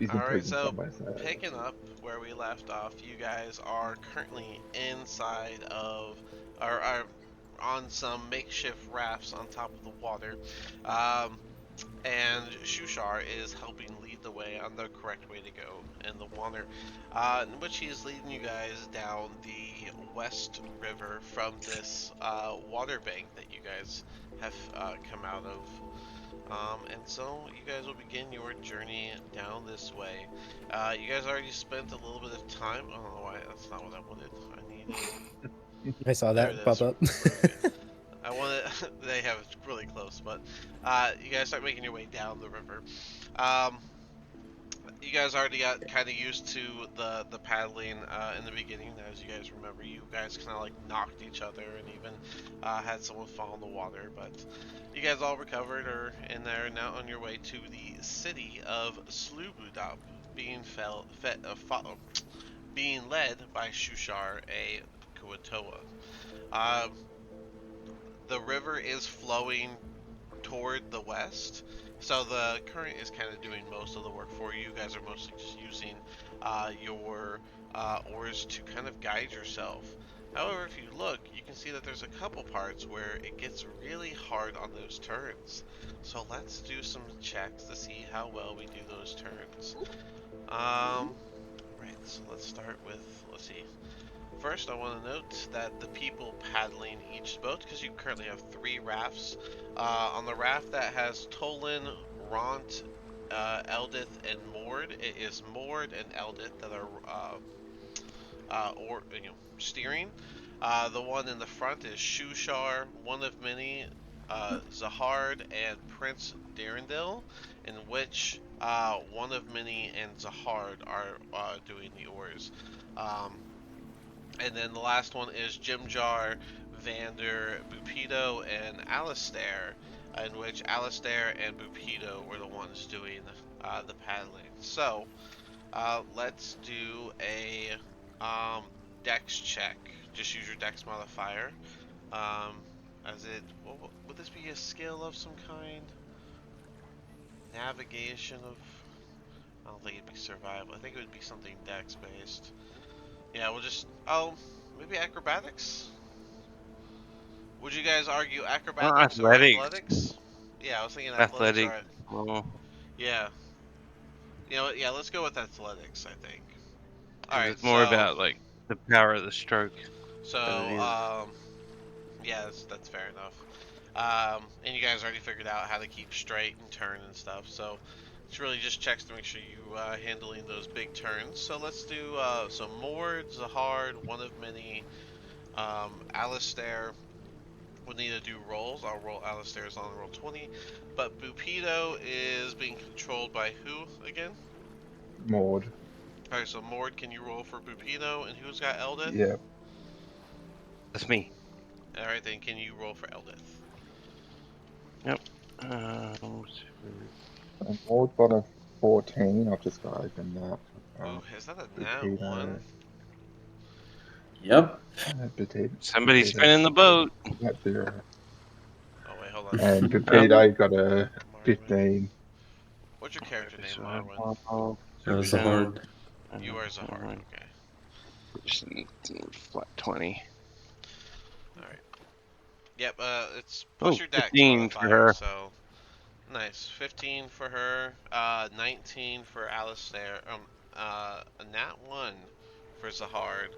He's been Alright, poking so fun by himself. picking up where we left off, you guys are currently inside of, or are on some makeshift rafts on top of the water. Um, and Shushar is helping lead the way on the correct way to go in the water, in which he is leading you guys down the West River from this water bank that you guys have come out of. And so you guys will begin your journey down this way. You guys already spent a little bit of time. I don't know why that's not what I wanted. I need. I saw There it that pop is. up. Okay. I wanted. They have it really close, but you guys start making your way down the river. Um, you guys already got kind of used to the paddling in the beginning. As you guys remember, you guys kind of like knocked each other and even had someone fall in the water. But you guys all recovered or in there now on your way to the city of Slubudop, being being led by Shushar a Kuatoa. Um, the river is flowing toward the west. So the current is kind of doing most of the work for you. You guys are mostly just using your oars to kind of guide yourself. However, if you look, you can see that there's a couple parts where it gets really hard on those turns. So let's do some checks to see how well we do those turns. Right, so let's start with, let's see. First, I want to note that the people paddling each boat, because you currently have 3 rafts, on the raft that has Tolan, Ront, Eldith, and Mord, it is Mord and Eldith that are steering. The one in the front is Shushar, one of many, Zahard, and Prince Darendil, in which one of many and Zahard are doing the oars. Um, and then the last one is Jimjar, Vander, Bupido, and Alistair, in which Alistair and Bupido were the ones doing the paddling. So, let's do a dex check. Just use your dex modifier. Um, as it, would this be a skill of some kind? Navigation of, I don't think it'd be survival. I think it would be something dex based. Yeah, we'll just, maybe acrobatics? Would you guys argue acrobatics or Athletics. athletics? Yeah, I was thinking athletics Athletic. or, Well, yeah. You know what, yeah, let's go with athletics, I think. because Alright, it's more so, about like the power of the stroke than it so, is. yeah, that's fair enough. And you guys already figured out how to keep straight and turn and stuff, so it's really just checks to make sure you handling those big turns. So let's do so Mord, Zahard, one of many, Alistair. We'll need to do rolls. I'll roll Alistair's on roll 20, but Bupido is being controlled by who again? Maud. Alright, so Mord, can you roll for Bupido? And who's got Eldith? Yeah. That's me. Alright, then can you roll for Eldith? Yep. Maud got a 14. I've just got to open that. Oh, is that a nat 1? Yep. Somebody's spinning the boat. Got 0. Oh, wait, hold on. And Pepito got a Marwin. 15. What's your character name, Marwin? That was the hard. You are Zahar, okay. Flat 20. Alright. Yep, it's plus your dex 15 for modifier, her. so nice. 15 for her, 19 for Alistair, a nat 1 for Zahard,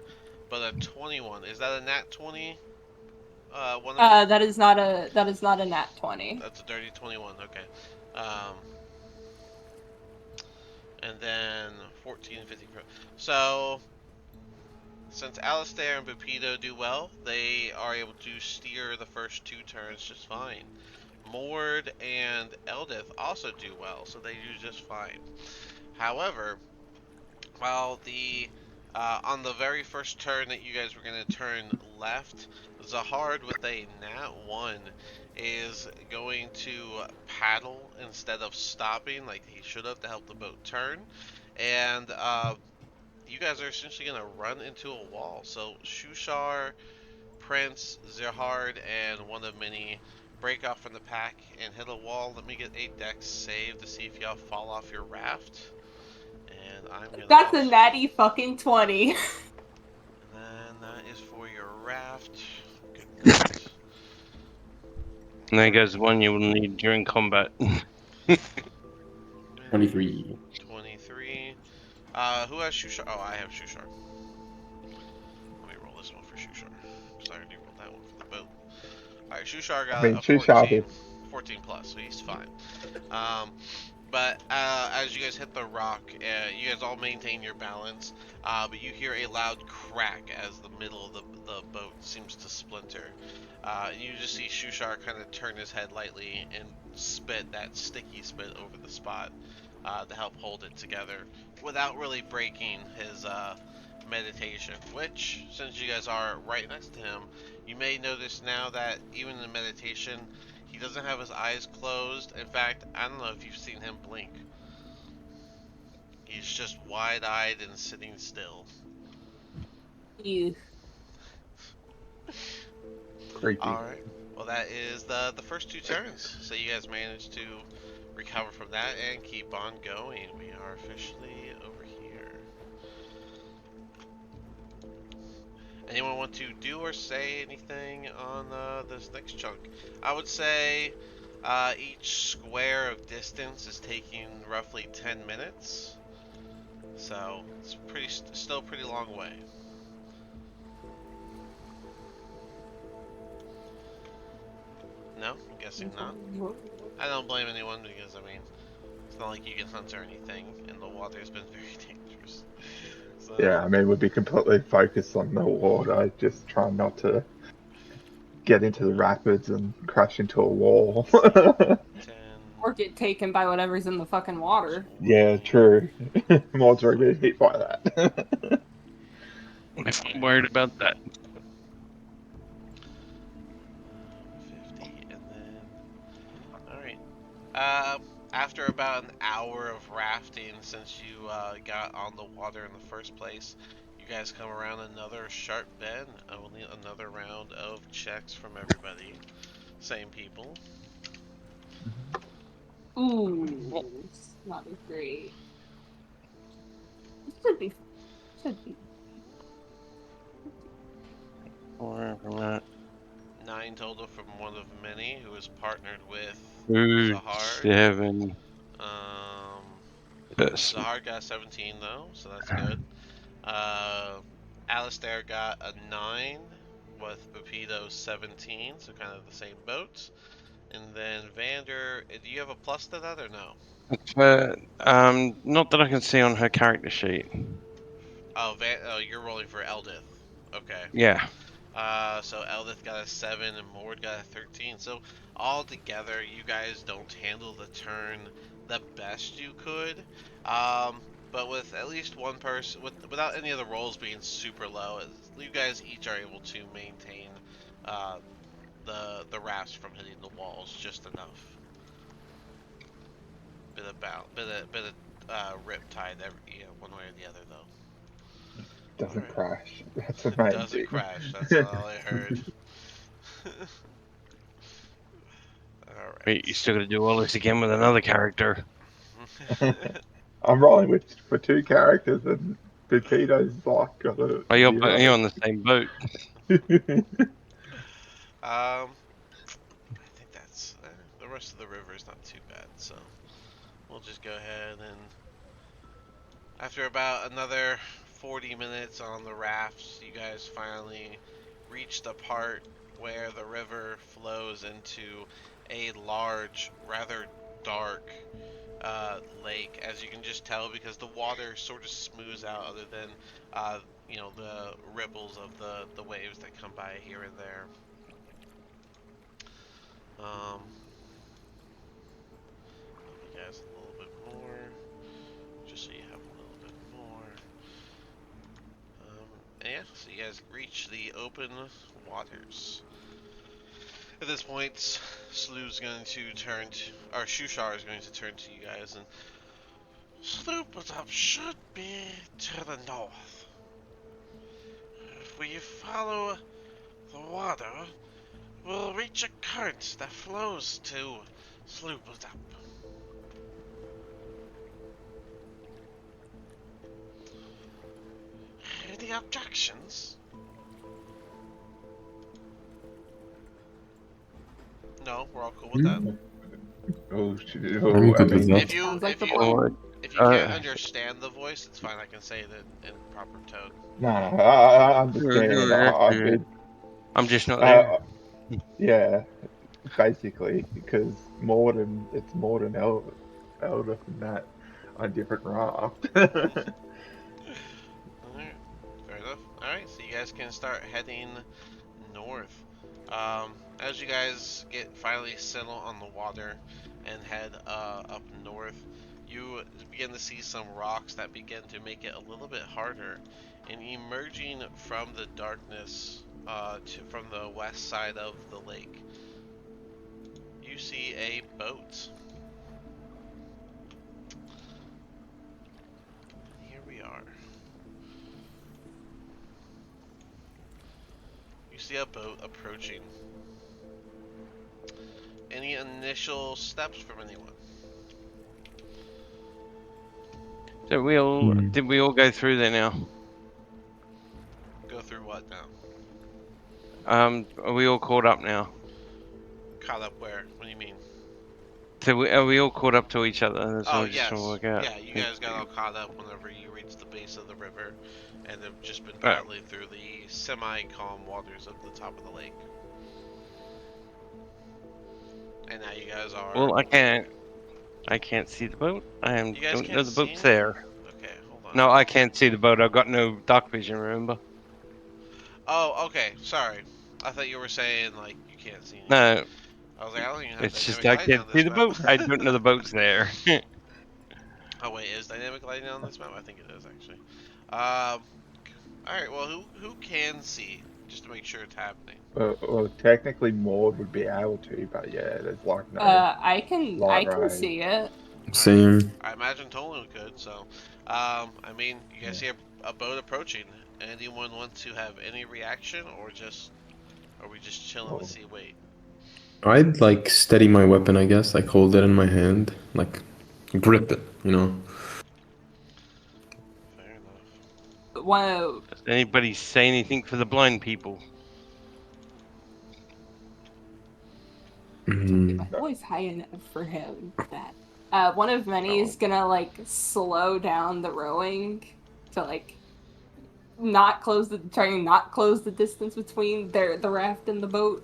but a 21. Is that a nat 20? That is not a nat 20. That's a dirty 21, okay. And then 14 and 15 for... So, since Alistair and Bupido do well, they are able to steer the first 2 turns just fine. Mord and Eldith also do well, so they do just fine. However, while on the very first turn that you guys were going to turn left, Zahard with a nat 1 is going to paddle instead of stopping like he should have to help the boat turn. And you guys are essentially going to run into a wall. So Shushar, Prince, Zahard, and one of many break off from the pack and hit a wall. Let me get a dex save to see if y'all fall off your raft. And I'm gonna. That's a natty fucking 20. And then that is for your raft. Good night. And there goes one you will need during combat. 23. 23. Who has Shushar? Oh, I have Shushar. Let me roll this one for Shushar. Because I already rolled that one for the boat. Alright, Shushar got a Shushar 14. did. 14 plus, so he's fine. But as you guys hit the rock, you guys all maintain your balance, but you hear a loud crack as the middle of the boat seems to splinter. You just see Shushar kind of turn his head lightly and spit that sticky spit over the spot to help hold it together without really breaking his meditation, which, since you guys are right next to him, you may notice now that even in meditation, he doesn't have his eyes closed. In fact, I don't know if you've seen him blink. He's just wide-eyed and sitting still. You. Creepy. Alright. Well, that is the first 2 turns. So you guys managed to recover from that and keep on going. We are officially over here. Anyone want to do or say anything on this next chunk? I would say each square of distance is taking roughly 10 minutes. So it's still a pretty long way. No? I'm guessing not. I don't blame anyone because, I mean, it's not like you can hunt or anything, and the water's been very dangerous. So, Yeah, I mean, we'd be completely focused on the water, just trying not to get into the rapids and crash into a wall. 10. Or get taken by whatever's in the fucking water. Yeah, true. Mods are getting hit by that. I'm worried about that. 50, and then... Alright. After about an hour of rafting, since you got on the water in the first place, you guys come around another sharp bend. I will need another round of checks from everybody. Same people. Ooh, it's not great. It should be. Should be. Or from that. 9 total from one of many who is partnered with Ooh, Zahar. 7. Yes. Zahar got 17 though, so that's good. Alistair got a 9 with Pepito 17, so kind of the same boat. And then Vander, do you have a plus to that or no? Not that I can see on her character sheet. Oh, you're rolling for Eldith. Okay. Yeah. So Eldith got a 7 and Mord got a 13. So all together, you guys don't handle the turn the best you could. But with at least one person, without any of the rolls being super low, you guys each are able to maintain the rafts from hitting the walls just enough. Bit of riptide, one way or the other though. Doesn't Alright. crash. That's amazing. Doesn't crash. That's all I heard. Alright. Wait, you still gotta do all this again with another character. I'm rolling for 2 characters, and Pepito's like got a. Oh, you're on the same boat. I think that's the rest of the river is not too bad, so we'll just go ahead and after about another 40 minutes on the rafts, you guys finally reach the part where the river flows into a large, rather dark lake, as you can just tell because the water sort of smooths out other than the ripples of the waves that come by here and there. I'll give you guys a little bit more, just so you have a little bit more. And yeah, so you guys reach the open waters. At this point, Shushar is going to turn to you guys and Sloopatop should be to the north. If we follow the water, we'll reach a current that flows to Sloopatop. objections? No, we're all cool with that. Oh shit! I'm Oh, I good with mean, that. If you Sounds like if the you plan. if you can't Uh, understand the voice, it's fine. I can say it in proper tone. no, I understand. I've been, I'm just not there. yeah, basically, because it's more than elder than that on a different raft. Alright, fair enough. Alright, so you guys can start heading north. As you guys finally settle on the water and head up north, you begin to see some rocks that begin to make it a little bit harder. And emerging from the darkness from the west side of the lake, you see a boat. Here we are. You see a boat approaching. Any initial steps from anyone? So did we all go through there now? Go through what now? Are we all caught up now? Caught up where? What do you mean? So are we all caught up to each other? That's what Oh, I'm just trying to yes. work out. Yeah, you guys got all caught up whenever you reached the base of the river and have just been Right. paddling through the semi-calm waters of the top of the lake. And now you guys are... Well, I can't see the boat. You guys don't can't know the see boat's anything? there. Okay, hold on. No, I can't see the boat. I've got no dark vision, remember? Oh, okay, sorry. I thought you were saying, like, you can't see anything. No, I was like, I don't even have it's just dynamic I lighting can't on see this the map. boat. I don't know the boat's there. Oh wait, is dynamic lighting on this map? I think it is actually. Alright, well who can see? Just to make sure it's happening. Well, technically Maud would be able to, but yeah, there's like no I can light rays. see it. Same. I imagine Tolan could, so I mean you guys see a boat approaching. Anyone want to have any reaction or just are we just chilling to see wait? I'd like steady my weapon, I guess. Like hold it in my hand, like grip it, you know. Fair enough. One Does anybody say anything for the blind people? my voice high enough for him. That one of many is gonna like slow down the rowing to like try and not close the distance between the raft and the boat.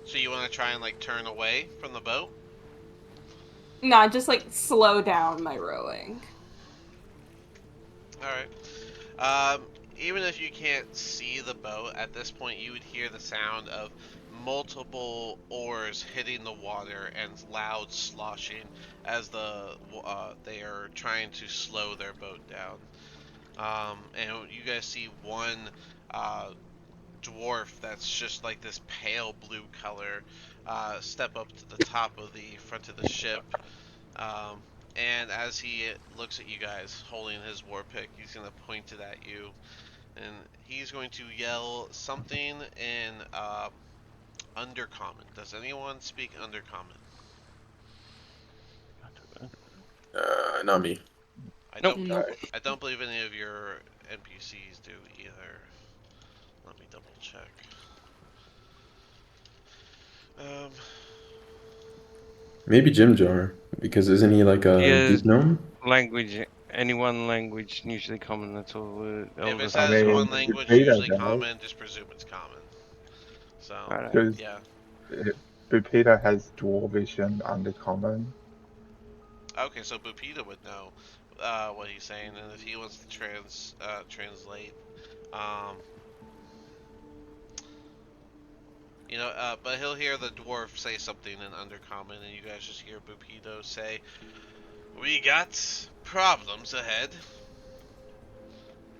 So you want to try and like turn away from the boat? Nah, just like slow down my rowing. Alright. Even if you can't see the boat, at this point you would hear the sound of multiple oars hitting the water and loud sloshing as they are trying to slow their boat down. And you guys see one dwarf that's just like this pale blue color step up to the top of the front of the ship. And as he looks at you guys holding his war pick, he's going to point it at you. And he's going to yell something in Undercommon. Does anyone speak Undercommon? Not me. I Nope. don't believe any of your NPCs do either. Let me double check. Maybe Jim Jar, because isn't he like a Yeah. deep gnome? Language, any one language, usually common. That's all. If it I says mean, one language Bupito usually does. common, just presume it's common. So, Right. Because yeah. Bupito has Dwarvish and Undercommon. Okay, so Bupita would know what he's saying, and if he wants to translate, but he'll hear the dwarf say something in Undercommon, and you guys just hear Bupito say, "We got problems ahead."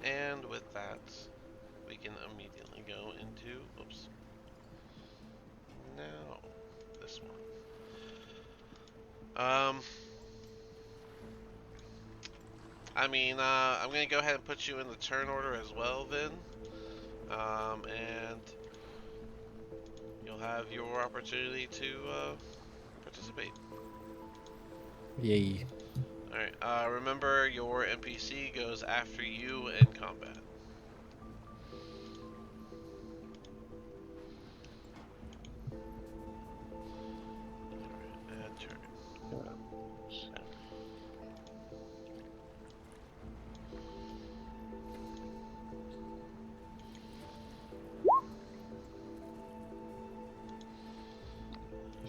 And with that, we can immediately go into, oops, now, this one. I'm gonna go ahead and put you in the turn order as well, Vin. And you'll have have your opportunity to participate. Yay. Alright, remember your NPC goes after you in combat. Alright, add turn.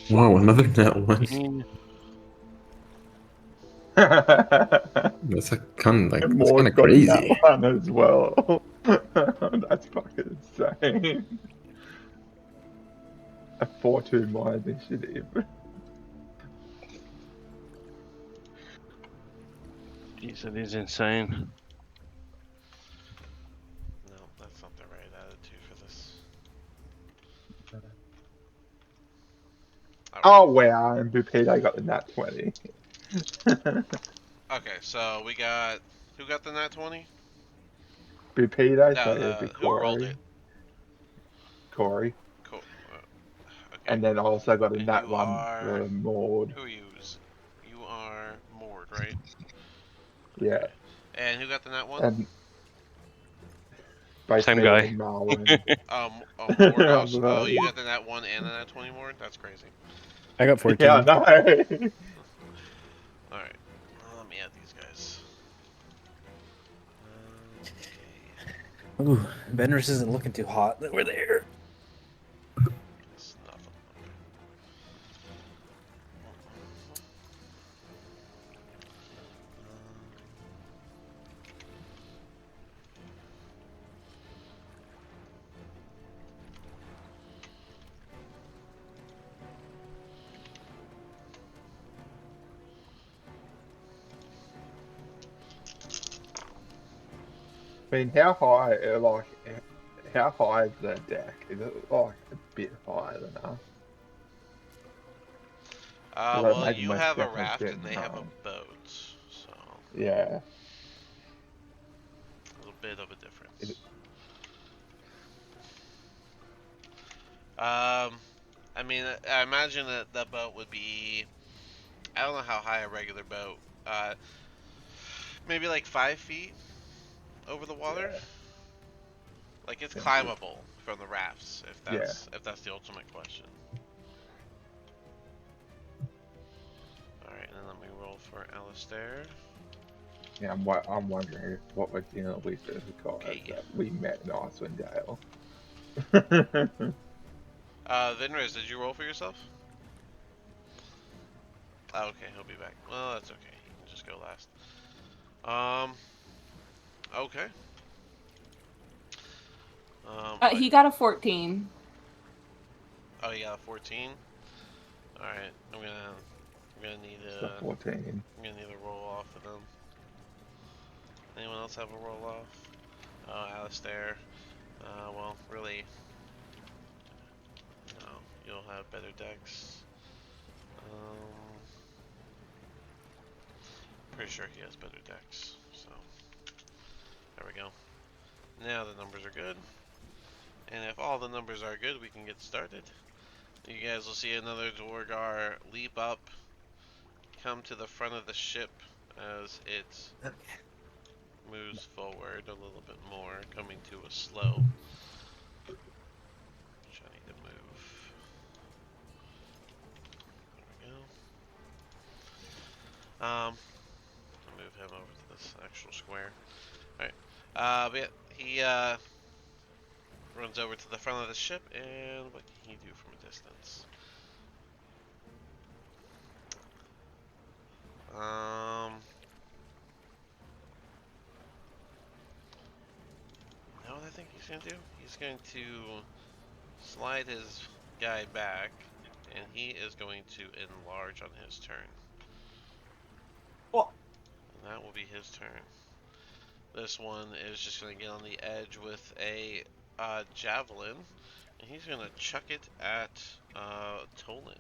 Wow, another net one. Mm, That's a kind like And that's kind Maud's of got crazy. that one as well. That's fucking insane. A 4-2 my initiative. Jeez, that is insane. No, that's not the right attitude for this. Oh wow, and Bupito got the nat 20. Okay, so we got... Who got the nat 20? Bupito, so No, it'd be who rolled it? Corey. Cool. Okay. And then also got a And nat you 1 are... for Maud. Who are you? You are Mord, right? Yeah. Okay. And who got the nat 1? And both Same me guy. and Marlon. Mord. I'm Oh, the- you got the nat 1 and the nat 20 Mord? That's crazy. I got 14. Yeah, I know. Alright. Let me add these guys. Okay. Ooh, Benris isn't looking too hot over there. It's nothing. I mean, how high, how high is that deck? Is it like a bit higher than us? Well, Well, maybe you my have a deck was raft getting and they have a hard. boat, so Yeah. a little bit of a difference. Is it- I mean, I imagine that the boat would be... I don't know how high a regular boat. Maybe like 5 feet over the water. Yeah. Like it's Sounds climbable from the rafts, Yeah. if that's the ultimate question. All right, and then let me roll for Alistair. Yeah, I'm wondering if what we're dealing with is the guy Okay. that we met in Icewind Dale. Vinriz, did you roll for yourself? Oh, okay, he'll be back. Well, that's okay. He can just go last. Okay. He got a 14. Oh, you got a 14. All right, I'm gonna need So 14. I'm gonna need a roll off of them. Anyone else have a roll off? Oh, Alistair. Well, really, no. You'll have better decks. Pretty sure he has better decks. So there we go. Now the numbers are good, and if all the numbers are good, we can get started. You guys will see another Dwargar leap up, come to the front of the ship as it moves forward a little bit more, coming to a slow. Which I need to move. There we go. I'll move him over to this actual square. Alright. But yeah, he runs over to the front of the ship, and what can he do from a distance? Know what I think he's gonna do? He's going to slide his guy back, and he is going to enlarge on his turn. Oh. And that will be his turn. This one is just going to get on the edge with a javelin, and he's going to chuck it at Tolan.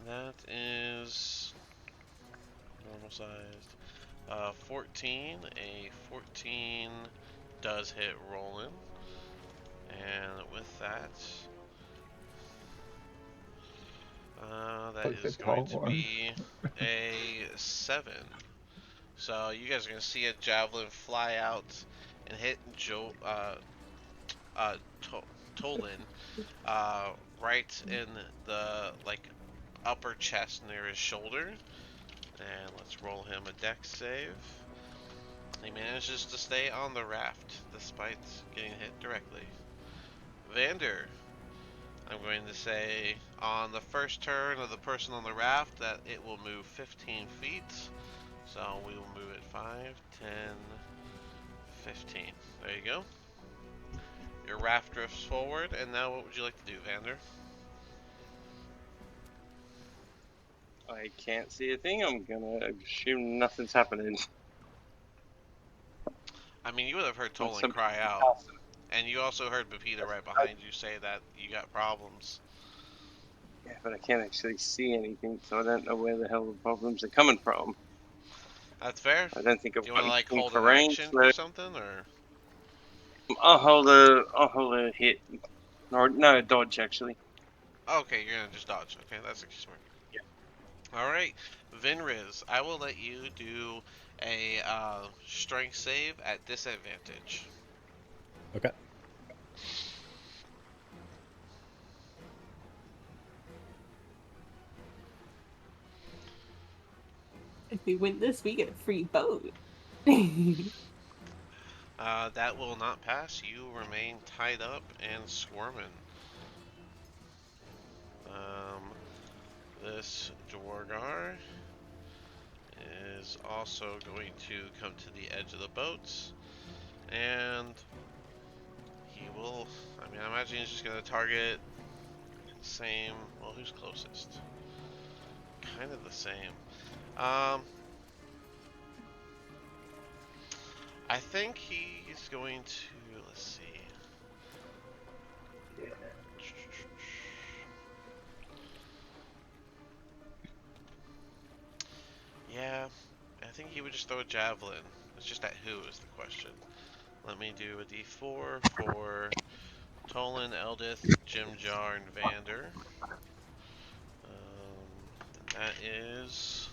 That is normal sized. 14. A 14 does hit Roland. And with that, that Like the is going tall to one. be a 7. So you guys are gonna see a javelin fly out and hit Tolan, right in the upper chest near his shoulder. And let's roll him a dex save. He manages to stay on the raft despite getting hit directly. Vander, I'm going to say on the first turn of the person on the raft that it will move 15 feet. So we will move it 5, 10, 15. There you go. Your raft drifts forward, and now what would you like to do, Vander? I can't see a thing. I'm gonna assume nothing's happening. I mean, you would have heard With Tolan some- cry out, and you also heard Bapita right behind you say that you got problems. Yeah, but I can't actually see anything, so I don't know where the hell the problems are coming from. That's fair. I don't think I've Do you want to got anything hold for an range, action so for something, or? I'll hold a hit, or no, dodge actually. Okay, you're gonna just dodge. Okay, that's actually smart. Yeah. All right, Vinriz, I will let you do a strength save at disadvantage. Okay. If we win this, we get a free boat. That will not pass. You remain tied up and squirming. This Dwargar is also going to come to the edge of the boats, and he will. I mean, I imagine he's just gonna target same. Well, who's closest? Kind of the same. I think he's going to. Let's see. Yeah, I think he would just throw a javelin. It's just at who is the question. Let me do a d4 for Tolan, Eldith, Jimjar, and Vander. That is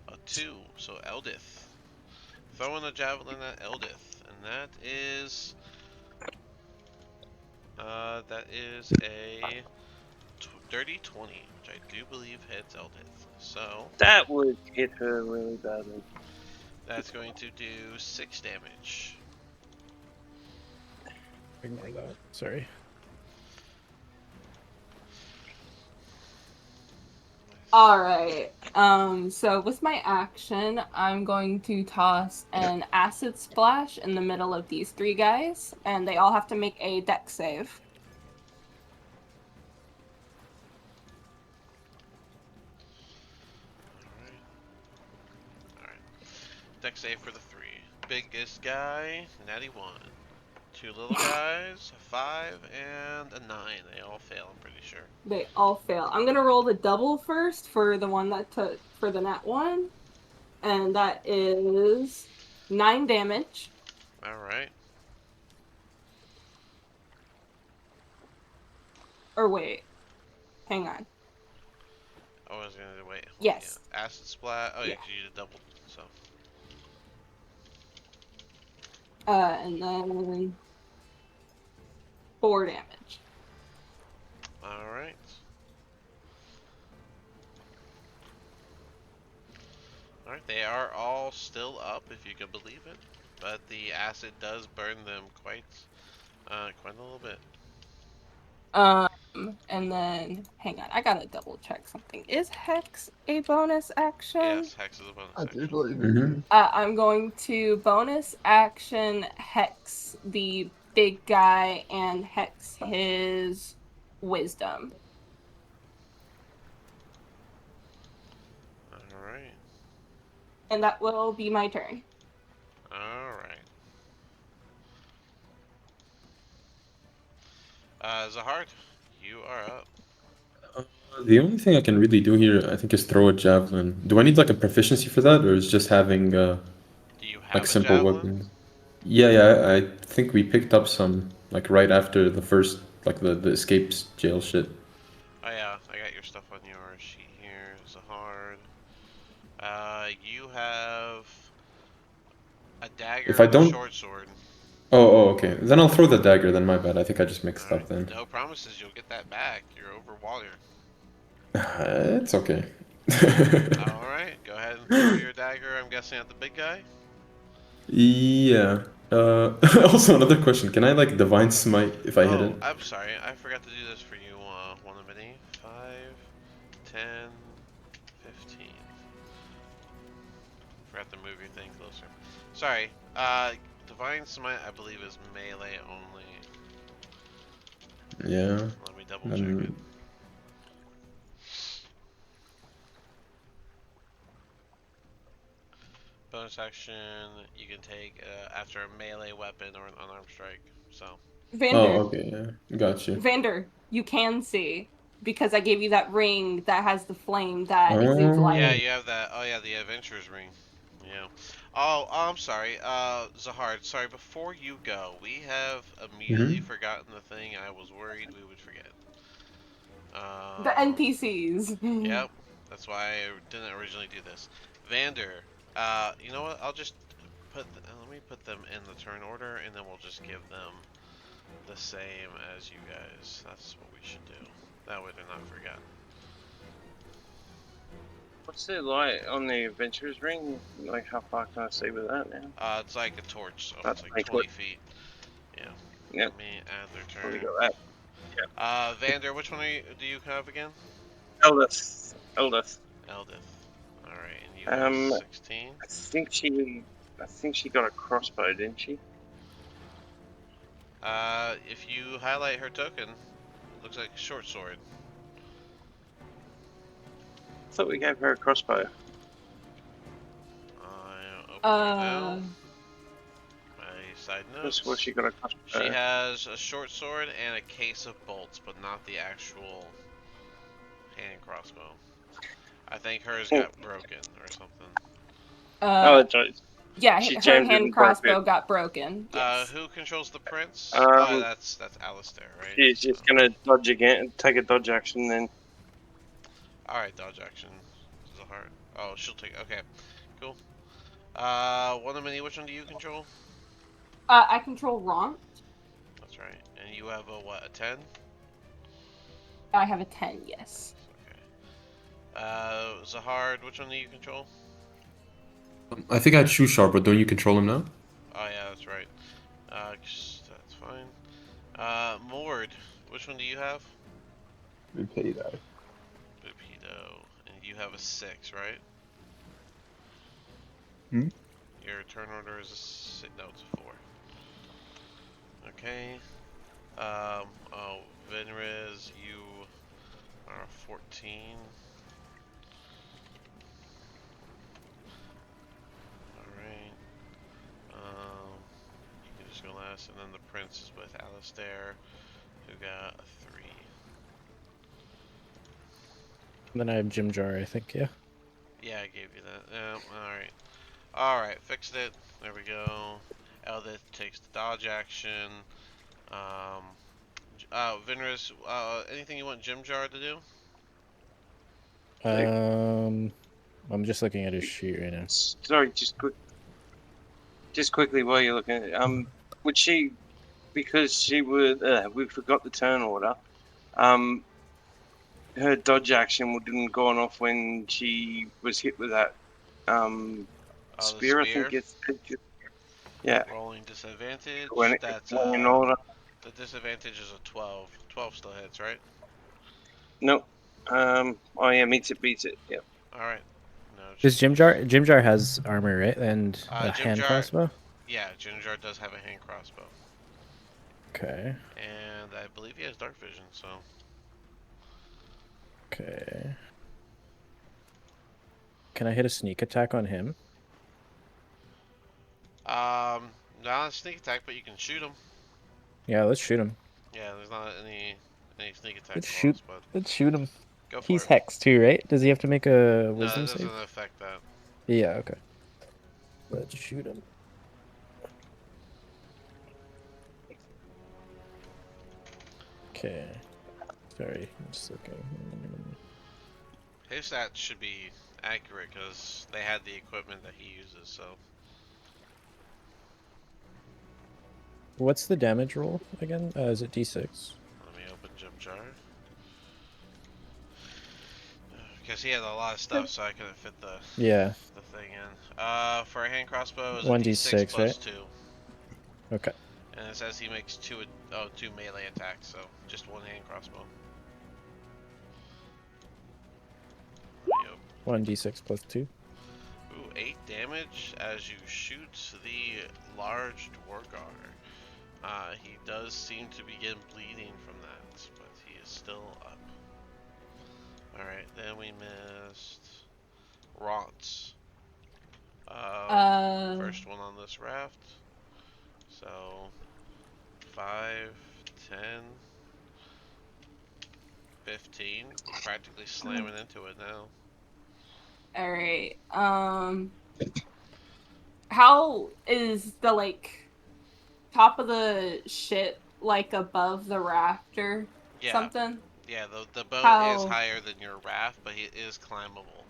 a 2. So Eldith. Throwing a javelin at Eldith. And that is a dirty 20, which I do believe hits Eldith. So That would hit her really badly. that's going to do 6 damage. Ignore that. Sorry. Alright, so with my action, I'm going to toss an acid splash in the middle of these 3 guys, and they all have to make a dex save. Alright. Dex save for the 3. Biggest guy, natty 1. 2 little guys, a 5, and a 9. They all fail, I'm pretty sure. They all fail. I'm gonna roll the double first for the one that took for the nat 1, and that is 9 damage. Alright. Or wait, hang on. Oh, I was gonna wait. Yes. Yeah. Acid splat. Oh, yeah, Yeah. 'cause you did double. So. And then 4 damage. Alright. Alright, they are all still up, if you can believe it. But the acid does burn them quite a little bit. And then hang on, I gotta double check something. Is Hex a bonus action? Yes, Hex is a bonus I do action. believe Mhm. I'm going to bonus action Hex the big guy and Hex his wisdom. Alright. And that will be my turn. Alright. Zahard, you are up. The only thing I can really do here, I think, is throw a javelin. Do I need like a proficiency for that, or is just having Do you have like a simple javelin? weapons? Yeah, I think we picked up some like right after the first, like the escapes jail shit. Oh yeah, I got your stuff on your sheet here. Zahard. You have a dagger If I and a don't, short sword. okay. Then I'll throw the dagger. Then my bad. I think I just mixed Alright. up then. No promises you'll get that back. You're overwater. It's okay. Alright, go ahead and throw your dagger, I'm guessing, at the big guy. Yeah. Also another question. Can I like divine smite if I hit Oh, it? I'm sorry. I forgot to do this for you. 1 minute. 5, 10, 15. Forgot to move your thing closer. Sorry. Divine Smite, I believe, is melee only. Yeah. Let me double check it. Bonus action you can take after a melee weapon or an unarmed strike. So. Vander, Oh, okay. Yeah. Got you. Vander, you can see because I gave you that ring that has the flame that exudes Oh. light. Yeah, you have that. Oh yeah, the Adventurer's Ring. Yeah. Oh, I'm sorry. Zahard, sorry, before you go, we have immediately forgotten the thing I was worried we would forget. The NPCs. Yep. That's why I didn't originally do this. Vander, you know what? I'll just let me put them in the turn order, and then we'll just give them the same as you guys. That's what we should do. That way they're not forgotten. What's the light on the Adventurer's Ring? Like, how far can I see with that now? It's like a torch, so That's it's like like 20 feet. Yeah. Yep. Let me add their Probably turn. got that. Vander, which one do you have again? Eldith. Eldith. Alright, and you have 16? I think she got a crossbow, didn't she? If you highlight her token, looks like a short sword. I thought we gave her a crossbow. Open it now. My side notes. That's where she got a crossbow. She has a short sword and a case of bolts, but not the actual hand crossbow. I think hers got broken or something. Oh, that's right. Yeah, She her jammed it hand and broke crossbow it. got broken. Yes. Who controls the prince? Um, that's Alistair, right? She's just gonna dodge again, take a dodge action then. Alright, dodge action. Zahard. Oh, she'll take. Okay, cool. 1 minute. Which one do you control? I control Ront. That's right. And you have a what? A 10? I have a 10, yes. Okay. Zahard, which one do you control? I think I had Shoe Sharp, but don't you control him now? Oh yeah, that's right. That's fine. Mord, which one do you have? Bupedo. Bupedo. And you have a 6, right? Hmm? Your turn order is a 6. No, it's a 4. Okay. Oh, Venriz, you are 14. Alright. You can just go last, and then the prince is with Alistair, who got a 3. And then I have Jim Jar, I think, yeah. Yeah, I gave you that. Yeah, alright. Alright, fixed it. There we go. Eldith takes the dodge action. Venris, anything you want Jim Jar to do? I'm just looking at his sheet right now. Sorry, just quickly while you're looking at it, would she, because she would, we forgot the turn order, her dodge action wouldn't go on off when she was hit with that, spear, I think it's, yeah. Rolling disadvantage. When That's in order. the disadvantage is a 12. 12 still hits, right? Nope. Oh yeah, meets it, beats it. Yep. Alright. No. Does Jim Jar has armor, right? And a Jim hand Jar- crossbow? Yeah, Jim Jar does have a hand crossbow. Okay. And I believe he has dark vision, so. Okay. Can I hit a sneak attack on him? Not a sneak attack, but you can shoot him. Yeah, let's shoot him. Yeah, there's not any sneak attack Let's loss, shoot. but Let's shoot him. go for He's it. hexed too, right? Does he have to make a No, wisdom it save? doesn't affect that. Yeah, okay. Let's shoot him. Okay. Sorry, I'm just looking. His stats should be accurate because they had the equipment that he uses. So What's the damage roll again? Is it D6? let me open Jump Jar. Because he had a lot of stuff, so I couldn't fit the thing in. For a hand crossbow, is a 1d6 plus right? 2. Okay. And it says he makes two melee attacks, so just one hand crossbow. Yep. 1d6 plus 2. Ooh, 8 damage as you shoot the large Dwargar. He does seem to begin bleeding from that, but he is still up. Alright, then we missed Rotz. First one on this raft. So 5, 10, 15. Practically slamming into it now. Alright. How is the top of the ship above the rafter? Yeah. Something? Yeah, the boat is higher than your raft, but it is climbable.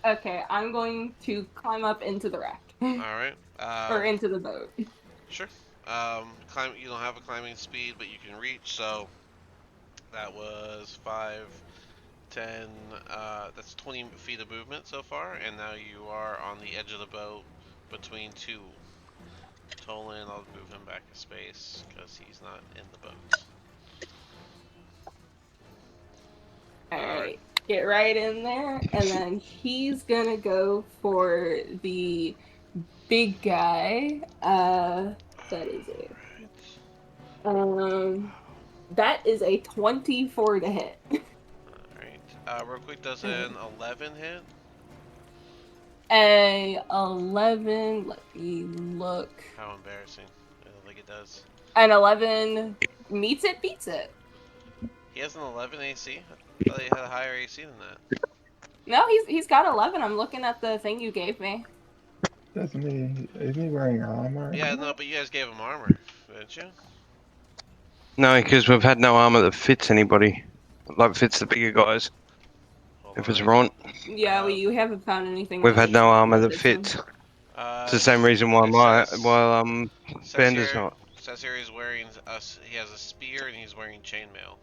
Okay, I'm going to climb up into the raft. Alright. Or into the boat. Sure. You don't have a climbing speed, but you can reach, so that was 5, 10, that's 20 feet of movement so far, and now you are on the edge of the boat between two. Tolan, I'll move him back to space, because he's not in the boat. Alright, get right in there, and then he's gonna go for the big guy. That is it. That is a 24 to hit. Alright, real quick, does an 11 hit? A 11, let me look. How embarrassing. I don't think it does. An 11 meets it, beats it. He has an 11 AC? I thought he had a higher AC than that. No, he's got 11. I'm looking at the thing you gave me. Isn't he wearing armor? Yeah, no, but you guys gave him armor, didn't you? No, because we've had no armor that fits anybody. Like, fits the bigger guys. If it's Ront. Yeah, well, you haven't found anything. We've had no armor that fits. It's the same reason why Bender's not. Says here he's wearing he has a spear and he's wearing chainmail.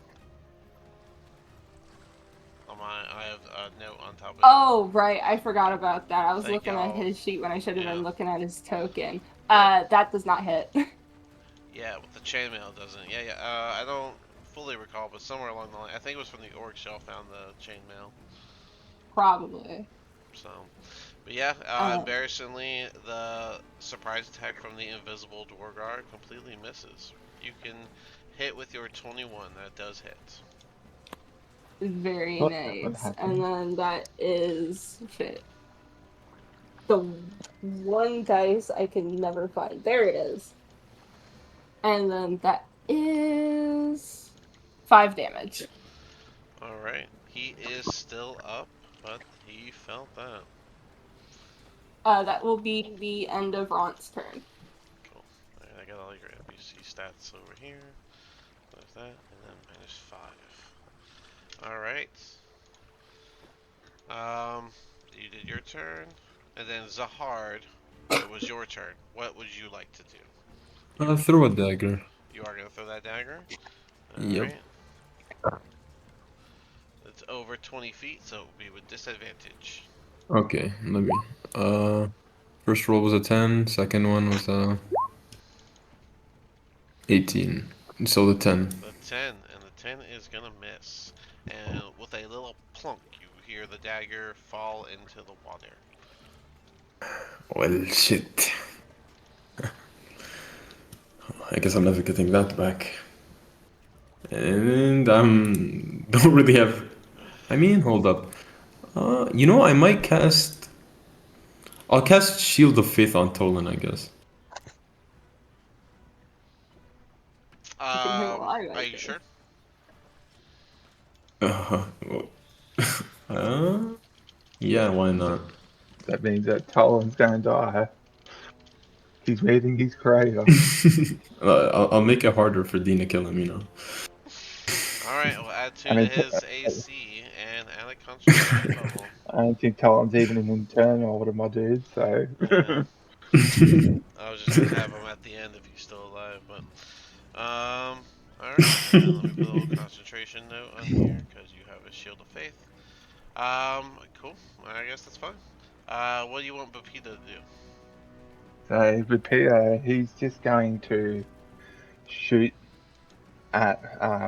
I have a note on top of it. Oh, right. I forgot about that. I was looking at his sheet when I should have been looking at his token. That does not hit. Yeah, but the chainmail doesn't. Yeah. I don't fully recall, but somewhere along the line, I think it was from the orc shell found the chainmail. Probably. So, but yeah, embarrassingly, the surprise attack from the invisible Dwargar completely misses. You can hit with your 21. That does hit. Very nice. And then that is fit. The one dice I can never find. There it is. And then that is 5 damage. Alright. He is still up, but he felt that. That will be the end of Ront's turn. Cool. Alright, I got all your NPC stats over here. There's that, and then -5. Alright. You did your turn, and then Zahard, it was your turn. What would you like to do? Throw a dagger. You are gonna throw that dagger? Yep. Right. It's over 20 feet, so it will be with disadvantage. Okay, let me. First roll was a 10. Second one was a 18. So the 10. The 10, and the 10 is gonna miss. And with a little plunk, you hear the dagger fall into the water. Well, shit. I guess I'm never getting that back. And don't really have. I mean, hold up. I might cast. I'll cast Shield of Faith on Tolan, I guess. Are you sure? Yeah, why not? That means that Tolan's gonna die. He's meeting his creator. I'll make it harder for Dean to kill him, you know. Alright, we'll add 2 I to mean, his AC and add a concentration bubble. I don't think Talon's even an internal to my dude, so. Yeah. I was just gonna have him at the end if he's still alive, but alright, and then let me put a little concentration note on here because you have a shield of faith. Cool. I guess that's fine. What do you want Bapita to do? So with Peter, he's just going to shoot at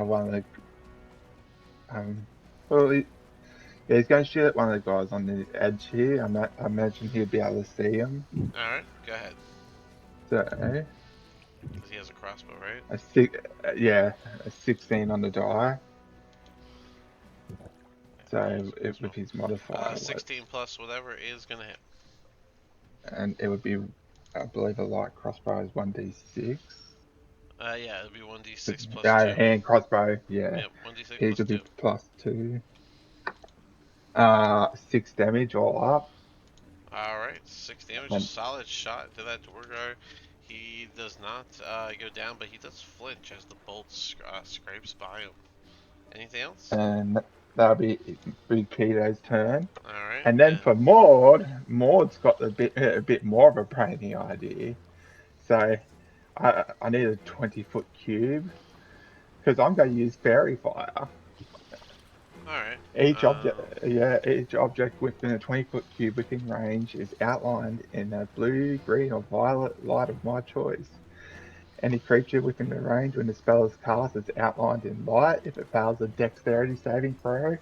one of the well, yeah, he's going to shoot at one of the guys on the edge here. I imagine he'll be able to see him. Alright, go ahead. So Because he has a crossbow, right? a 16 on the die. So with his modifier, 16 plus whatever is gonna hit. and it would be, I believe, a light crossbow is 1d6. Yeah, it'd be 1d6 plus 2. Hand crossbow, yeah. Yep, 1d6 He plus could 2. be +2. 6 damage all up. Alright, 6 damage, And- solid shot to that Duergar. He does not go down, but he does flinch as the bolt scrapes by him. Anything else? And that'll be Peter's turn. Alright. And then for Maud's got a bit more of a brainy idea. So I need a 20-foot cube because I'm going to use fairy fire. Alright. Each object within a 20-foot cube within range is outlined in a blue, green, or violet light of my choice. Any creature within the range when the spell is cast is outlined in light. If it fails a dexterity saving throw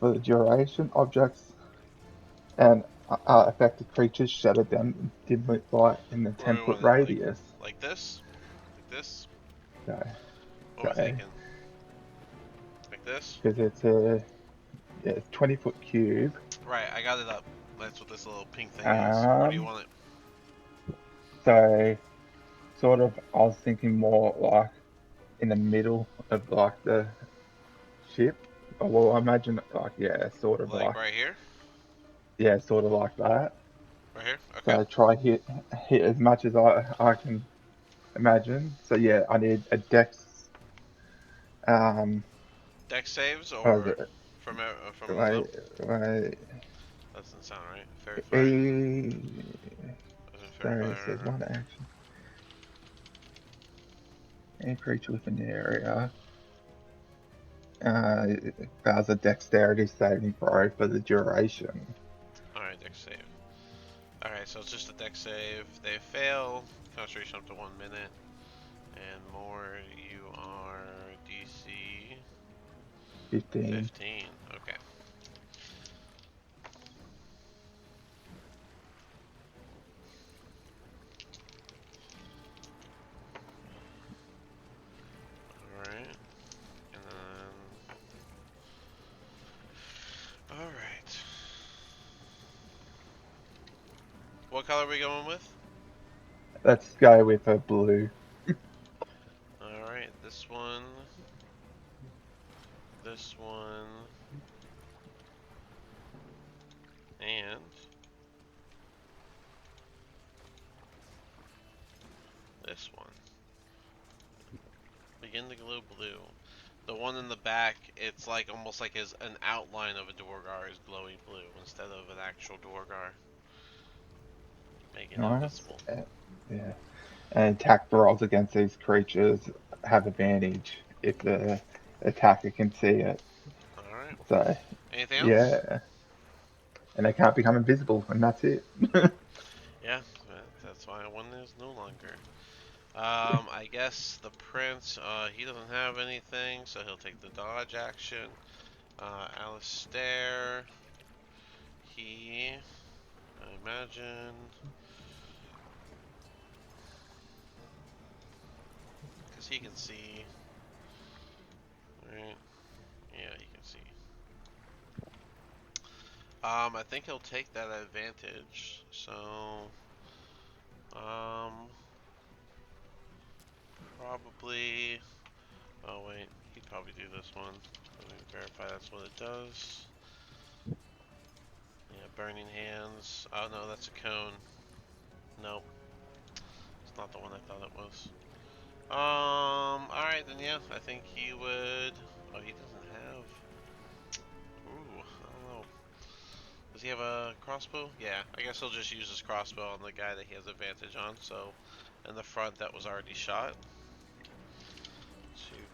for the duration, objects and affected creatures shatter them dimly light in the 10-foot radius. Like this? Like this? So, What was I thinking? Like this? because it's a 20-foot cube. Right, I got it up. That's what this little pink thing is. Where do you want it? So, sort of, I was thinking more like in the middle of like the ship. Well, I imagine like sort of like right here? yeah, sort of like that. Right here? Okay. So try hit as much as I can imagine. So yeah, I need a dex. Dex saves What or is it? from Wait. that doesn't sound right. Fairy fire. Sorry, it says one action. Any creature within the area fails a dexterity saving throw for the duration. Alright, dex save. Alright, so it's just a dex save. They fail. Concentration up to 1 minute. And more, you are DC 15. 15. Okay. Alright. And then... Alright. What color are we going with? Let's go with a blue. Alright, this one. This one. And this one. Begin to glow blue. The one in the back, it's like almost like an outline of a Duergar is glowing blue instead of an actual Duergar. Making it invisible. Yeah. And attack rolls against these creatures have advantage if the attacker can see it. Alright. So Anything else? yeah. And they can't become invisible, and that's it. Yeah, that's why one is no longer. I guess the prince, he doesn't have anything, so he'll take the dodge action. Alistair, he, I imagine, because he can see, right? Yeah, he can see. I think he'll take that advantage, so, probably, oh wait, he'd probably do this one. Let me verify that's what it does. Yeah, burning hands. Oh no, that's a cone. Nope. not the one I thought it was. Alright then, yeah, I think he would... Oh, he doesn't have... Ooh, I don't know. Does he have a crossbow? Yeah, I guess he'll just use his crossbow on the guy that he has advantage on, so... In the front, that was already shot.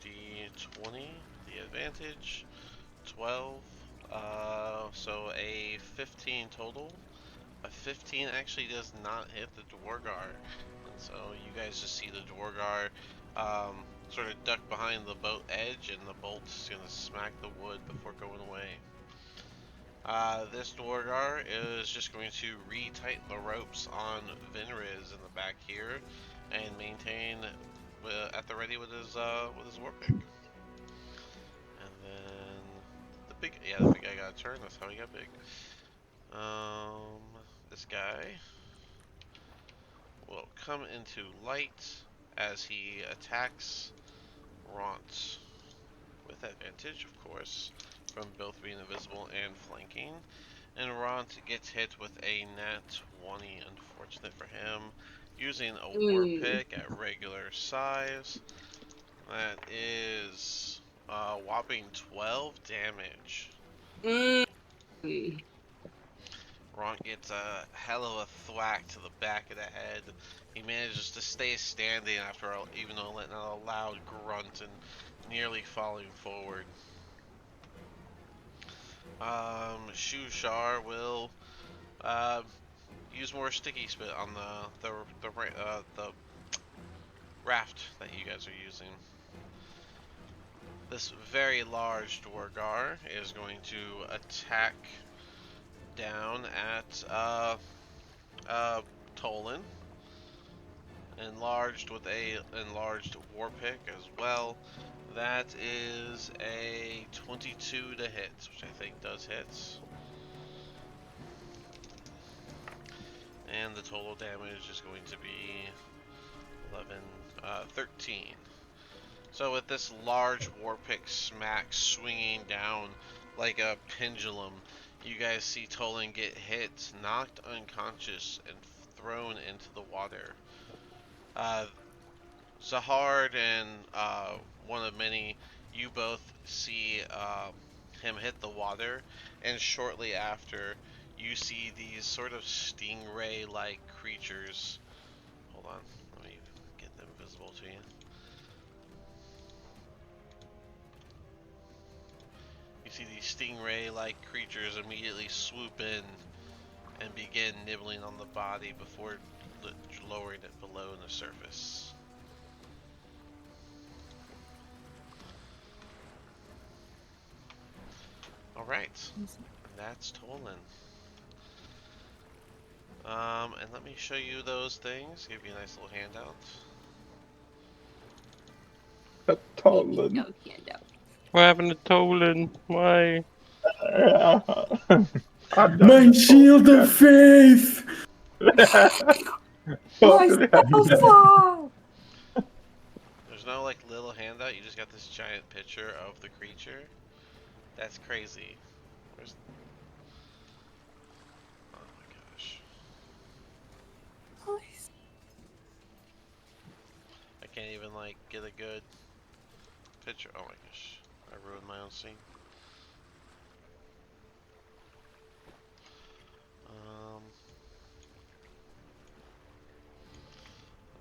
2d20, the advantage. 12, so a 15 total. A 15 actually does not hit the Dwargar. And so you guys just see the Dwargar sort of duck behind the boat edge, and the bolt's gonna smack the wood before going away. This Dwargar is just going to re-tighten the ropes on Vinriz in the back here, and maintain at the ready with his war pick. And then the big guy got a turn. That's how he got big. This guy will come into light as he attacks Ront with advantage, of course, from both being invisible and flanking. And Ront gets hit with a nat 20, unfortunate for him, using a war pick at regular size. That is whopping 12 damage. Ront gets a hell of a thwack to the back of the head. He manages to stay standing after even though letting out a loud grunt and nearly falling forward. Shushar will use more sticky spit on the raft that you guys are using. This very large Dwargar is going to attack down at Tolan, enlarged with a enlarged war pick as well. That is a 22 to hit, which I think does hit. And the total damage is going to be 13. So with this large war pick smack swinging down like a pendulum, you guys see Tolan get hit, knocked unconscious, and thrown into the water. Zahard and one of many, you both see him hit the water, and shortly after, you see these sort of stingray-like creatures. Hold on, let me get them visible to you. You see these stingray-like creatures immediately swoop in and begin nibbling on the body before lowering it below the surface. Alright, that's Tolan. And let me show you those things, give you a nice little handout. Tolan. What happened to Tolan? Why? My shield of faith! There's no like little handout, you just got this giant picture of the creature. That's crazy. Where's... Oh my gosh. I can't even like get a good picture. Oh my gosh. I ruined my own scene.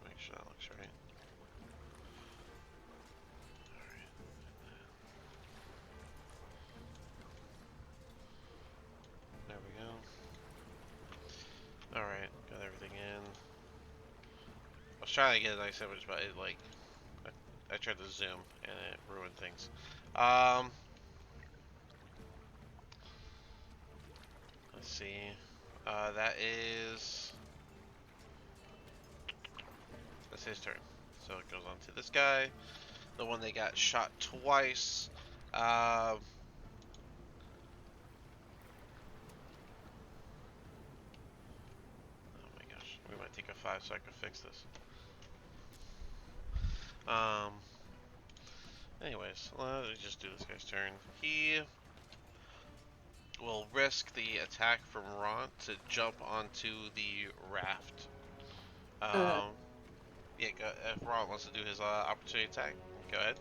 Make sure that looks right. Alright. There we go. Alright, got everything in. I was trying to get a nice image, but it like I tried to zoom and it ruined things. Let's see. That's his turn. So it goes on to this guy, the one that got shot twice. Oh my gosh, we might take a 5 so I can fix this. Anyways, let's just do this guy's turn. He will risk the attack from Ront to jump onto the raft. Yeah, go, if Ron wants to do his opportunity attack, go ahead.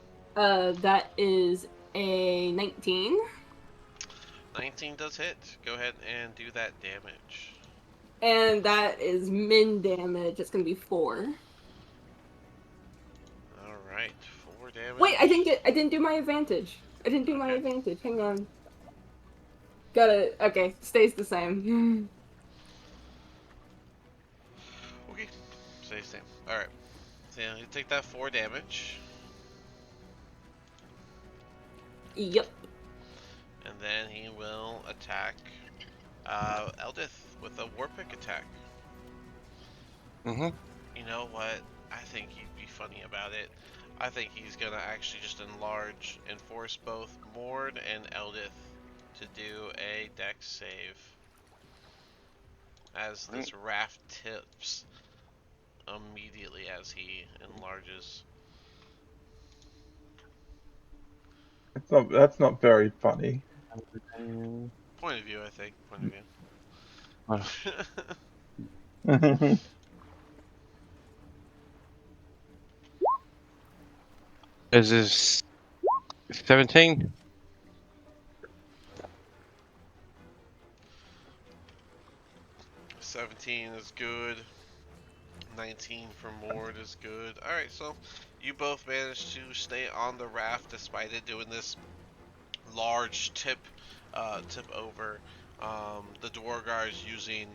That is a 19. 19 does hit. Go ahead and do that damage. And that is min damage. It's gonna be 4. All right, 4 damage. Wait, I didn't do my advantage. I didn't do my Okay. advantage. Hang on. Got it. Okay, stays the same. Okay, stay the same. All right, so you take that 4 damage, Yep. and then he will attack Eldith with a Warpick attack. Mm-hmm. You know what? I think he'd be funny about it. I think he's gonna actually just enlarge and force both Mord and Eldith to do a dex save. As this raft tips immediately as he enlarges. That's not very funny. Point of view, I think. Point of view. Is this 17? 17 is good. 19 for Mord is good. Alright, so you both managed to stay on the raft despite it doing this large tip over. The Dwargar is using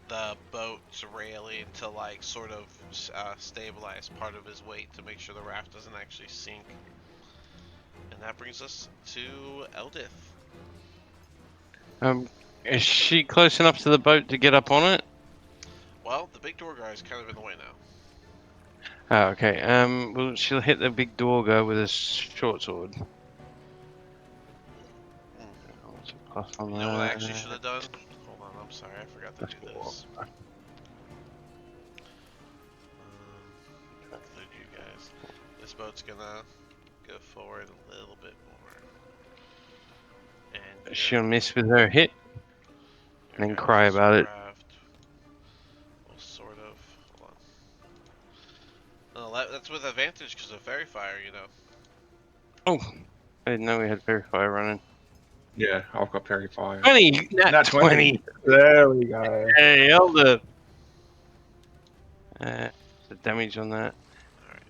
the boat's railing to like sort of stabilize part of his weight to make sure the raft doesn't actually sink. And that brings us to Eldith. Is she close enough to the boat to get up on it? Well, the big Dwargar is kind of in the way now. Oh, okay. Well, she'll hit the big Dwargar with a short sword. What's the plus on You know what I that? actually should have done? Hold on, I'm sorry, I forgot to do this. Include you guys. This boat's gonna go forward a little bit more. And She'll miss with her hit. your then guys' cry about it. craft will sort of. Hold on. No, that's with advantage because of Fairy Fire, you know. Oh, I didn't know we had Fairy Fire running. Yeah, I've got Fairy Fire. 20! Not 20! There we go. Hey, Elder! The damage on that. Alright,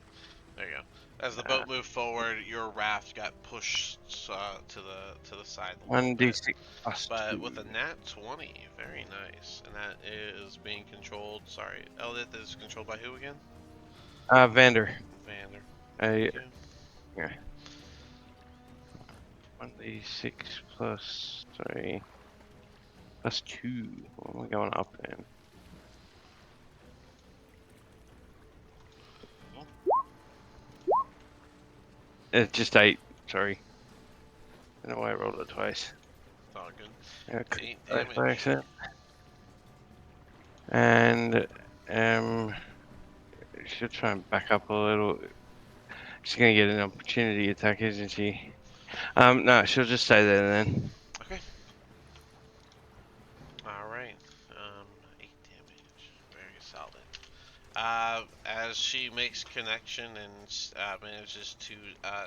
there you go. As the boat moved forward, your raft got pushed to the side a little bit. 1d6 plus But 2. with a nat 20, very nice. And that is being controlled. Sorry, Eldith is controlled by who again? Vander. Vander. Hey, Okay. yeah. 1d6 plus 3. Plus 2. What am I going up in? It's just 8. Sorry. I don't know why I rolled it twice. It's all good. Yeah, 8 by damage. accident. And she'll try and back up a little. She's gonna get an opportunity attack, isn't she? No, she'll just stay there then. Okay. Alright. 8 damage. Very solid. As she makes connection and manages to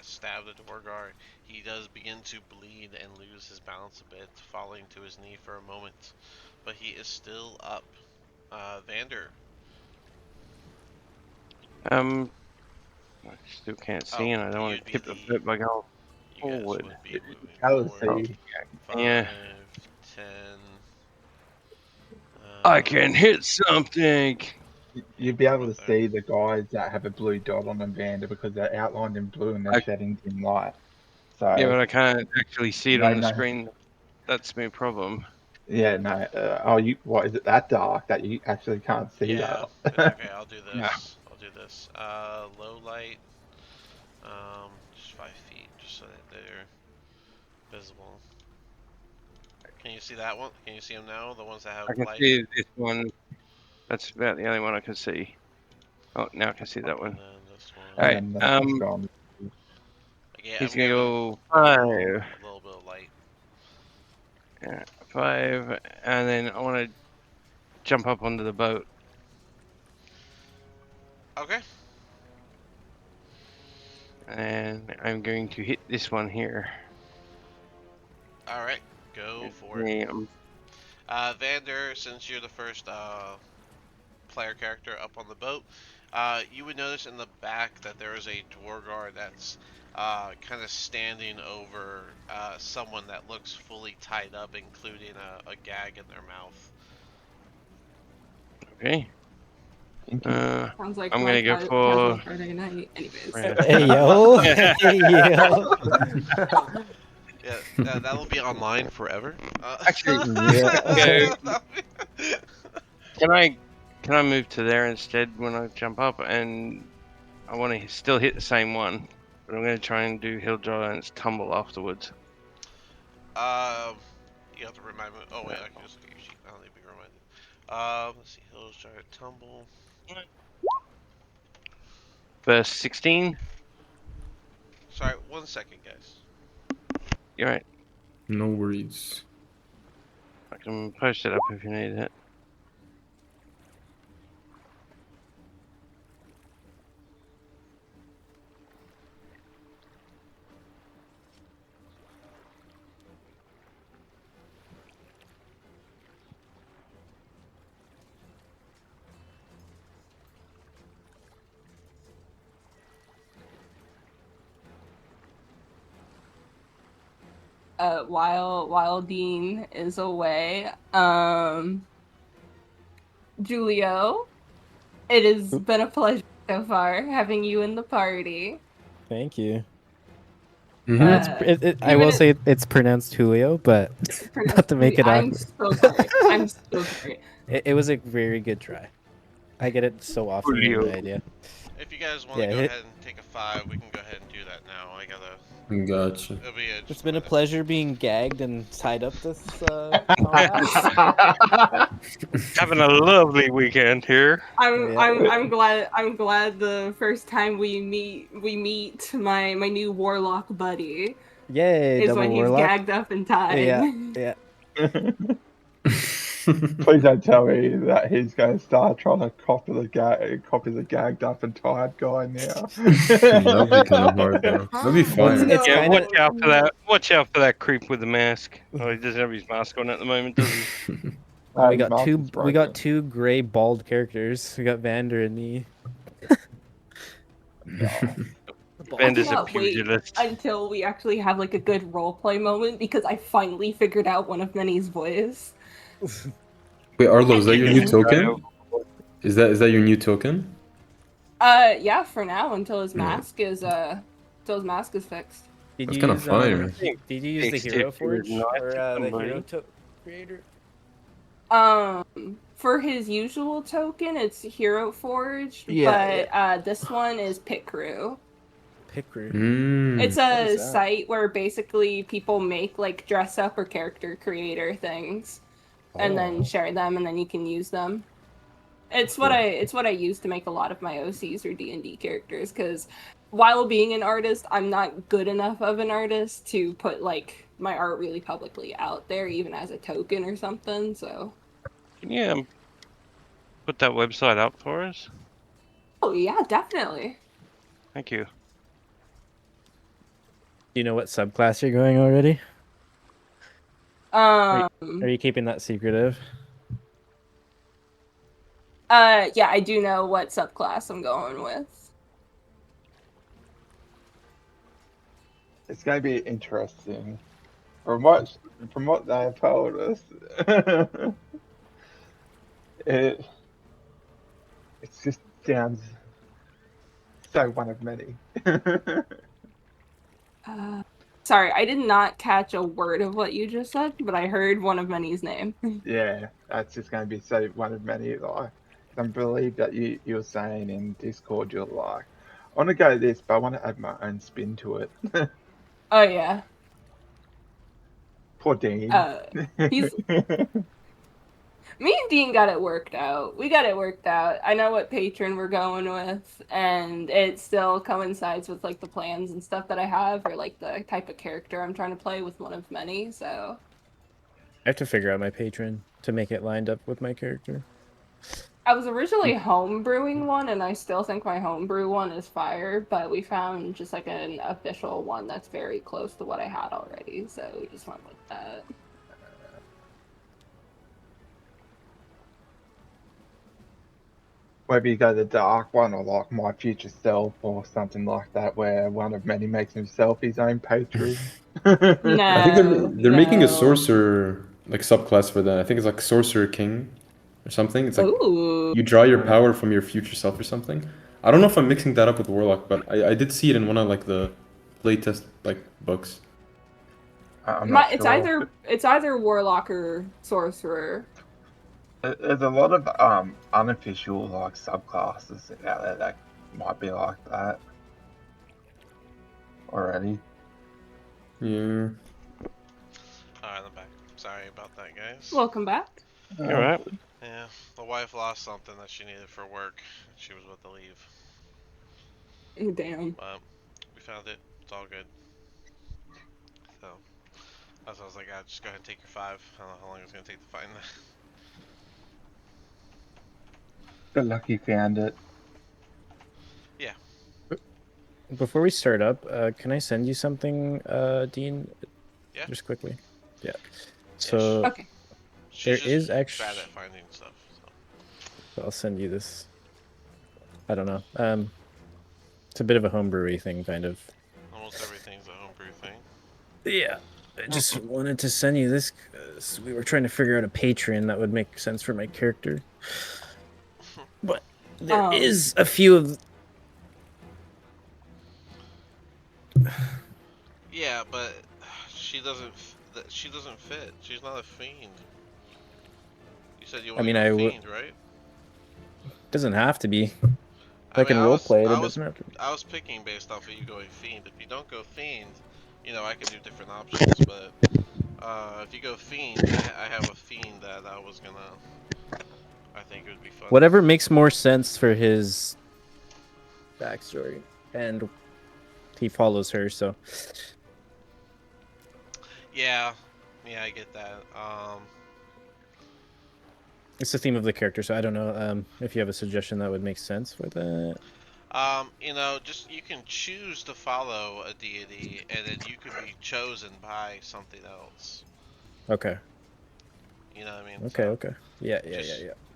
stab the Dwargar, he does begin to bleed and lose his balance a bit, falling to his knee for a moment. But he is still up. Vander. I still can't see, and I don't want you'd to be tip the the- boat by going You guys forward. would be moving Jealousy. forward. 5, Yeah. 10. I can hit something. You'd be able to there. see the guys that have a blue dot on them, Vander, because they're outlined in blue and their settings in light. So Yeah, but I can't actually see it No, on the no. screen. That's my problem. yeah, no. What is it that dark that you actually can't see Yeah, that? it's okay. I'll do this. No. I'll do this. Low light. Just 5 feet, just so that they're visible. Can you see that one? Can you see them now? The ones that have I can light. see this one. That's about the only one I can see. Oh, now I can see that And one. then this one. Alright, And then the next one. Yeah, He's I'm gonna giving go a 5. little bit of light. Yeah, 5, and then I want to jump up onto the boat. Okay. And I'm going to hit this one here. All right, go for it. Damn. Vander, since you're the first player character up on the boat, you would notice in the back that there is a Dwargar that's kind of standing over someone that looks fully tied up, including a gag in their mouth. Okay. Sounds like I'm my gonna go casual for- Friday night. Anyways. Hey yo, hey yo. Yeah, that'll be online forever. Actually, Yeah. Can I move to there instead when I jump up? And I want to still hit the same one, but I'm going to try and do Hill Giant's Tumble afterwards. You have to remind me. Oh wait, I can just look at your sheet. I don't need to be reminded. Let's see, Hills Giant Tumble. Verse 16. Sorry, 1 second, guys. You're right. No worries. I can post it up if you need it. While Dean is away, Julio, it has been a pleasure so far having you in the party. Thank you. Mhm. I will say it's pronounced Julio, but not to make it I'm awkward. so sorry. I'm so sorry. It was a very good try. I get it so often. Julio. No idea. If you guys want to Yeah, go hit- ahead and take a 5, we can go ahead and do that now. I gotta. Gotcha. It'll be a, It's been a pleasure being gagged and tied up this. Having a lovely weekend here. I'm glad the first time we meet my new warlock buddy Yay! is Double when he's warlock. gagged up and tied. Yeah. Please don't tell me that he's going to start trying to copy the gagged up and tired guy now. That'd be kind of hard, though. That'd be fun. It's Yeah, kinda- watch out for that. Watch out for that creep with the mask. Oh, he doesn't have his mask on at the moment, does he? We got two gray bald characters. We got Vander and me. Vander's a cannot wait pugilist. until we actually have like a good roleplay moment because I finally figured out one of Many's voice. Wait, Arlo, is that your new token? Is that your new token? Yeah, for now until his Yeah. mask is fixed. Did That's you kinda use, fire. Did you use the Thanks, Hero Dick, Forge you're nice or to the somebody. Hero Creator? For his usual token, it's Hero Forged, Yeah, but this one is Pit Crew. Pickroo. It's What a is that? site where basically people make like dress up or character creator things, and then share them, and then you can use them. It's what I use to make a lot of my OCs or D&D characters, because while being an artist, I'm not good enough of an artist to put like my art really publicly out there, even as a token or something. So. Can you put that website up for us? Oh yeah, definitely. Thank you. Do you know what subclass you're going already? Are you keeping that secretive? Yeah, I do know what subclass I'm going with. It's going to be interesting. From what they have told us, it just sounds so one of many. Sorry, I did not catch a word of what you just said, but I heard one of Many's name. Yeah, that's just going to be so one of many. Like, I believe that you were saying in Discord, you're like, I want to go this, but I want to add my own spin to it. Oh yeah. Poor Dean. He's Me and Dean got it worked out. We got it worked out. I know what patron we're going with, and it still coincides with like the plans and stuff that I have, or like the type of character I'm trying to play with one of many. So I have to figure out my patron to make it lined up with my character. I was originally home brewing one, and I still think my homebrew one is fire, but we found just like an official one that's very close to what I had already, so we just went with that. Whether you go the dark one or like My Future Self or something like that, where one of many makes himself his own patron. I think they're making a No. sorcerer like subclass for that. I think it's like Sorcerer King or something. It's like Ooh. you draw your power from your future self or something. I don't know if I'm mixing that up with Warlock, but I did see it in one of like the playtest like books. I'm not It's sure. it's either Warlock or Sorcerer. There's a lot of unofficial like subclasses out there that might be like that already. Yeah. Alright, I'm back. Sorry about that, guys. Welcome back. You alright? Yeah, the wife lost something that she needed for work. She was about to leave. Damn. But we found it. It's all good. So, I was like, just go ahead and take your 5. I don't know how long it's going to take to find that. Good luck you found it. Before we start up, can I send you something, Dean? Yeah. Just quickly. Yeah. So Okay. She's there is bad actually. at finding stuff. So. I'll send you this. I don't know. It's a bit of a homebrewy thing, kind of. Almost everything's a homebrew thing. Yeah. I just wanted to send you this because we were trying to figure out a Patreon that would make sense for my character. But there is a few of. Yeah, but she doesn't. She doesn't fit. She's not a fiend. You said you want to go fiend, right? Doesn't have to be. I can mean, roleplay it. I It was, doesn't have to be. I was picking based off of you going fiend. If you don't go fiend, you know I can do different options. But if you go fiend, I have a fiend that I was gonna. I think it would be fun. Whatever makes more sense for his backstory, and he follows her, so. Yeah, I get that. It's the theme of the character, so I don't know if you have a suggestion that would make sense for that. You know, just you can choose to follow a deity, and then you could be chosen by something else. Okay. You know what I mean? Okay. So, Okay. Yeah.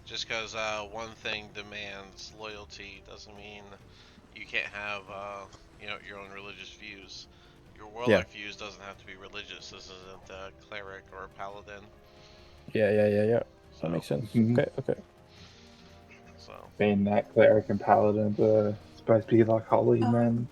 Just because one thing demands loyalty doesn't mean you can't have you know, your own religious views. Your warlock views doesn't have to be religious. This isn't a cleric or a paladin. Yeah. So, That makes sense. Mhm. Okay. So. Being that cleric and paladin are supposed to be like holy men.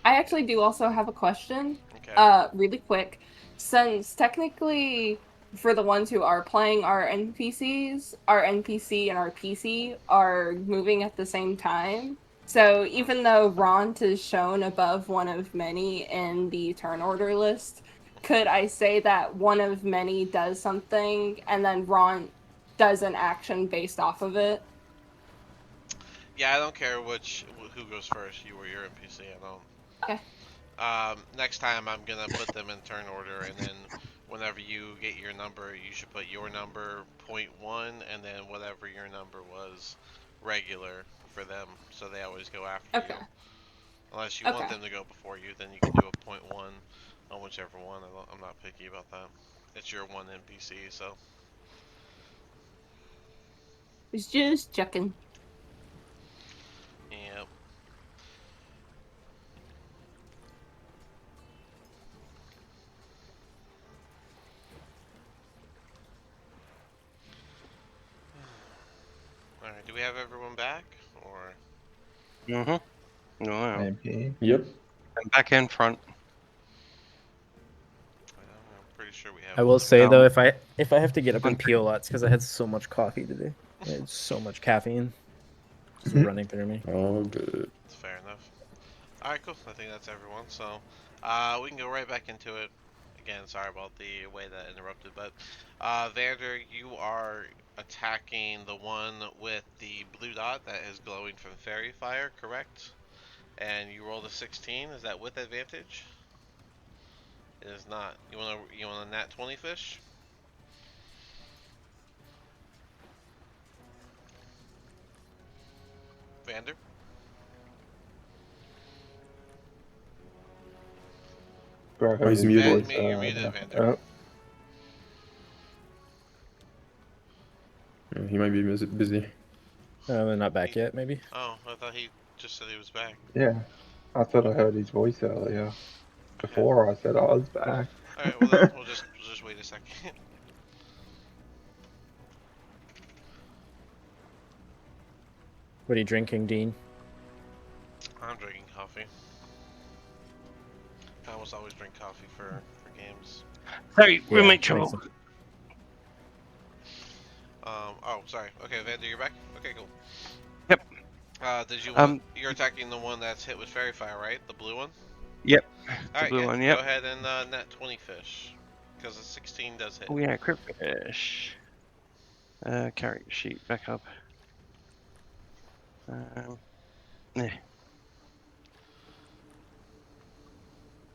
I actually do also have a question. Okay. Really quick. Since technically, for the ones who are playing our NPCs, our NPC and our PC are moving at the same time. So even though Ront is shown above one of many in the turn order list, could I say that one of many does something and then Ront does an action based off of it? Yeah, I don't care who goes first, you or your NPC. I don't. Okay. Next time I'm gonna put them in turn order, and then whenever you get your number, you should put your number .1, and then whatever your number was, regular for them, so they always go after you. Unless you want them to go before you, then you can do a .1 on whichever one. I'm not picky about that. It's your one NPC, so. It's just checking. Yep. Alright, do we have everyone back? Or. Mm-hmm. No, I am. MP. Yep. And back in front. I'm pretty sure we have. I will say though, if I have to get up and pee a lot, it's because I had so much coffee today. I had so much caffeine just running through me. Oh, good. That's fair enough. Alright, cool. I think that's everyone. So, we can go right back into it. Again, sorry about the way that interrupted, but Vander, you are attacking the one with the blue dot that is glowing from fairy fire, correct? And you rolled a 16. Is that with advantage? It is not. You want a nat 20 fish? Vander. Bro, I heard he's his muted. voice. You're muted, Vander. Oh, Yeah, he might be busy. They're not back yet, maybe. Oh, I thought he just said he was back. yeah. I thought I heard his voice earlier. Okay. Before I said I was back. All right. Well, then we'll just wait a second. What are you drinking, Dean? I'm drinking coffee. I almost always drink coffee for games. Hey, we Yeah, make trouble. makes sense. Oh, sorry. Okay, Vander, you're back. Okay, cool. Yep. Did you want? You're attacking the one that's hit with fairy fire, right? The blue one. Yep. All right. blue Yeah. one, yep. Go ahead and net 20 fish, because the 16 does hit. Oh yeah, crit fish. Character sheet back up. Yeah.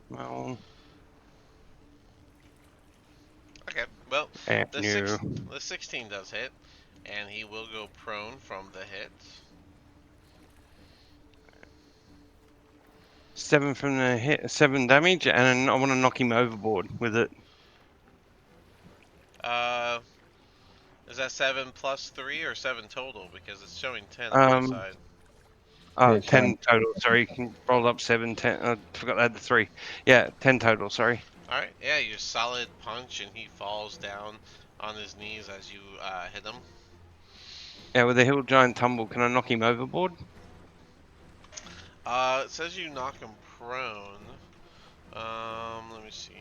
Well, Okay. Well, and the new. the 16 does hit, and he will go prone from the hit. 7 from the hit, 7 damage, and I want to knock him overboard with it. Is that 7 plus 3 or 7 total? Because it's showing 10 on my side. Oh, Yeah, 10 total, sorry. You can roll up 7, 10. I forgot I had the 3. Yeah, 10 total, sorry. All right. Yeah, you solid punch, and he falls down on his knees as you hit him. Yeah, with the hill giant tumble, can I knock him overboard? It says you knock him prone. Let me see.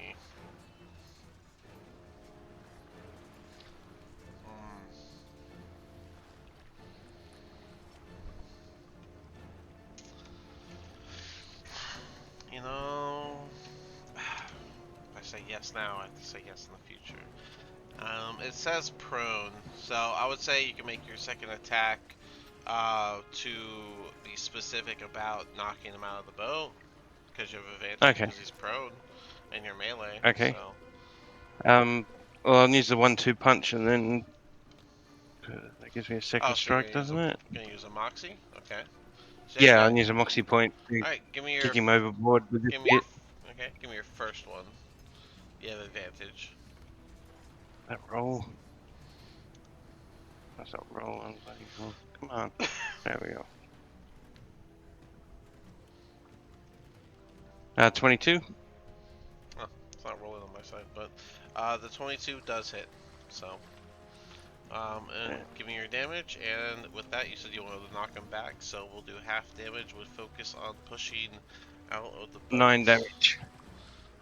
You know, if I say yes now, I have to say yes in the future. It says prone, so I would say you can make your second attack to be specific about knocking him out of the boat, because you have advantage Okay. because he's prone and you're melee. Okay. So. Well, I'll use the 1-2 punch, and then that gives me a second Oh, so strike, doesn't it? Gonna use a moxie? Okay. So Yeah, you I'll use a moxie point to Alright, give me your kick him overboard with this give me your, hit. okay, give me your first one. You have advantage. That roll. That's not roll on bloody roll. Come on. There we go. 22. Oh, it's not rolling on my side, but the 22 does hit. So and give me your damage, and with that you said you wanted to knock him back, so we'll do half damage with focus on pushing out of the boat. 9 damage.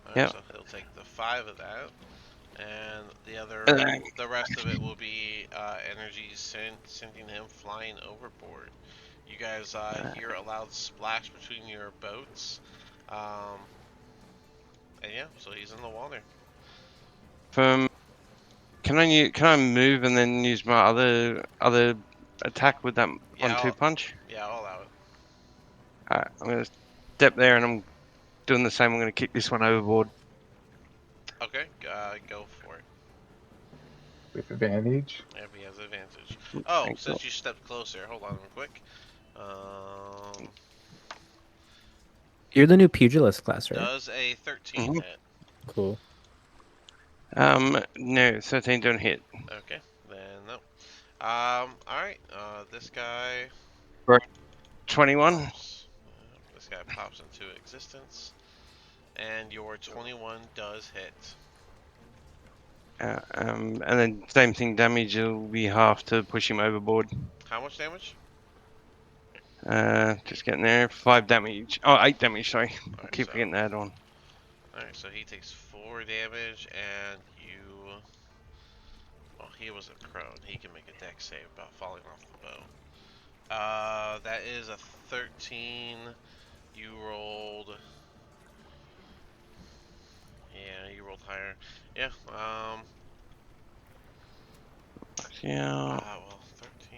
Alright, Yep. so he'll take the 5 of that, and then- the rest of it will be energy sending him flying overboard. You guys hear a loud splash between your boats, and yeah, so he's in the water. Can I move and then use my other attack with that Yeah, 1-2 punch? Yeah, I'll allow it. Alright, I'm gonna step there and I'm doing the same. I'm gonna kick this one overboard. Okay, go for it. With advantage. If he has advantage. Oh, Thanks, since you stepped closer, hold on real quick. You're the new pugilist class, right? Does a 13 Mhm. hit? Cool. No, 13 don't hit. Okay, then no. Alright, this guy 21. this guy pops into existence, and your 21 does hit. And then same thing, damage will be half to push him overboard. How much damage? Just getting there. 5 damage. Oh, 8 damage, sorry. Alright, Keep so, forgetting that on. Alright, so he takes 4 damage, and you... Well, he was a prone. He can make a dex save about falling off the boat. That is a 13. You rolled... Yeah, you rolled higher. Yeah, Yeah. well,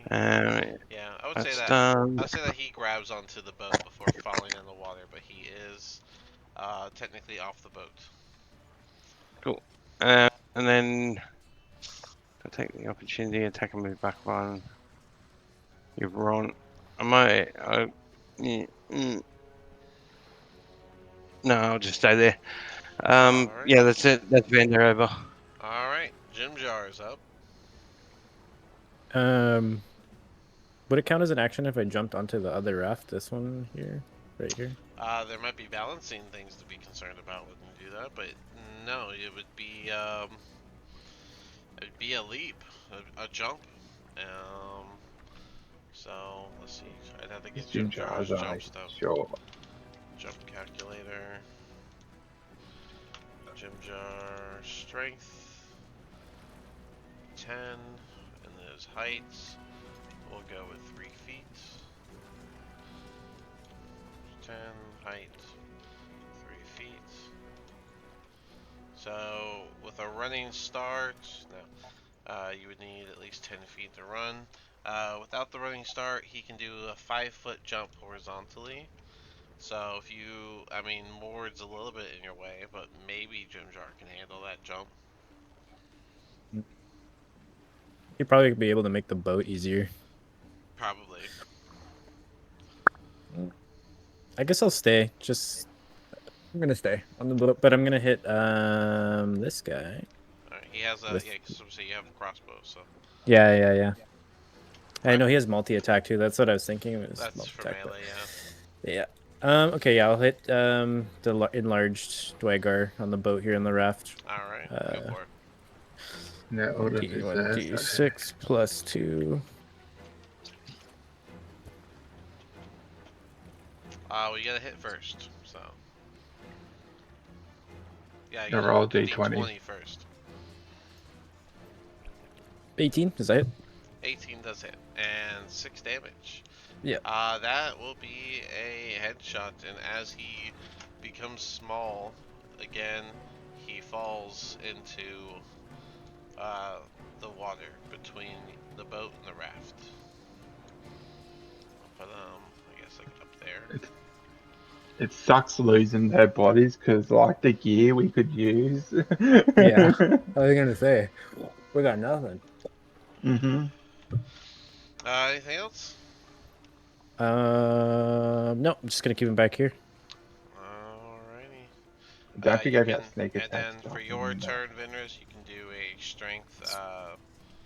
13. Yeah, I would say That's that... done. I'd say that he grabs onto the boat before falling in the water, but he is technically off the boat. And then I take the opportunity, attack and move back on. You're on. I might. No, I'll just stay there. Alright. Yeah, that's it. That's Vander over. Alright, Jim Jar is up. Would it count as an action if I jumped onto the other raft? This one here, right here. There might be balancing things to be concerned about when you do that, but no, it'd be a leap, a jump. So let's see. I'd have to get Jim Jim Jar's Jar's jump eyes. stuff. Sure. Jump calculator. Jim Jar strength 10, and then his heights. We'll go with 3 feet. 10 height, 3 feet. So with a running start, no, you would need at least 10 feet to run. Without the running start, he can do a 5-foot jump horizontally. So if you, I mean, Mord's a little bit in your way, but maybe Jim Jar can handle that jump. You'd probably be able to make the boat easier. Probably. I guess I'll stay. I'm gonna stay on the boat, but I'm gonna hit this guy. Alright, he has a, With- yeah, because obviously you have a crossbow, so. Yeah. I know he has multi-attack too. That's what I was thinking. It was That's for multi-attack, melee, but- Yeah. Okay, yeah, I'll hit the enlarged Dwegar on the boat here on the raft. yeah. Alright, go for it. No order of D6 plus 2. We gotta hit first, so. Yeah, you No, gotta roll roll D20. D20 first. 18, is that it? 18 does hit, and 6 damage. Yeah. That will be a headshot, and as he becomes small, again, he falls into the water between the boat and the raft. But I guess like up there. It sucks losing their bodies because, like, the gear we could use. Yeah. I was gonna say, we got nothing. Mm-hmm. Anything else? No, I'm just gonna keep him back here. Alrighty. Don't You forget can, about sneak and attack then stuff, for your remember. turn, Vinras, you can do a strength.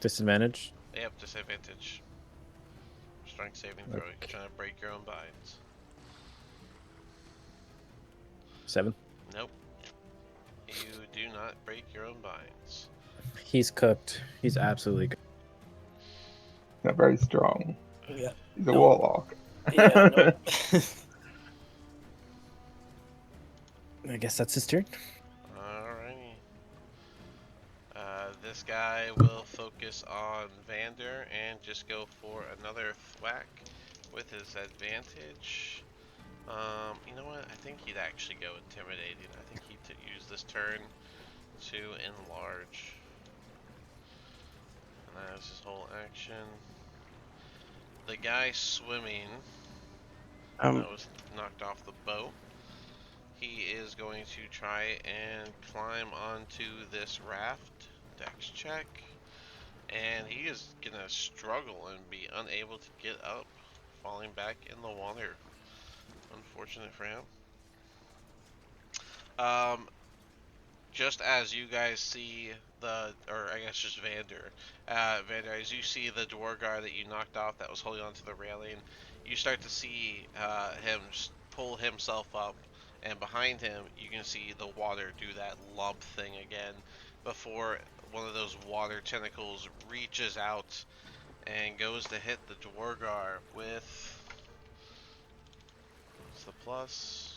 Disadvantage. Yep, disadvantage. Strength saving throw. You're Okay. trying to break your own binds. 7. Nope. You do not break your own binds. He's cooked. He's absolutely cooked. Not very strong. Yeah. He's a No. warlock. Yeah. I guess that's his turn. Alrighty. This guy will focus on Vander and just go for another thwack with his advantage. You know what? I think he'd actually go intimidating. I think he'd use this turn to enlarge. And that is his whole action. The guy swimming that was knocked off the boat. He is going to try and climb onto this raft. Dex check. And he is gonna struggle and be unable to get up, falling back in the water. Unfortunate for him. Just as you guys see or I guess just Vander, as you see the Dwargar that you knocked off that was holding onto the railing, you start to see him pull himself up, and behind him you can see the water do that lump thing again before one of those water tentacles reaches out and goes to hit the Dwargar with, what's the plus?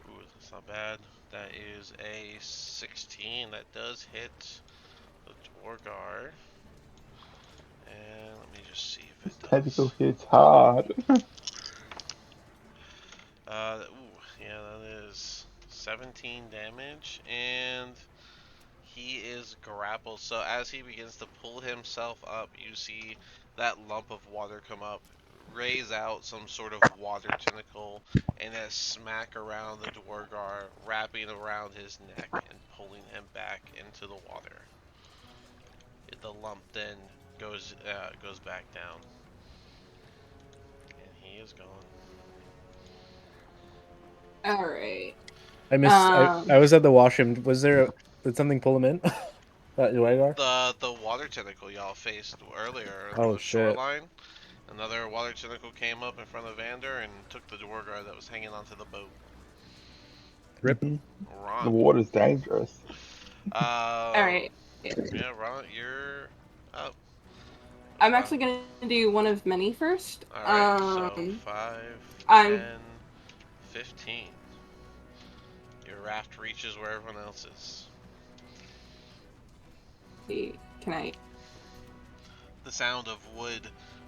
Ooh, that's not bad. That is a 16. That does hit the Dwargar. And let me just see if it does. Tentacle hits hard. Ooh, yeah, that is 17 damage, and he is grappled. So as he begins to pull himself up, you see that lump of water come up, raise out some sort of water tentacle, and then smack around the Dwargar, wrapping around his neck and pulling him back into the water. The lump then goes back down, and he is gone. All right. I missed. Um, I was at the washroom. Did something pull him in? That Dwaygar? The water tentacle y'all faced earlier on Oh, the shit. shoreline. Another water tentacle came up in front of Vander and took the Dwargar that was hanging onto the boat. Rip. The Ron. water's dangerous. all right. Yeah, Ron, you're up. I'm actually gonna do one of many first. Alright, so 5, I'm- 10, 15. Your raft reaches where everyone else is. Can I? The sound of wood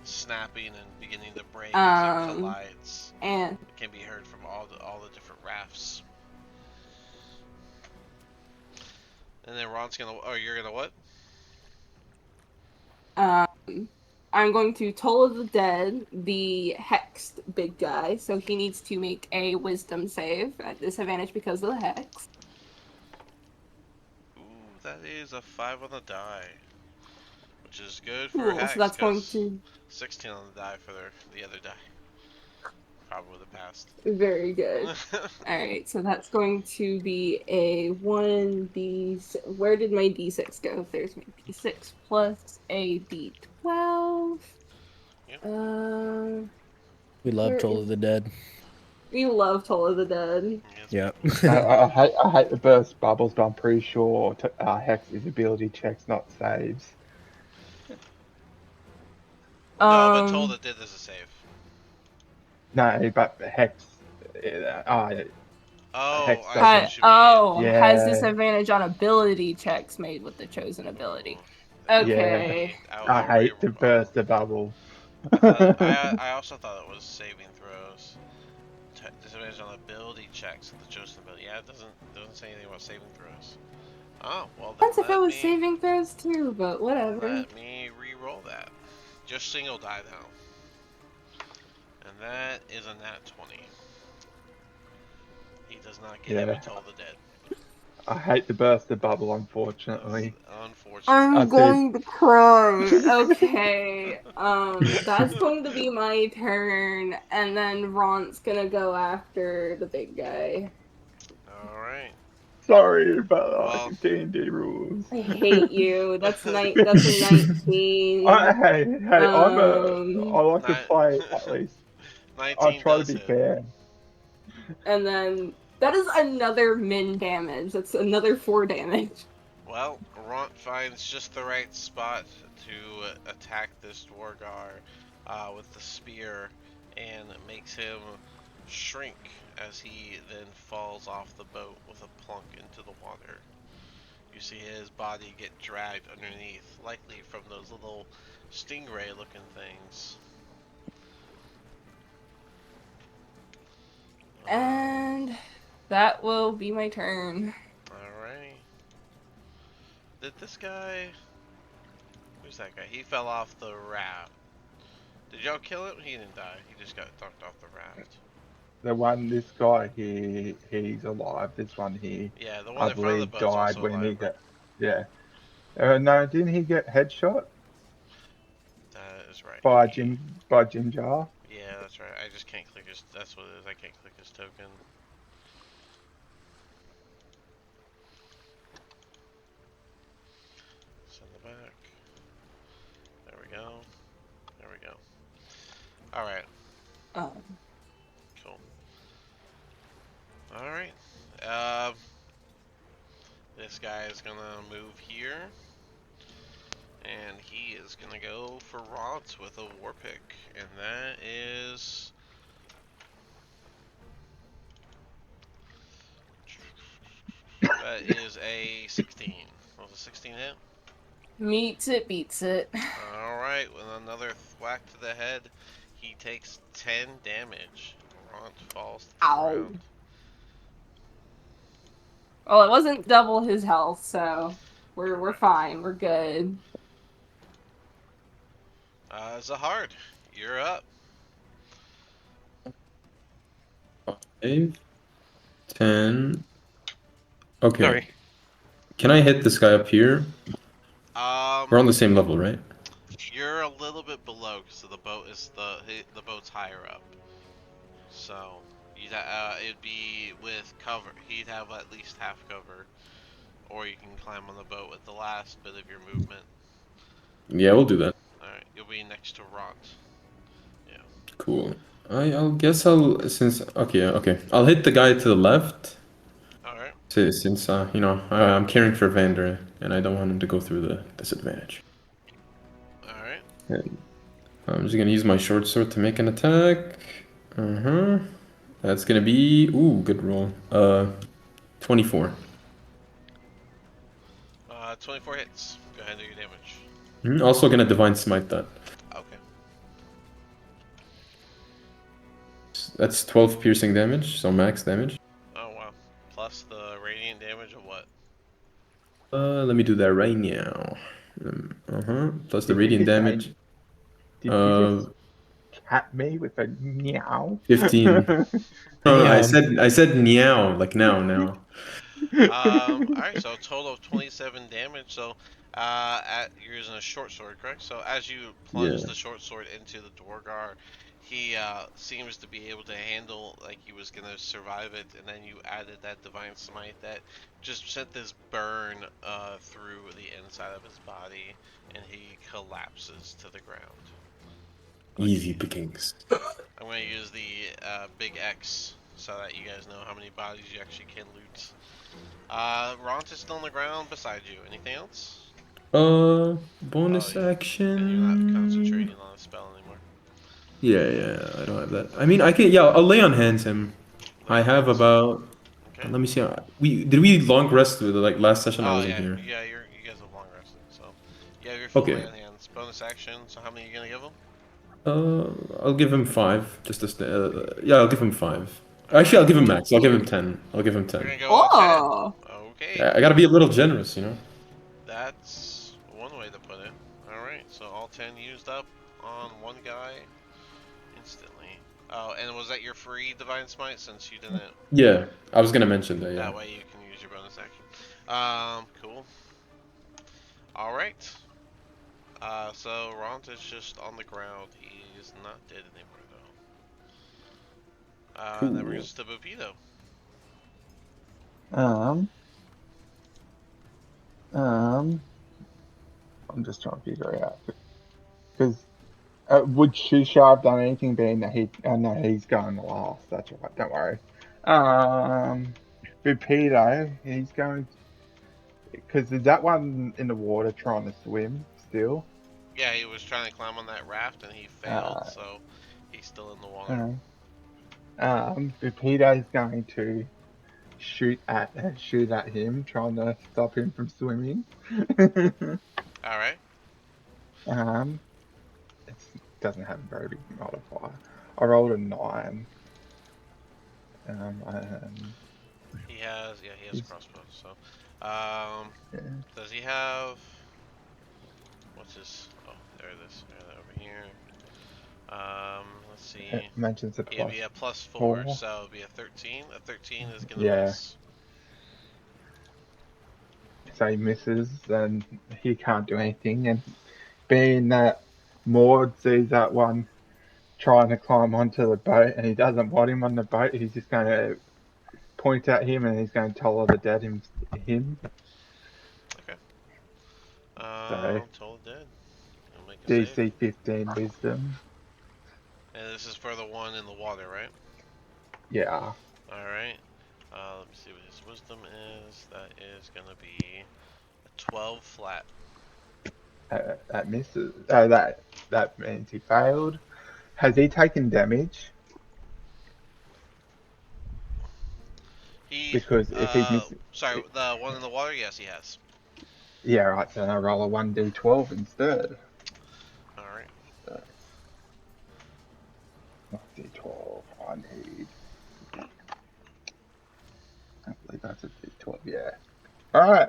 snapping and beginning to break as it collides And can be heard from all the different rafts. And then Ron's gonna. Oh, you're gonna what? I'm going to Toll of the Dead, the hexed big guy. So he needs to make a Wisdom save at disadvantage because of the hex. Ooh, that is a 5 on the die, which is good for Cool. hex. So that's going 'cause to 16 on the die for the other die. Probably would have passed. very good. All right, so that's going to be a 1d. Where did my d6 go? There's my d6 plus a d12. Yep. We love Where Toll is- of the Dead. We love Toll of the Dead. Yeah. I hate the burst bubbles, but I'm pretty sure Hex is ability checks, not saves. No, but Toll that did this a save. No, but Hex. Oh, Hex I doesn't. see what you mean. has Yeah. disadvantage on ability checks made with the chosen ability. Okay. I hate to burst the bubble. I also thought it was saving throws. Disadvantage on ability checks with the chosen ability. Yeah, it doesn't say anything about saving throws. Oh, well then That's if it was saving throws too, but whatever. let me re-roll that. Just single die now. And that is a nat 20. He does not get Yeah. it Toll the Dead. I hate to burst the bubble, unfortunately. Unfortunately. I'm going to cry. Okay. That's going to be my turn, and then Ron's gonna go after the big guy. Alright. Sorry, but Well- D&D rules. I hate you. That's a 19. I like to Ni- play at least. 19 I'll try to does be hit. fair. And then that is another min damage. That's another 4 damage. Well, Ront finds just the right spot to attack this Dwargar with the spear and makes him shrink as he then falls off the boat with a plunk into the water. You see his body get dragged underneath, likely from those little stingray looking things. And that will be my turn. Alright. Did this guy... Who's that guy? He fell off the raft. Did y'all kill him? He didn't die. He just got knocked off the raft. This guy here, he's alive. This one here, Yeah, the one I in front of the believe, boat's died also when he alive. got. Yeah. No, didn't he get headshot That is right. by Jim Jar? Yeah, that's right. I just can't click his... That's what it is. I can't click his token. Send it back. There we go. There we go. Alright. Cool. Alright. This guy is gonna move here. And he is gonna go for Ront with a war pick. And that is... That is a 16. Was a 16 hit? Meets it, beats it. Alright, with another whack to the head, he takes 10 damage. Ront falls to the Ow. ground. Well, it wasn't double his health, so we're fine. We're good. Zahard, you're up. 5, 10. Okay. Sorry. Can I hit this guy up here? We're on the same level, right? You're a little bit below because the boat is the boat's higher up. So it'd be with cover. He'd have at least half cover, or you can climb on the boat with the last bit of your movement. Yeah, we'll do that. All right, you'll be next to Ront. Cool. I'll guess I'll since okay. I'll hit the guy to the left. All right. Since you know I'm caring for Vander and I don't want him to go through the disadvantage. All right. And I'm just gonna use my short sword to make an attack. That's gonna be good roll. 24. 24 hits. Go ahead and do your damage. Also gonna divine smite that. Okay. That's 12 piercing damage, so max damage. Oh wow. Plus the radiant damage of what? Let me do that right now. Plus the Did you radiant just say- damage. Did you Uh, just cat me with a meow? 15. Oh, I said meow like now. Alright, so a total of 27 damage. So, you're using a short sword, correct? So, as you plunge Yeah. the short sword into the Dwargar, he seems to be able to handle, like he was gonna survive it, and then you added that divine smite that just sent this burn through the inside of his body, and he collapses to the ground. Easy pickings. I'm gonna use the big X so that you guys know how many bodies you actually can loot. Ront is still on the ground beside you. Anything else? Bonus Oh, action. And you're not concentrating on a spell anymore. Yeah, I don't have that. I mean, I can. Yeah, I'll lay on hands him. I have about. Okay. Let me see. We long rest with like last session. I Oh wasn't yeah, here. yeah. You guys have long rested, so you have your full Okay. lay on hands. Bonus action. So how many are you gonna give him? I'll give him 5. Just yeah, I'll give him 5. Actually, I'll give him max. I'll give him 10. I'll give him You're 10. gonna go Oh. 10. Okay. Yeah, I gotta be a little generous, you know. That's one way to put it. All right. So all 10 used up on one guy instantly. Oh, and was that your free divine smite since you didn't? Yeah, I was gonna mention that. Yeah. That way you can use your bonus action. Cool. All right. So Ront is just on the ground. He's not dead anymore though. That brings us to Bupido. I'm just trying to figure it out because would Shusha have done anything being that no, he's going last. That's right. Don't worry. Bupido, he's going because there's that one in the water trying to swim still. Yeah, he was trying to climb on that raft and he failed, so he's still in the water. Bupido's going to shoot at him, trying to stop him from swimming. All right. It doesn't have a very big modifier. I rolled a 9. He has a crossbow. So, Yeah. does he have? What's his? Oh, there it is. Over here. Let's see. It mentions a It'd plus. be a +4, 4. so it'd be a 13. A 13 is gonna Yeah. miss. So he misses, and he can't do anything. And being that Maud sees that one trying to climb onto the boat, and he doesn't want him on the boat, he's just going to point at him, and he's going to tell all the dead him. Okay. So- Total dead. He'll make a save. DC 15 wisdom. And this is for the one in the water, right? Yeah. All right. Let me see what his wisdom is. That is gonna be a 12 flat. That misses. That means he failed. Has he taken damage? He. Because if he's missing. Sorry, the one in the water. Yes, he has. Yeah, right. So I roll a 1d12 instead. All right. 1d12. I need. I believe that's a d12. Yeah. All right.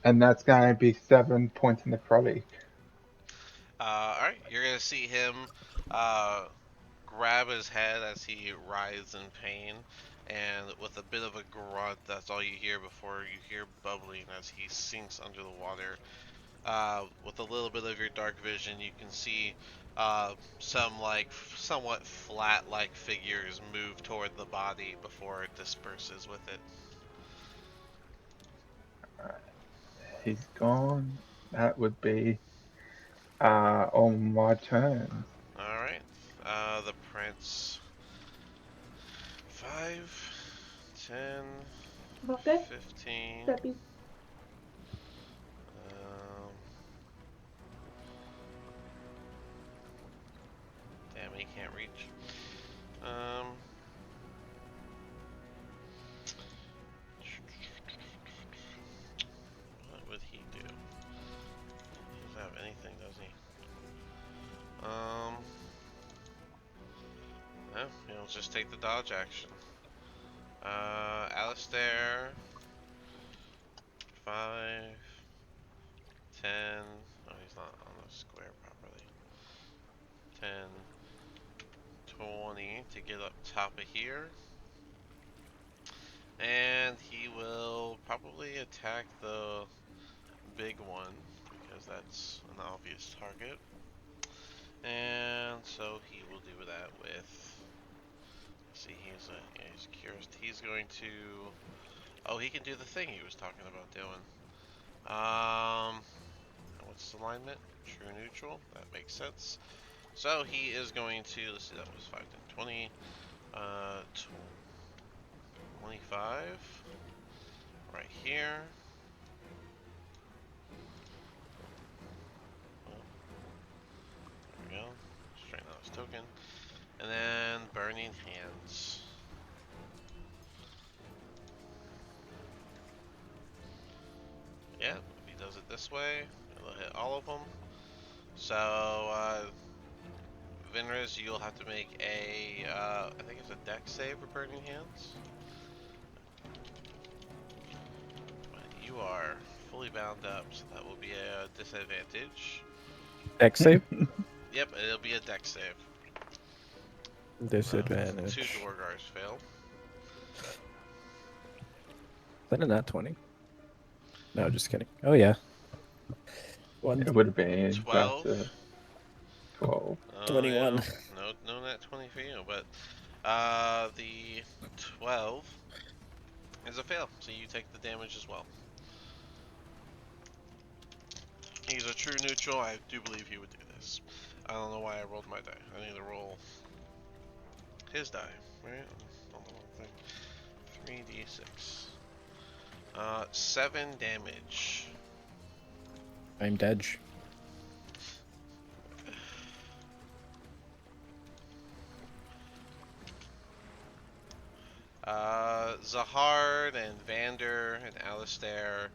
And that's going to be 7 points in necrotic. Alright, you're gonna see him grab his head as he writhes in pain. and with a bit of a grunt, that's all you hear before you hear bubbling as he sinks under the water. With a little bit of your dark vision, you can see some like somewhat flat-like figures move toward the body before it disperses with it. He's gone. That would be on my turn. All right, the prince. 5, 10, Okay. 15. Steppy. Damn, he can't reach. What would he do? He doesn't have anything, does he? No, he'll just take the dodge action. Alistair. 5, 10. Oh, he's not on the square properly. 10, 20 to get up top of here. And he will probably attack the big one because that's an obvious target. And so he will do that with. Let's see, he's curious. He's going to. Oh, he can do the thing he was talking about doing. What's the alignment? True neutral. That makes sense. So he is going to. Let's see, that was 5, 10, 20. 25. Right here. There we go. Straighten out his token. And then Burning Hands. Yeah, if he does it this way, it'll hit all of them. So, Vinris, you'll have to make a, I think it's a dex save for Burning Hands. But you are fully bound up, so that will be a disadvantage. Dex save. Yep, it'll be a dex save. Disadvantage. 2 Dwargars fail. Is that a nat 20? No, just kidding. Oh yeah. It would have been 12. just 12. 21. Yeah, no nat 20 for you, but the 12 is a fail, so you take the damage as well. He's a true neutral. I do believe he would do this. I don't know why I rolled my die. I need to roll his die, right? On the wrong thing. 3d6. 7 damage. I'm dead. Zahard and Vander and Alistair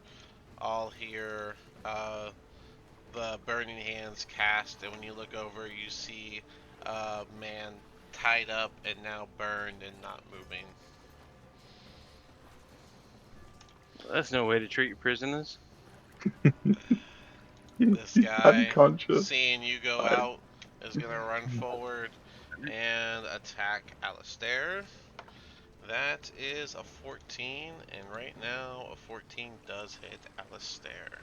all hear the Burning Hands cast, and when you look over, you see a man tied up and now burned and not moving. That's no way to treat your prisoners. This He's guy, unconscious. seeing you go out, is gonna run forward and attack Alistair. That is a 14, and right now a 14 does hit Alistair.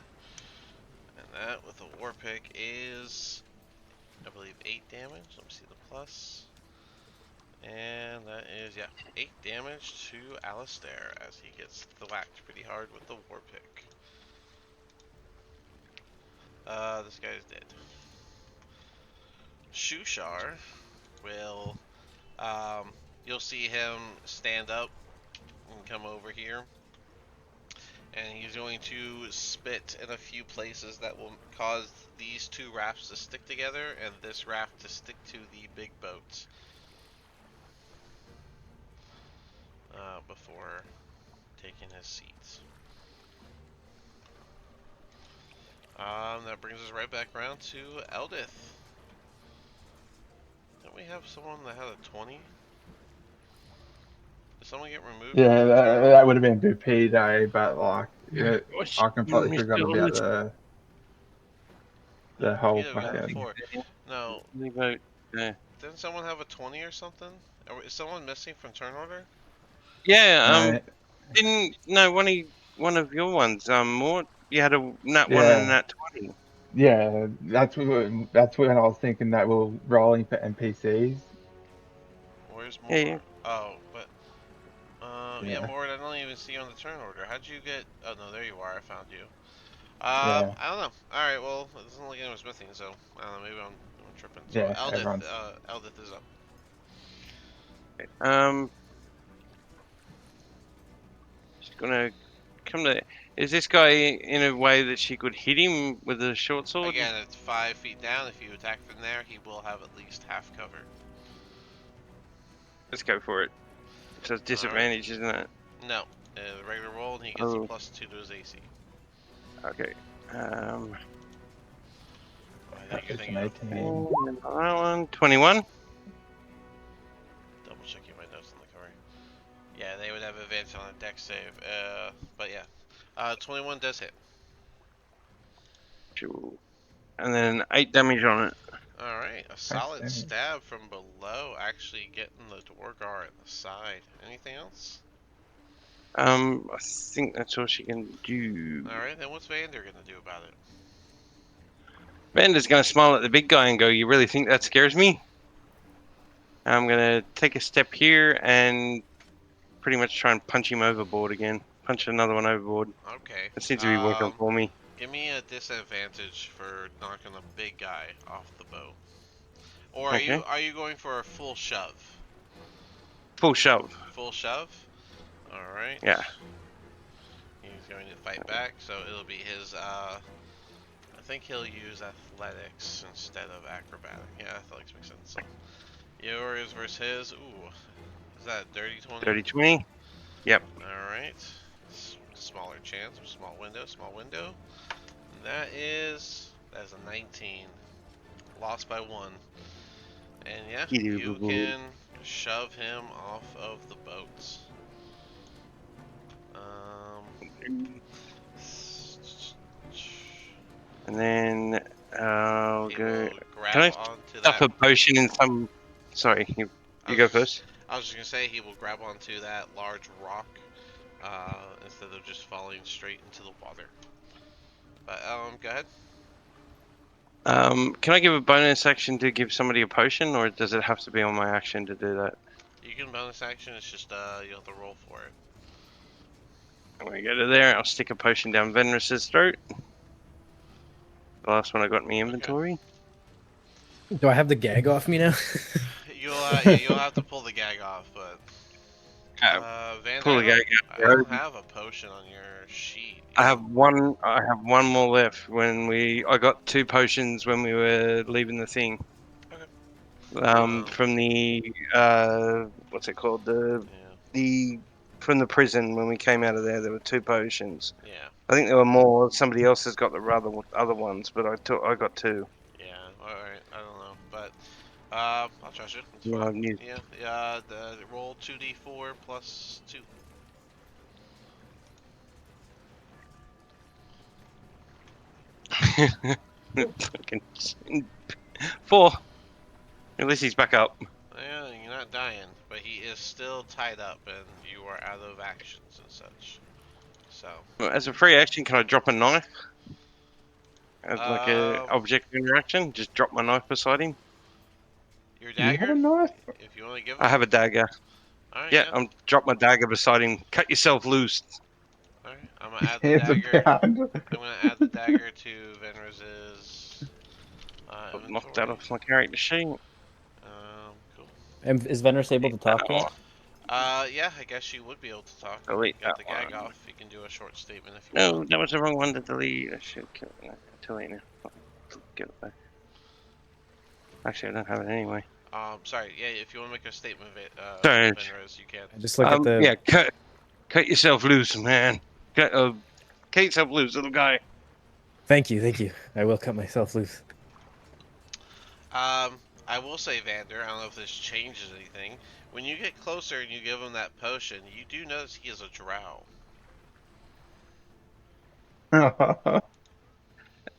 And that with a war pick is, I believe, 8 damage. Let me see the plus. And that is, yeah, 8 damage to Alistair as he gets whacked pretty hard with the war pick. This guy's dead. Shushar will, you'll see him stand up and come over here. And he's going to spit in a few places that will cause these 2 rafts to stick together and this raft to stick to the big boat. Before taking his seat. That brings us right back around to Eldith. Didn't we have someone that had a 20? Did someone get removed? Yeah, that would have been Bupido, but like, yeah, What's I completely forgot about the whole Either we had fucking. before. No, Yeah. didn't someone have a 20 or something? Is someone missing from turn order? Yeah. No, Didn't one of your ones, Mort? You had a nat 1 and a yeah, nat 20. yeah. That's when I was thinking that we're rolling for NPCs. Where's Yeah, more? yeah. Oh, but yeah, Yeah, Mord, I don't even see you on the turn order. How'd you get? Oh no, there you are. I found you. yeah, I don't know. All right, well, it doesn't look like anyone's missing, so I don't know. Maybe I'm tripping. So yeah. Everyone's Eldith is up. Um, she's gonna come to. Is this guy in a way that she could hit him with a short sword? Again, it's 5 feet down. If you attack from there, he will have at least half cover. Let's go for it. So it's All right. disadvantage, isn't it? No, the regular roll, and he gets a Oh, +2 to his AC. okay. I think you're it's an thinking of 18. That one, 21. double checking my notes on the cover. Yeah, they would have advantage on a dex save. But yeah, 21 does hit. Sure. And then 8 damage on it. All right, a solid damage. stab from below, actually getting the Dwargar at the side. Anything else? I think that's all she can do. All right, then what's Vander gonna do about it? Vander's gonna smile at the big guy and go, "You really think that scares me?" I'm gonna take a step here and pretty much try and punch him overboard again. Punch another one overboard. Okay. That seems to be working for me. Give me a disadvantage for knocking a big guy off the boat. Or Okay. are you going for a full shove? Full shove. Full shove? Alright. Yeah. He's going to fight back, so it'll be his I think he'll use athletics instead of acrobatic. Yeah, athletics makes sense. So yours versus his. Ooh. Is that dirty 20? 30-20. Yep. Alright. Smaller chance, small window. That's a 19. Lost by 1. And yeah, you can shove him off of the boats. And then I'll He go. will Can I grab onto stuff that. a potion in some? Sorry, you go first. I was just gonna say he will grab onto that large rock instead of just falling straight into the water. But go ahead. Can I give a bonus action to give somebody a potion, or does it have to be on my action to do that? You can bonus action. It's just you have to roll for it. I'm gonna go to there. I'll stick a potion down Venris's throat. The last one I got in my inventory. Do I have the gag off me now? You'll have to pull the gag off, but Vander, Pull the gag I out. don't have a potion on your sheet. I have one. I have one more left. I got 2 potions when we were leaving the thing. Okay. From the what's it called? Yeah. From the prison when we came out of there were 2 potions. Yeah. I think there were more. Somebody else has got the other ones, but I got 2. Yeah. All right. I don't know, but I'll trust you. It's Yeah, fine. you- Yeah. The roll 2d4 plus 2. Fucking 4. At least he's back up. Yeah, you're not dying, but he is still tied up, and you are out of actions and such. So. As a free action, can I drop a knife? As like a Um, object interaction, just drop my knife beside him. Your Do you have dagger, a knife? if you want to give it. I have a dagger. All right. Yeah, I'm drop my dagger beside him. Cut yourself loose. All right. I'm gonna add the Hands dagger. are bound. I'm gonna add the dagger to Venris's I've knocked inventory. that off my character sheet. Cool. And is Venus able to talk yet? Yeah, I guess you would be able to talk. Delete Get the that gag one. off. You can do a short statement if you No, want. that was the wrong one to delete. I should kill it. Delete now. Get it back. Actually, I don't have it anyway. Sorry. Yeah, if you want to make a statement, Sorry. Venris, you can. Just look at the. Yeah, cut yourself loose, man. Cut yourself loose, little guy. Thank you. I will cut myself loose. I will say, Vander, I don't know if this changes anything. When you get closer and you give him that potion, you do notice he is a drow.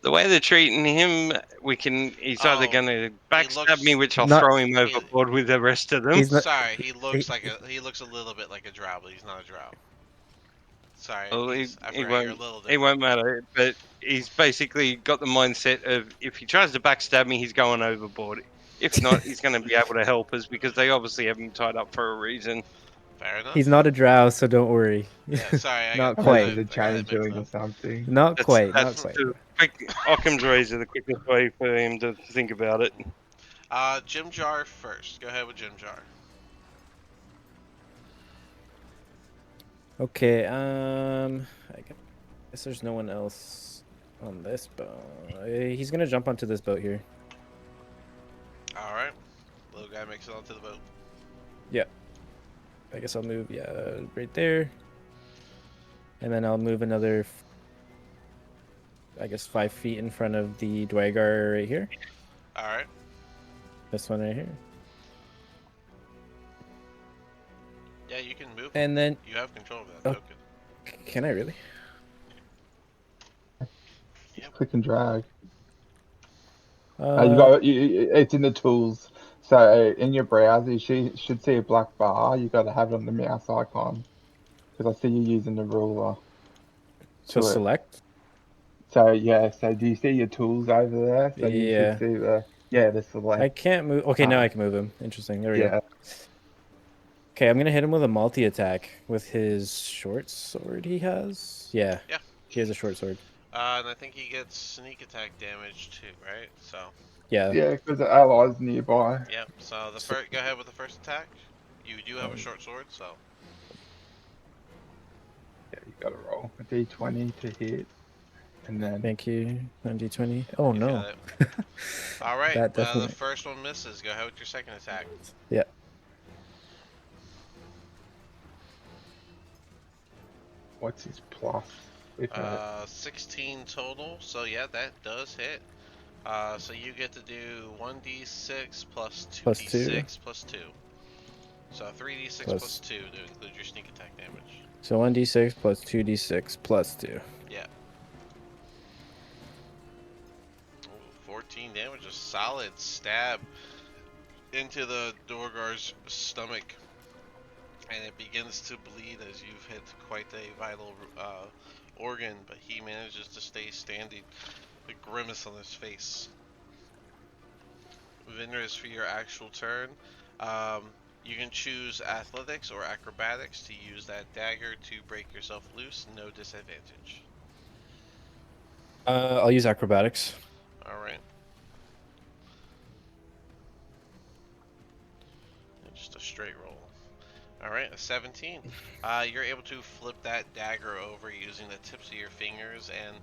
The way they're treating him, he's either Oh, going to backstab looks- me, which I'll Not- throw him overboard with the rest of them. He's not. Sorry, he looks a little bit like a drow, but he's not a drow. Sorry, Well, I forgot you're a little it different. won't matter. But he's basically got the mindset of if he tries to backstab me, he's going overboard. If not, he's going to be able to help us because they obviously have him tied up for a reason. Fair enough. He's not a drow, so don't worry. Yeah, sorry, I Not got, quite. He's a changeling or something. Not quite. Not That's quite. the Occam's razor, the quickest way for him to think about it. Jim Jar first. Go ahead with Jim Jar. Okay. I guess there's no one else on this boat. He's gonna jump onto this boat here. All right. Little guy makes it onto the boat. I guess I'll move, right there. And then I'll move another, I guess, 5 feet in front of the Dwagar right here. All right. This one right here. Yeah, you can move. And then, You have control of that Oh. token. can I really? Click and drag. Uh, You got it's in the tools. So in your browser, you should see a black bar. You got to have it on the mouse icon because I see you using the ruler. so to it. select. So yeah. So do you see your tools over there? So you Yeah. should see the select. I can't move. Okay, now I can move him. Interesting. There we go. Yeah. Okay, I'm gonna hit him with a multi-attack with his short sword he has. Yeah. Yeah. He has a short sword. And I think he gets sneak attack damage too, right? So, Yeah. Yeah, because the allies nearby. yep. So the first, go ahead with the first attack. You do have a short sword, so Yeah, you got to roll a d20 to hit, and then Thank you. 1d20. Oh you no. got it. All right. That The definitely- first one misses. Go ahead with your second attack. Yeah. what's his plus? If 16 total. So yeah, that does hit. So you get to do 1d6 plus 2d6 Plus two. plus 2. So 3d6 Plus- plus 2 to include your sneak attack damage. So 1d6 plus 2d6 plus 2. Yeah. Ooh, 14 damage, a solid stab into the Dorgar's stomach. And it begins to bleed as you've hit quite a vital organ, but he manages to stay standing, a grimace on his face. Vinris, for your actual turn, you can choose athletics or acrobatics to use that dagger to break yourself loose, no disadvantage. I'll use acrobatics. Alright. Just a straight roll. Alright, a 17. You're able to flip that dagger over using the tips of your fingers and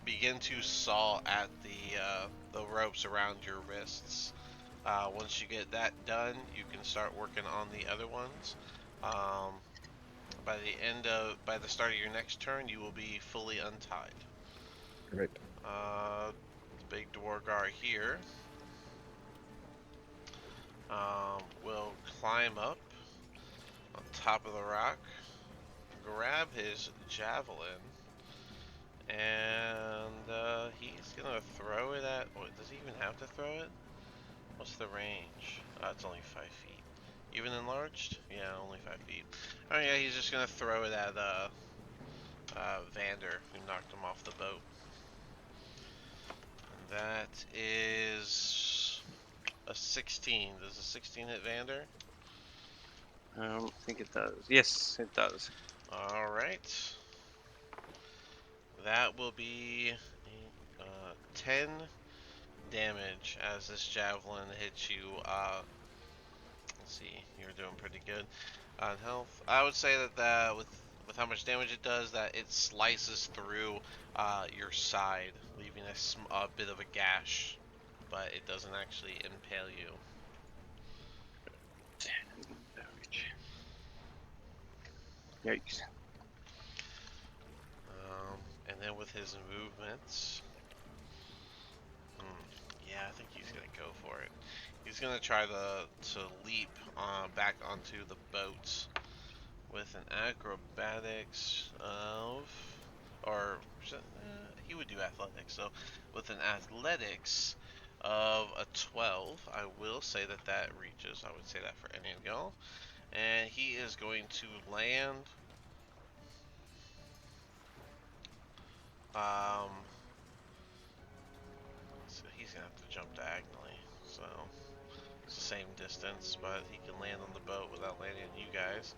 begin to saw at the ropes around your wrists. Once you get that done, you can start working on the other ones. By the start of your next turn, you will be fully untied. Right. The big Dwargar here will climb up on top of the rock, grab his javelin, and he's gonna throw it at. Oh, does he even have to throw it? What's the range? It's only 5 feet. Even enlarged? Yeah, only 5 feet. Oh yeah, he's just gonna throw it at Vander, who knocked him off the boat. That is a 16. Does a 16 hit Vander? I think it does. Yes, it does. Alright. That will be 10 damage as this javelin hits you. Let's see, you're doing pretty good on health. I would say that with how much damage it does, that it slices through your side, leaving a bit of a gash, but it doesn't actually impale you. Yikes. And then with his movements, yeah, I think he's gonna go for it. He's gonna try to leap back onto the boat with an acrobatics of, or he would do athletics. So with an athletics of a 12, I will say that that reaches. I would say that for any of y'all. And he is going to land. So he's gonna have to jump diagonally. So it's the same distance, but he can land on the boat without landing on you guys.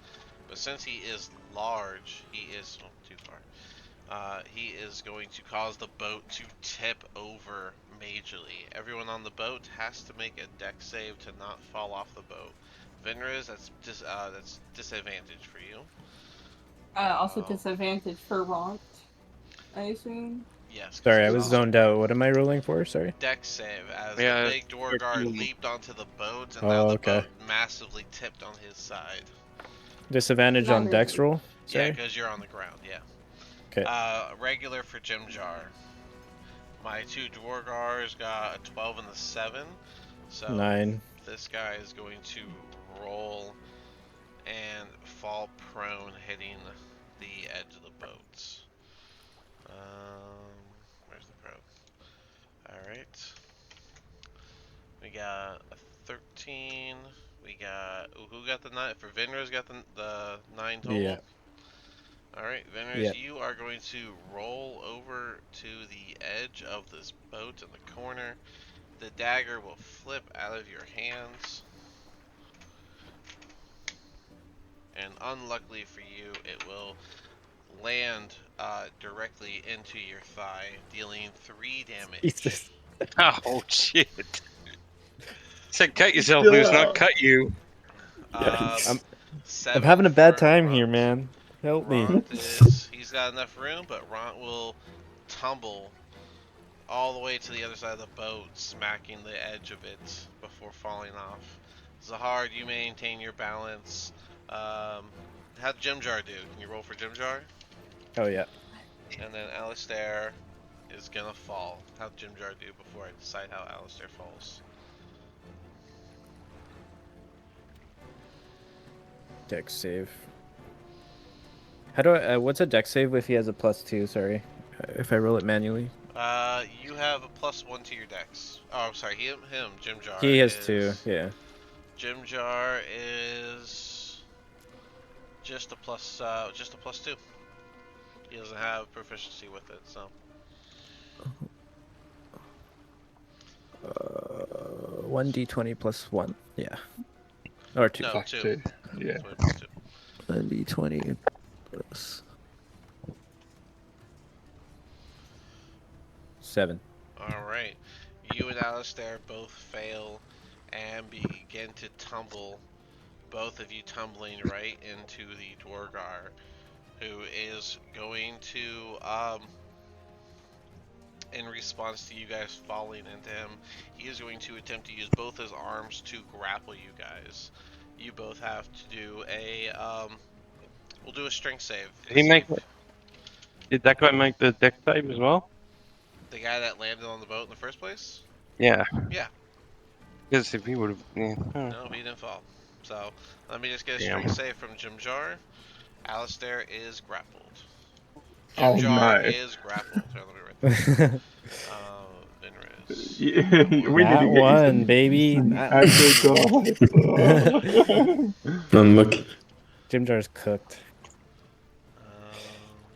But since he is large, he is too far. He is going to cause the boat to tip over majorly. Everyone on the boat has to make a deck save to not fall off the boat. Vinriz, that's disadvantage for you. Also disadvantage for Ront, I assume. Yes. Sorry, I was zoned out. What am I rolling for? Sorry. Deck save as Yeah, the big Dwargar 13. leaped onto the boat and Oh, now the okay. boat massively tipped on his side. Disadvantage on dex roll. Yeah, Sorry. because you're on the ground. Yeah. Okay. Regular for Jimjar. My two Dwargars got a 12 and a 7. So 9. this guy is going to roll and fall prone, hitting the edge of the boat. Where's the prone? Alright. We got a 13. We got. Who got the 9? For Vinra's got the 9 total? Yeah. Alright, Vinras, Yeah. you are going to roll over to the edge of this boat in the corner. The dagger will flip out of your hands. And unluckily for you, it will land directly into your thigh, dealing 3 damage. Jesus. Oh shit! Said cut yourself loose, not cut you. I'm 7 having a bad for time Ront. here, man. Help me. He's got enough room, but Ront will tumble all the way to the other side of the boat, smacking the edge of it before falling off. Zahar, you maintain your balance. How'd Jimjar do? Can you roll for Jimjar? Oh yeah. And then Alistair is gonna fall. How'd Jimjar do before I decide how Alistair falls? Dex save. How do I? What's a dex save if he has a +2? Sorry, if I roll it manually. You have a +1 to your dex. Oh, I'm sorry. Jimjar. He has is, 2. Yeah. Jimjar is just a +2. He doesn't have proficiency with it, so. 1d20 plus 1. Yeah. Or 2. No, Fuck, 2. dude. Yeah. That's what it is, 2. 1d20 plus 7. Alright. You and Alistair both fail and begin to tumble. Both of you tumbling right into the Dwargar, who is going to, in response to you guys falling into him, he is going to attempt to use both his arms to grapple you guys. You both have to do a, we'll do a strength save. Did that guy make the deck save as well? The guy that landed on the boat in the first place? Yeah. Yeah. Because if he would have, yeah. No, he didn't fall. So, let me just get a Damn. strength save from Jimjar. Alistair is grappled. Oh, Jimjar no. is grappled. Here, let me write that. Vinriz. Yeah, we need That to get one, baby. Unlucky. Jimjar's cooked.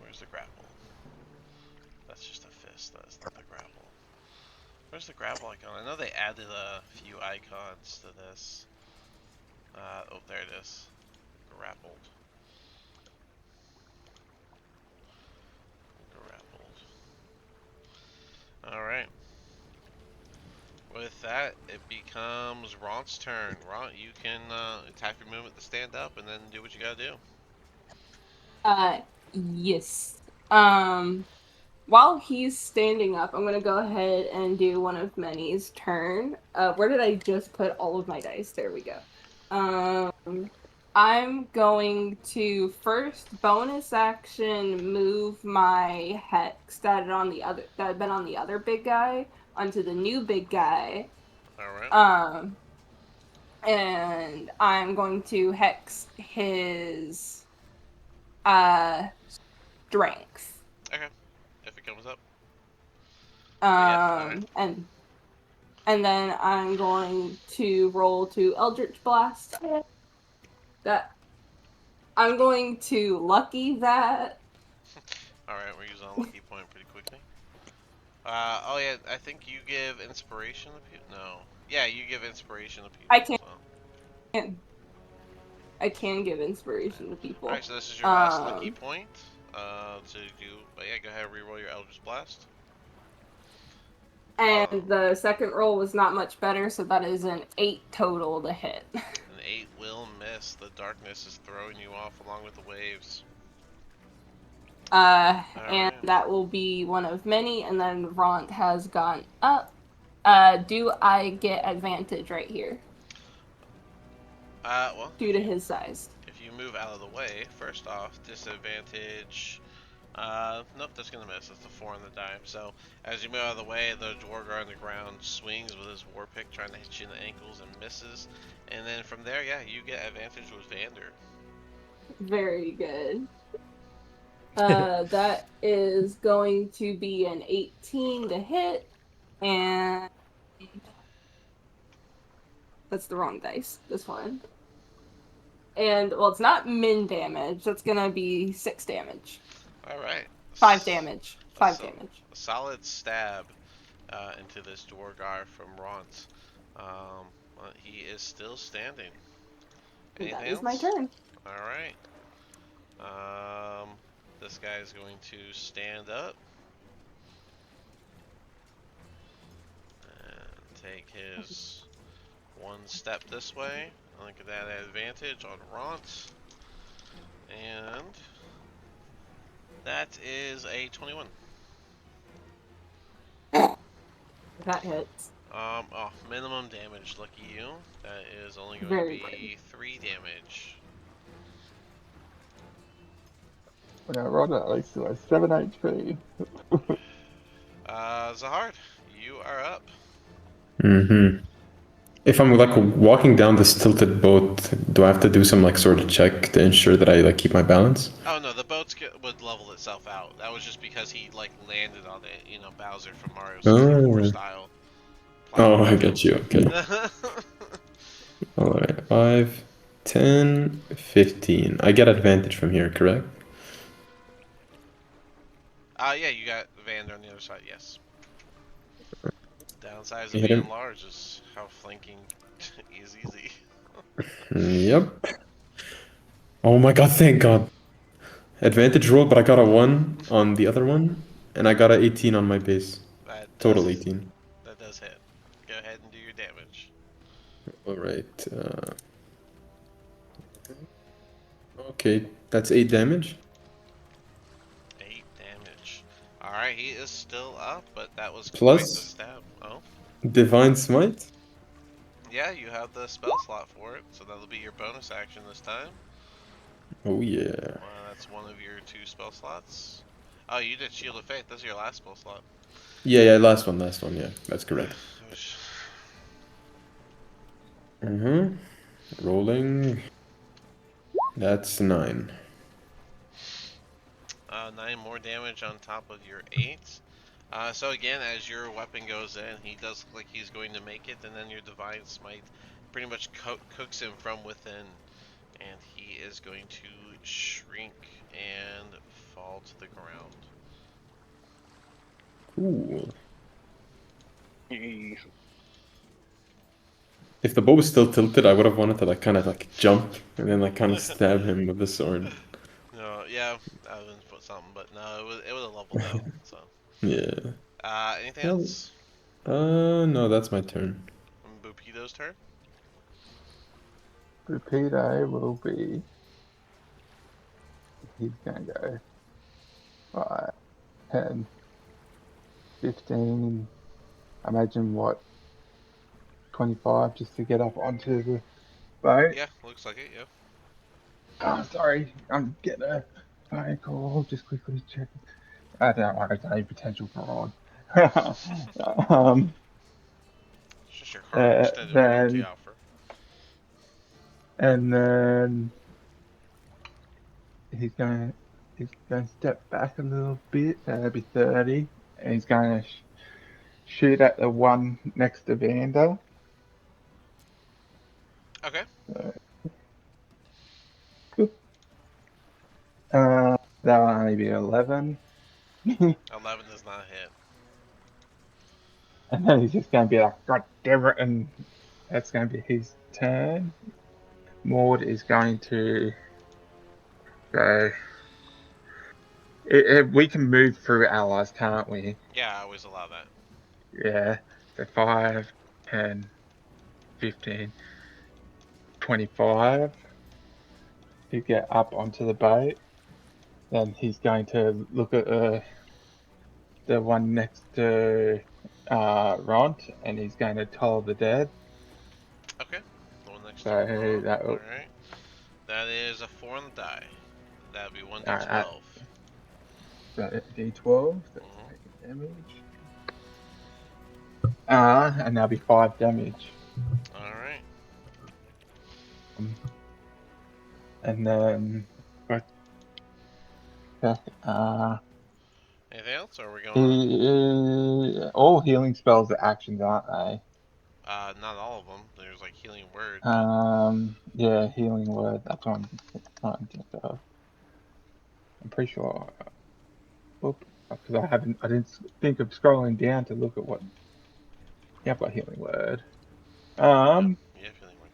Where's the grapple? That's just a fist. That's not the grapple. Where's the grapple icon? I know they added a few icons to this. Oh, there it is. Grappled. Alright. With that, it becomes Ront's turn. Ront, you can tap your movement to stand up and then do what you gotta do. Yes. While he's standing up, I'm gonna go ahead and do one of Many's turn. Where did I just put all of my dice? There we go. I'm going to first bonus action move my hex that had been on the other big guy onto the new big guy. Alright. And I'm going to hex his strength. Okay. If it comes up. alright. And then I'm going to roll to Eldritch Blast. That I'm going to lucky that. Alright, we're using a lucky point pretty quickly. Oh yeah, I think you give inspiration to people. No. Yeah, you give inspiration to people. I can. So. I can give inspiration to people. Alright, so this is your last lucky point. To do. But yeah, go ahead and reroll your Eldritch Blast. And the second roll was not much better, so that is an 8 total to hit. An 8 will miss. The darkness is throwing you off along with the waves. And that will be one of many, and then Ront has gone up. Do I get advantage right here? Well, due to his size. If you move out of the way, first off, disadvantage. Nope, that's gonna miss. That's the 4 on the die. So, as you move out of the way, the Dwargar on the ground swings with his war pick, trying to hit you in the ankles and misses. And then from there, yeah, you get advantage with Vander. Very good. That is going to be an 18 to hit, and that's the wrong dice. This one. And, well, it's not min damage. That's gonna be 6 damage. Alright. 5 damage. 5 damage. A solid stab into this Dwargar from Ront. He is still standing. Anything That is else? my turn. Alright. This guy is going to stand up. And take his one step this way. Look at that advantage on Ront. And that is a 21. That hits. Oh, minimum damage, lucky you. That is only going Very to be 3 damage. Now, Rod at least still has 7 HP. Zahard, you are up. Mm-hmm. If I'm like walking down this tilted boat, do I have to do some like sort of check to ensure that I like keep my balance? Oh no, the boat would level itself out. That was just because he like landed on it, you know, Bowser from Mario 64 style. Oh, I get you. Okay. All right, 5, 10, 15. I get advantage from here, correct? Yeah, you got Vander on the other side, yes. Downside of You hit being him? large is how flanking is easy. Yep. Oh my god, thank god. Advantage roll, but I got a 1 on the other one, and I got a 18 on my base. That Total does- 18. That does hit. Go ahead and do your damage. Alright. Okay, that's 8 damage. 8 damage. Alright, he is still up, but that was quite the Plus? stab. Oh. Divine Smite? Yeah, you have the spell slot for it, so that'll be your bonus action this time. Oh yeah. That's one of your 2 spell slots. Oh, you did Shield of Faith. That's your last spell slot. Yeah, last one, yeah. That's correct. Mm-hmm. Rolling. That's 9. 9 more damage on top of your 8. So again, as your weapon goes in, he does look like he's going to make it, and then your Divine Smite pretty much cooks him from within, and he is going to shrink and fall to the ground. Cool. If the bow was still tilted, I would have wanted to like kind of like jump and then like kind of stab him with the sword. No, yeah, I would put something, but no, it would have leveled out. So. Yeah. Anything else? No, that's my turn. Bupido's turn. Bupido will be. He's gonna go 5, 10, 15. I imagine what 25 just to get up onto the boat. Yeah, looks like it. Yeah. Oh, sorry, I'm getting a phone call. Just quickly check. I don't know. There's any potential for on. It's just your current extended warranty offer. And then he's going to step back a little bit. That'll be 30, and he's going to shoot at the one next to Vander. Okay. That'll only be 11. 11 does not hit. And then he's just going to be like, God damn it. And that's going to be his turn. Maud is going to go. We can move through allies, can't we? Yeah, I always allow that. Yeah. So 5, 10, 15, 25 to get up onto the boat. Then he's going to look at the one next to Ront, and he's going to toll the dead. Okay. The one next So to Ron. that will- Alright. That is a 4 on the die. That would be 1d12. Alright. So D12, that's Mhm. taking damage. And that'll be 5 damage. Alright. And then Anything else, or are we going? all healing spells are actions, aren't they? Not all of them. There's like healing word. Yeah, healing word. That's what I'm trying to think of. I'm pretty sure. Whoop, because I didn't think of scrolling down to look at what. Yeah, I've got healing word. Yeah, healing word.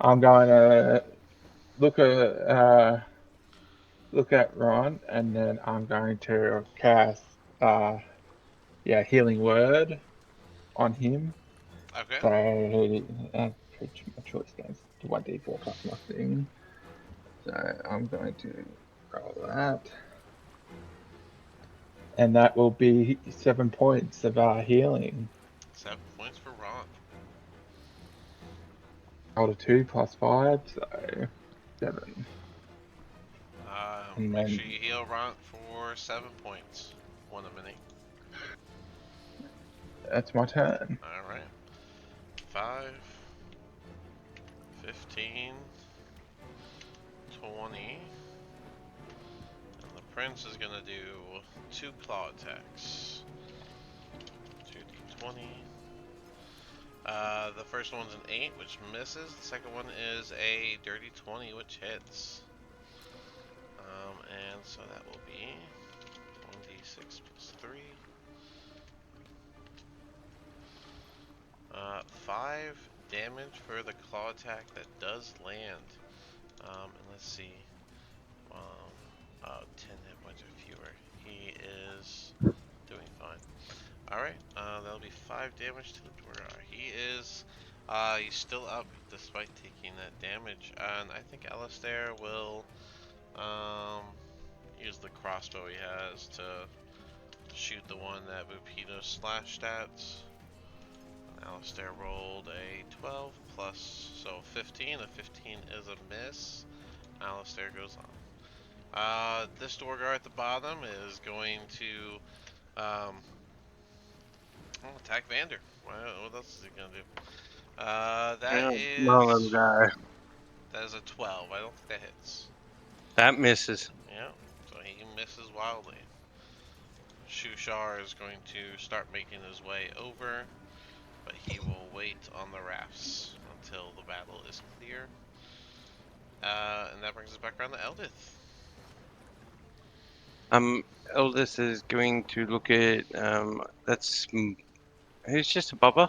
I'm going to look at Ron, and then I'm going to cast healing word on him. Okay. So my choice games 1d4 plus my thing. So I'm going to roll that, and that will be 7 points of healing. 7 points for Ron. Roll a 2 plus 5, so 7. And Make then- sure you heal Ron for 7 points. One a minute. That's my turn. Alright. 5, 15, 20. And the prince is gonna do 2 claw attacks. 2d20. The first one's an 8, which misses. The second one is a dirty 20, which hits. And so that will be 1d6 plus 3. 5 damage for the claw attack that does land. And let's see. 10 hit points or fewer. He is doing fine. Alright, that'll be 5 damage to the Dwarf. He's still up despite taking that damage. And I think Alistair will use the crossbow he has to shoot the one that Bupido slashed at. Alistair rolled a 12 plus, so 15. A 15 is a miss. Alistair goes on. This Dwargar at the bottom is going to attack Vander. What else is he gonna do? That is a 12. I don't think that hits. That misses. Yeah, so he misses wildly. Shushar is going to start making his way over, but he will wait on the rafts until the battle is clear. And that brings us back around to Eldith. Eldest is going to look at who's just above her?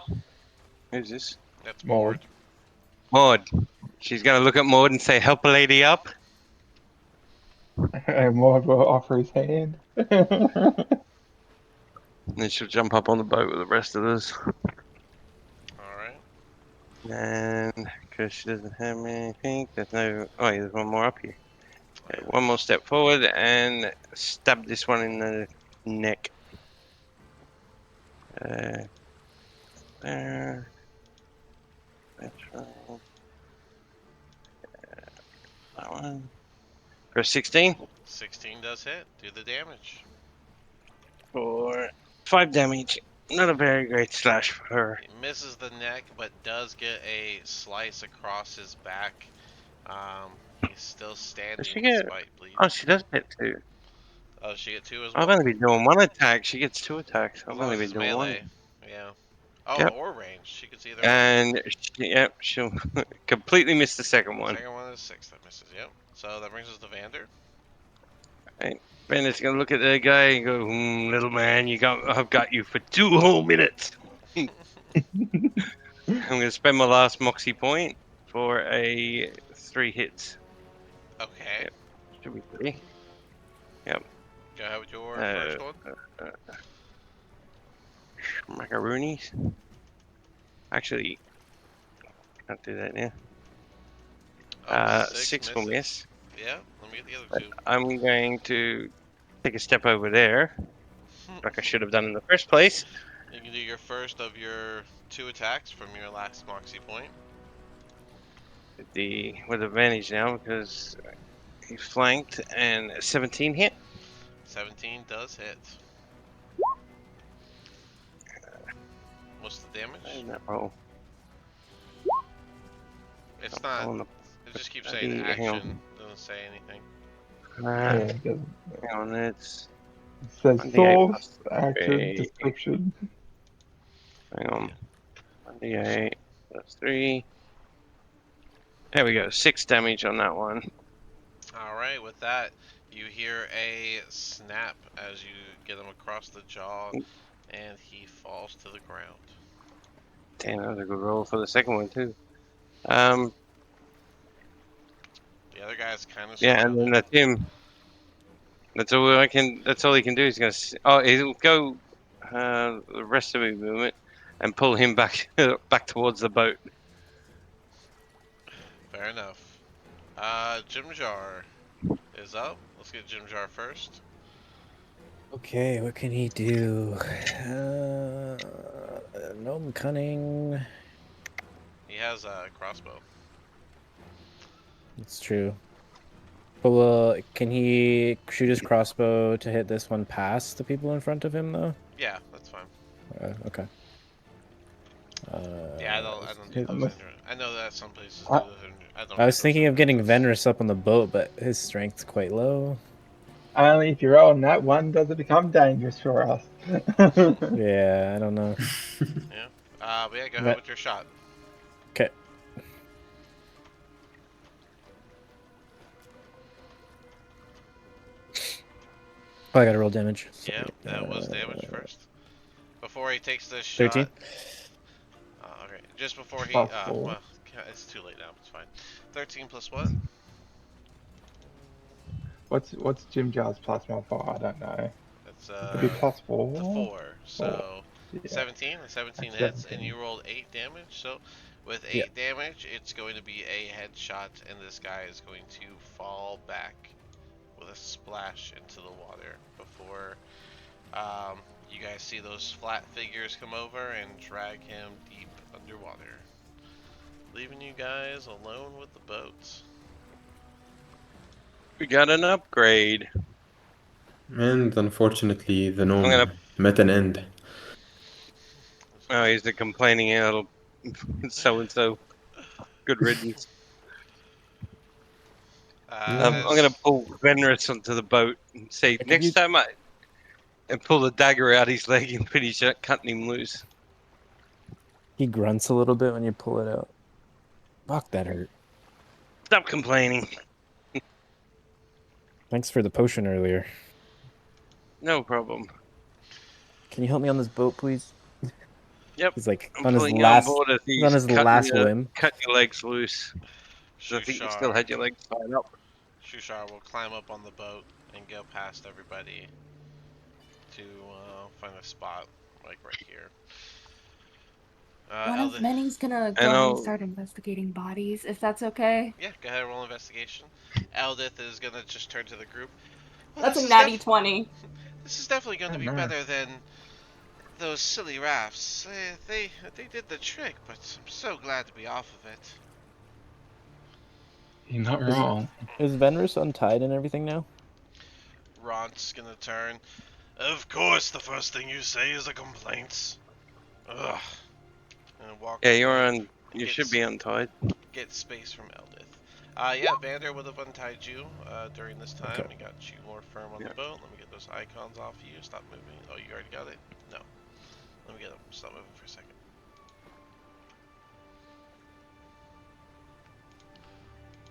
Who's this? That's Maud. Maud. Maud. She's gonna look at Maud and say, "Help a lady up." And Maud will offer his hand. And then she'll jump up on the boat with the rest of us. Alright. And because she doesn't have anything, there's no. Oh, yeah, there's one more up here. Okay, one more step forward and stab this one in the neck. There. That's right. That one. For a 16. 16 does hit. Do the damage. For 5 damage. Not a very great slash for her. He misses the neck, but does get a slice across his back. He's still standing she get- despite bleeding. Oh, she does hit 2. Oh, she get 2 as I've well. only been doing 1 attack. She gets 2 attacks. As I've long only as been it's doing melee. 1. Yeah. Oh, Yep. or range. She could see either. And yep, she'll completely miss the second one. Second one is 6 that misses. Yep. So that brings us to Vander. Vander's gonna look at the guy and go, "Little man, I've got you for 2 whole minutes." I'm gonna spend my last moxie point for a 3 hits. Okay. Yep. Should be 3. Go ahead with your Uh, first one. Macaroonies. Actually, can't do that now. Oh, 6 will misses. miss. Yeah. Let me get the other 2. I'm going to take a step over there, like I should have done in the first place. You can do your first of your 2 attacks from your last moxie point. With advantage now because he flanked and 17 hit. 17 does hit. What's the damage? Oh, It's not. on the, It just keeps saying hang on. action. Doesn't say anything. Yeah, it doesn't. hang on, it's It says 1d8 source, plus action, 3. description. Hang on, 1d8 plus 3. There we go, 6 damage on that one. Alright, with that, you hear a snap as you get him across the jaw, and he falls to the ground. Damn, that was a good roll for the second one too. The other guy's kind of Yeah, and then that's him. That's all I can. That's all he can do. He's gonna. He'll go the rest of his movement and pull him back back towards the boat. Fair enough. Jim Jar is up. Let's get Jim Jar first. Okay, what can he do? Gnome cunning. He has a crossbow. It's true. But well, can he shoot his crossbow to hit this one past the people in front of him, though? Yeah, that's fine. Okay. Yeah, I don't do those. I know that some places do those. I don't. I was thinking of getting Venrus up on the boat, but his strength's quite low. Only if you're on that one does it become dangerous for us. Yeah, I don't know. But yeah, go ahead with your shot. Okay. Oh, I gotta roll damage. Yeah, that was damage first. Before he takes this 13? shot. Okay, just before he. Plus 4. Well, it's too late now. It's fine. 13 plus what? What's Jim Jar's plus modifier? I don't know. It's It'd be plus 4. the 4. So Yeah. 17. 17 That's hits, 17. and you rolled 8 damage. So with 8 damage, it's going to be a headshot, and this guy is going to fall back with a splash into the water before you guys see those flat figures come over and drag him deep underwater, leaving you guys alone with the boats. We got an upgrade. And unfortunately, the gnome gonna- met an end. Oh, he's the complaining little so and so. Good riddance. I'm gonna pull Venrus onto the boat and say, Could next you- time and pull the dagger out his leg and finish cutting him loose. He grunts a little bit when you pull it out. Fuck, that hurt. Stop complaining. Thanks for the potion earlier. No problem. Can you help me on this boat, please? Yep. He's like I'm on his pulling you last, on board as he's on his cutting last your- whim. Cut your legs loose. So I think you still had your legs tied up. Shushar will climb up on the boat and go past everybody to find a spot, like right here. One of Eldith- Many's gonna go I'll- and start investigating bodies, if that's okay. Yeah, go ahead and roll investigation. Eldith is gonna just turn to the group. Well, That's this a is natty 20. This is definitely going to be Oh, no. better than those silly rafts. They did the trick, but I'm so glad to be off of it. You're not wrong. Is Venrus untied and everything now? Ront's gonna turn. Of course, the first thing you say is the complaints. Ugh. And walk. Yeah, you're on. You Get should be untied. Get space from Eldith. Yeah, Vander would have untied you during this time. Okay. He got you more firm on Yeah. the boat. Let me get those icons off you. Stop moving. Oh, you already got it? No. Let me get him. Stop moving for a second.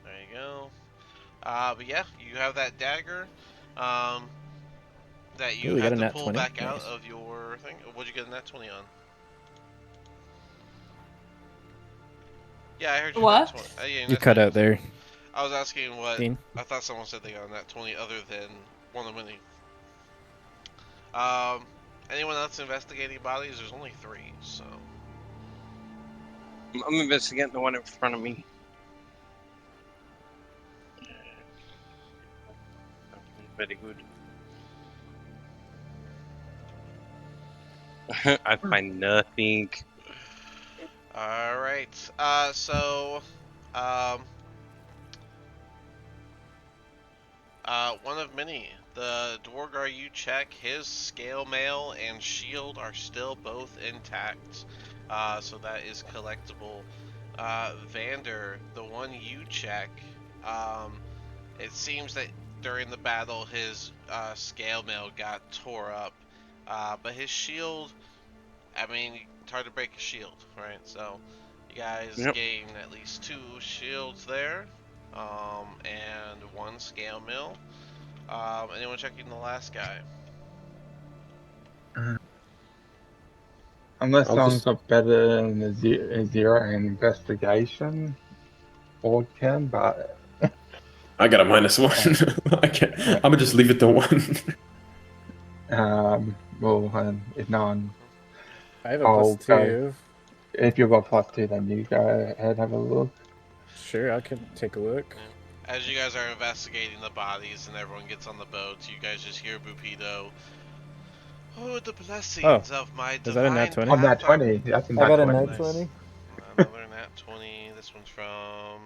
There you go. But yeah, you have that dagger. That you Ooh, we got have a to nat pull 20. back out Nice. of your thing. What'd you get a nat 20 on? Yeah, I heard you. What? Nat 20. Yeah, You nat cut 20. out there, I was asking what. Dean. I thought someone said they got a nat 20 other than one of many. Um, anyone else investigating bodies? There's only 3, so. I'm investigating the one in front of me. Very good. I find nothing. Alright, so, one of many. The Dwargar you check, his scale mail and shield are still both intact, so that is collectible. Vander, the one you check, it seems that during the battle his scale mail got tore up, but his shield, I mean, it's hard to break a shield, right? So you guys Yep. gain at least 2 shields there, and 1 scale mill. Anyone checking the last guy? Unless I'll someone's just- got better than a 0 in investigation, or can, but I got a -1. I can't. I'm gonna just leave it to 1. well, if no one, I have a I'll plus go. 2. If you've got +2, then you go ahead and have a look. Sure, I can take a look. As you guys are investigating the bodies and everyone gets on the boat, you guys just hear Bupido. Oh, the blessings of my is that a nat divine 20? On that path are-" 20, that's a I nat got a 20. nat Nice. 20. Another nat 20. This one's from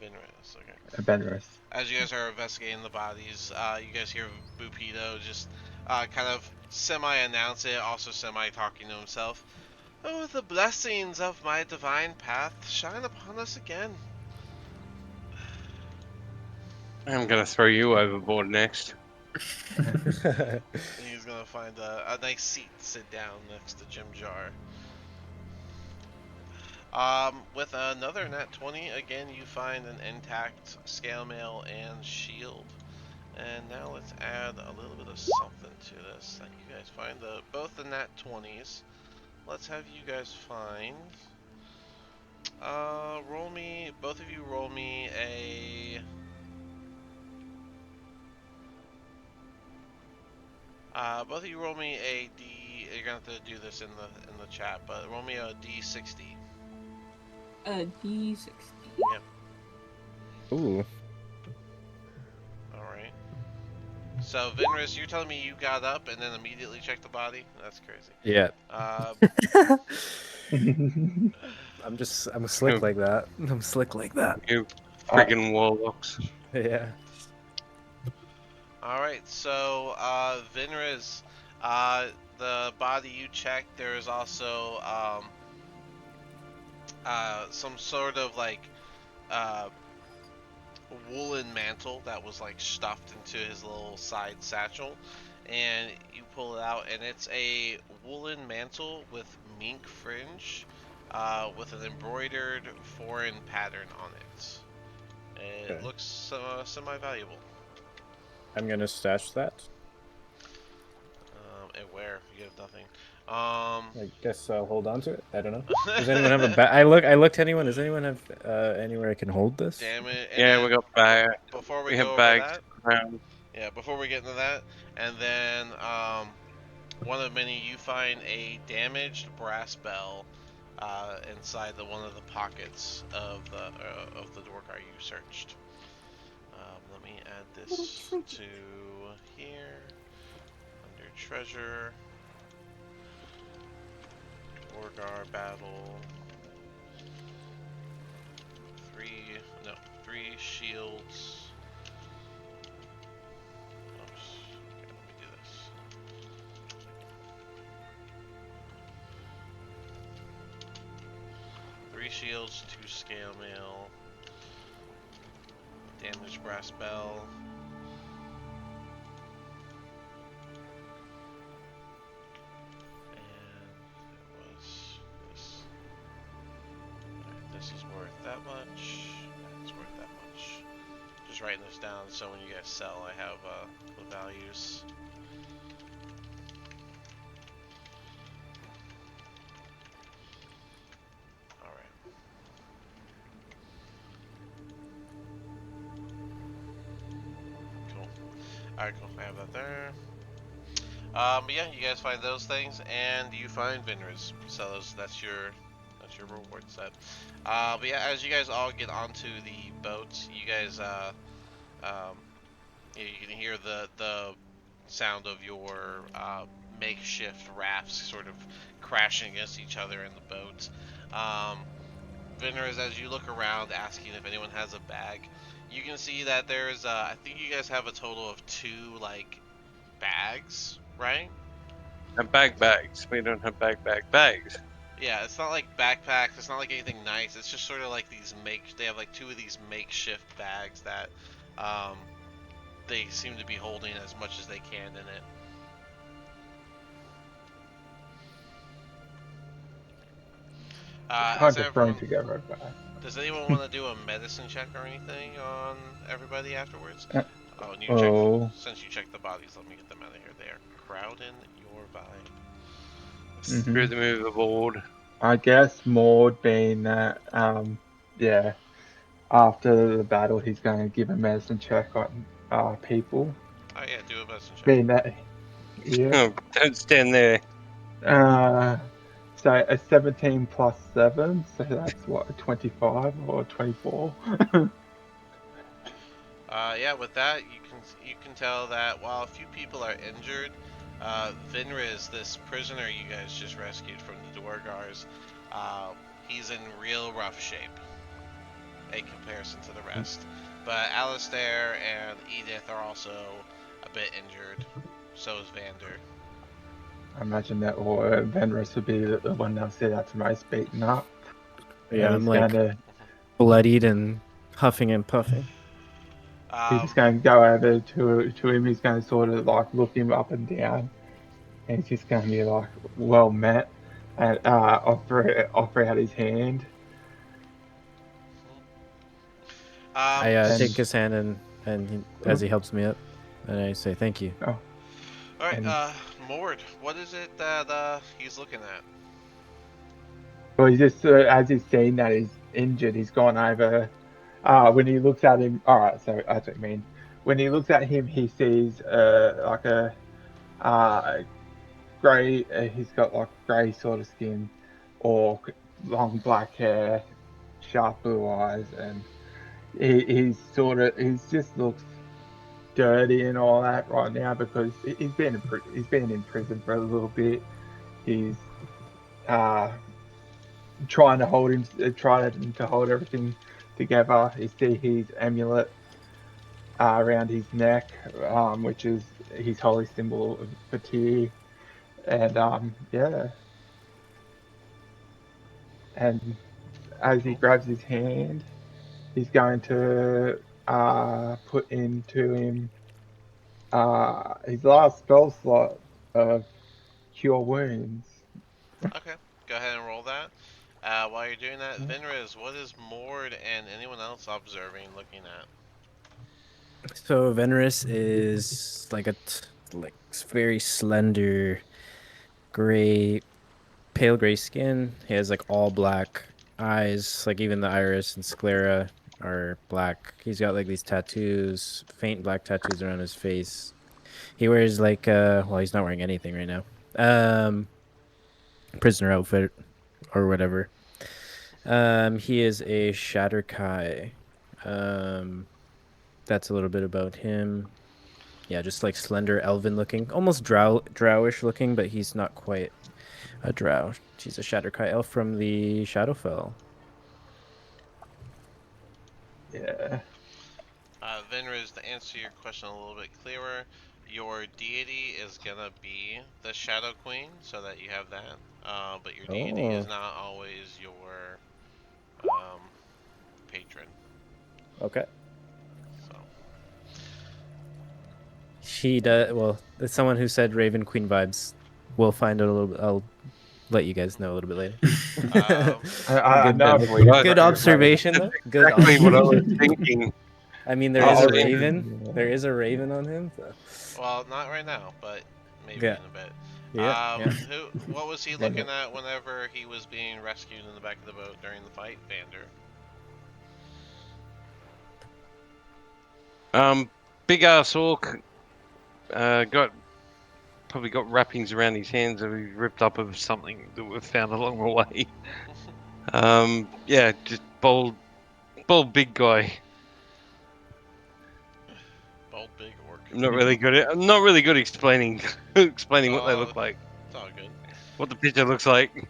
Vinris. Okay. Benris. As you guys are investigating the bodies, you guys hear Bupido just kind of semi-announce it, also semi-talking to himself. Oh, the blessings of my divine path shine upon us again. I'm gonna throw you overboard next. And he's gonna find a nice seat to sit down next to Jim Jar. With another nat 20, again you find an intact scale mail and shield. And now let's add a little bit of something to this. That you guys find both the nat 20s. Let's have you guys find. Roll me. Both of you roll me a. Both of you roll me a D. You're gonna have to do this in the chat, but roll me a D60. A D60. Ooh. All right. So Vinris, you're telling me you got up and then immediately checked the body? That's crazy. Yeah. I'm slick Oh. like that. I'm slick like that. You friggin' warlocks. Yeah. All right. So Vinris, the body you checked, there is also some sort of like woolen mantle that was like stuffed into his little side satchel, and you pull it out and it's a woolen mantle with mink fringe with an embroidered foreign pattern on it. It Okay. looks semi-valuable. I'm gonna stash that. And where? You have nothing. I guess I'll hold on to it. I don't know. Does anyone have a bag? I looked. Anyone? Does anyone have anywhere I can hold this? Damn it. And Yeah, then we got bag. before we We go have over bags that, around. yeah, before we get into that, and then one of many, you find a damaged brass bell inside one of the pockets of the Dwargar you searched. Let me add this to here under treasure. Dwargar battle. 3 shields. Oops. Okay, let me do this. Three shields, 2 scale mail, damaged brass bell. And this is worth that much. It's worth that much. Just writing this down so when you guys sell, I have the values. Alright. Cool. Alright, cool. I have that there. But yeah, you guys find those things, and you find Vinras. So that's your reward set. But yeah, as you guys all get onto the boat, you guys you can hear the sound of your makeshift rafts sort of crashing against each other in the boat. Vinras, as you look around, asking if anyone has a bag, you can see that there's I think you guys have a total of 2 like bags, right? And bags. We don't have bags. Yeah, it's not like backpacks, it's not like anything nice, it's just sort of like these they have like 2 of these makeshift bags that they seem to be holding as much as they can in it. Kind Has of thrown everyone, together a bag. does anyone want to do a medicine check or anything on everybody afterwards? Oh, and you Oh. check, since you checked the bodies, let me get them out of here. They are crowding your vibe. Mhm. Screw the move aboard. I guess Maud being that, yeah, after the battle, he's going to give a medicine check on people. Oh yeah, do a medicine check. Being that, yeah. Oh, don't stand there. So a 17 plus 7, so that's what, a 25 or 24? Yeah, with that, you can tell that while a few people are injured, Vinras, this prisoner you guys just rescued from the Duergars, he's in real rough shape in comparison to the rest. But Alistair and Edith are also a bit injured. So is Vander. I imagine that Venrus would be the one that see that's most beaten up. Yeah, And I'm he's like gonna, bloodied and huffing and puffing. he's just going to go over to him. He's going to sort of like look him up and down, and he's just going to be like well met, and offer out his hand. I and- take his hand as he helps me up, and I say thank you. Alright, and- Mord, what is it that he's looking at? Well, he's just as he's seen that he's injured, he's gone over. When he looks at him, all right. So that's what I mean. When he looks at him, he sees like a grey. He's got like grey sort of skin, or long black hair, sharp blue eyes, and he just looks dirty and all that right now because he's been in prison for a little bit. He's trying to hold everything together. You see his amulet around his neck, which is his holy symbol of Fatir, and yeah. And as he grabs his hand, he's going to put into him his last spell slot of Cure Wounds. Okay, go ahead and roll that. While you're doing that, Vinras, what is Mord and anyone else observing looking at? So Venris is like very slender, gray, pale gray skin. He has like all black eyes, like even the iris and sclera are black. He's got like these tattoos, faint black tattoos around his face. He wears like well, he's not wearing anything right now. Prisoner outfit or whatever. He is a Shatterkai. That's a little bit about him. Yeah, just like slender, elven looking, almost drowish looking, but he's not quite a drow. She's a Shatterkai elf from the Shadowfell. Yeah. Vinras, to answer your question a little bit clearer, your deity is gonna be the Shadow Queen, so that you have that. But your deity is not always your patron. Okay. So She does. Well, it's someone who said Raven Queen vibes. We'll find out a little bit. I'll let you guys know a little bit later. I Good, know. I good, believe Good it. good observation. Though. Good Exactly what I was observation. thinking. I mean, there Oh, is a okay. raven. Yeah. There is a raven on him. So. Well, not right now, but maybe Yeah. in a bit. Yeah. Yeah. What was he Vander. looking at whenever he was being rescued in the back of the boat during the fight, Vander? Big ass orc. Probably got wrappings around his hands that we ripped up of something that we found along the way. Yeah, just bold big guy. Bold big orc. I'm not really good at explaining explaining what they Oh, look like, it's all good. what the picture looks like. We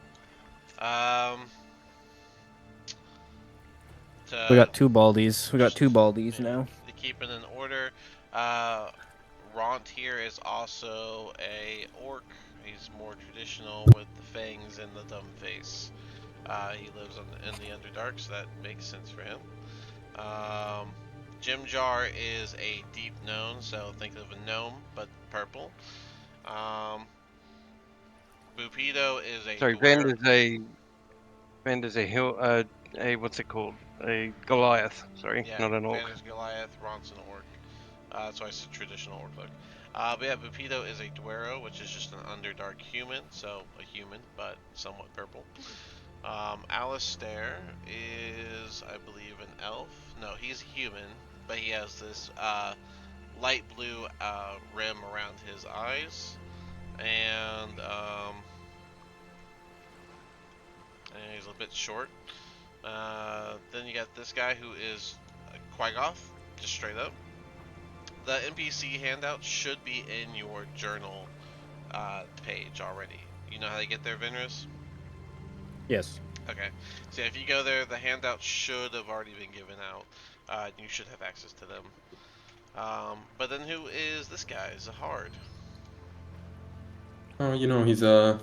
To got two baldies. We got two baldies yeah, now. to keep it in order, uh, Ront here is also a orc. He's more traditional with the fangs and the dumb face. He lives in the Underdark, so that makes sense for him. Jim Jar is a deep gnome, so think of a gnome but purple. Bupido is a Sorry, dwarf. Vander's a hill a what's it called? A Goliath. Sorry, Yeah, not an orc. Vander's Goliath, Ront's an orc. That's why I said traditional orc look. But yeah, Bupido is a Dwero, which is just an Underdark human, so a human, but somewhat purple. Alistair is, I believe, an elf. No, he's a human, but he has this light blue rim around his eyes, and he's a bit short. Then you got this guy who is Quagoth, just straight up. The NPC handout should be in your journal page already. You know how they get there, Vinris? Yes. Okay. So if you go there, the handout should have already been given out. You should have access to them. But then who is this guy? Zahard. Oh, you know, he's a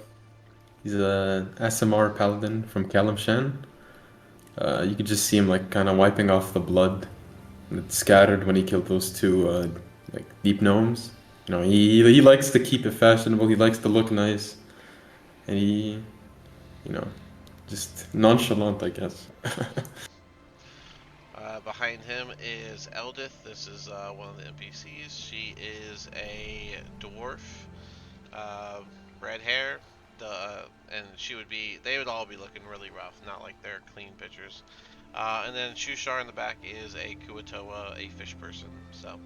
SMR paladin from Kalimshan. You could just see him like kind of wiping off the blood that scattered when he killed those two like deep gnomes. You know, he likes to keep it fashionable. He likes to look nice, and you know, just nonchalant, I guess. Behind him is Eldith. This is one of the NPCs. She is a dwarf, red hair, and they would all be looking really rough, not like they're clean pictures. And then Shushar in the back is a Kuatoa, a fish person. So,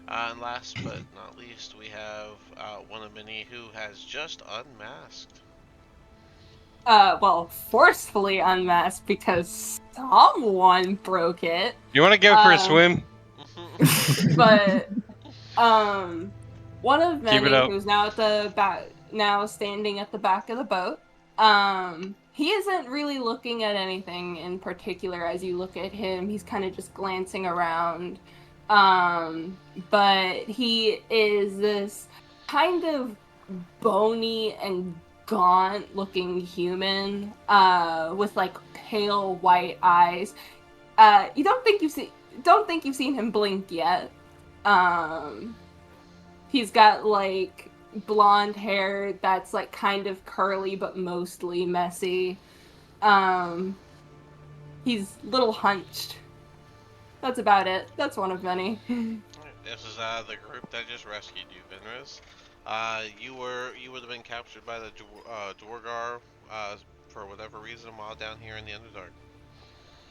and last but not least, we have one of many who has just unmasked. Well, forcefully unmasked because someone broke it. You want to go for a swim? But one of Keep it many up. who's now at the back, now standing at the back of the boat. He isn't really looking at anything in particular as you look at him. He's kind of just glancing around. But he is this kind of bony and gaunt looking human with like pale white eyes. You don't think you've seen him blink yet. He's got like blonde hair that's like kind of curly but mostly messy. He's a little hunched. That's about it. That's one of many. This is the group that just rescued you, Vinris. You would have been captured by the Dwargar for whatever reason while down here in the Underdark.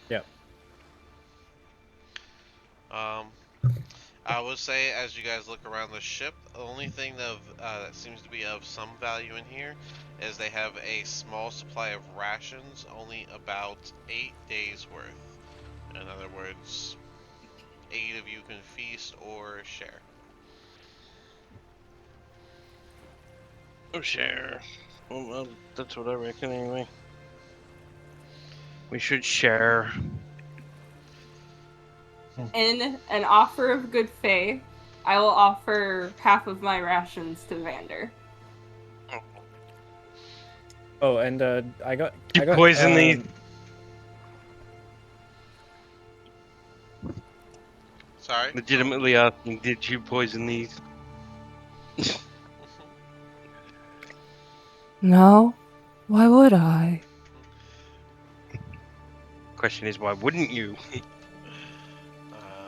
Yep. I would say, as you guys look around the ship, the only thing that seems to be of some value in here is they have a small supply of rations, only about 8 days worth. In other words, 8 of you can feast or share. Oh, share. Well, that's what I reckon anyway. We should share. In an offer of good faith, I will offer half of my rations to Vander. Oh, and I got poison these. Sorry? Legitimately asking, did you poison these? No, why would I? question is, why wouldn't you?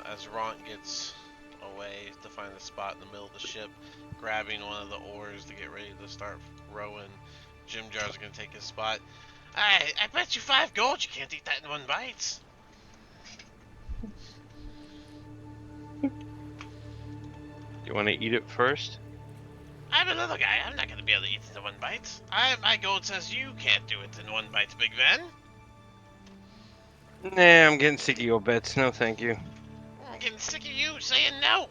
As Ront gets away to find a spot in the middle of the ship, grabbing one of the oars to get ready to start rowing, Jim Jar's gonna take his spot. I bet you 5 gold you can't eat that in one bite. Do you want to eat it first? I'm a little guy. I'm not gonna be able to eat it in one bite. My gold says you can't do it in one bite, big man. Nah, I'm getting sick of your bets. No, thank you. I'm getting sick of you saying no.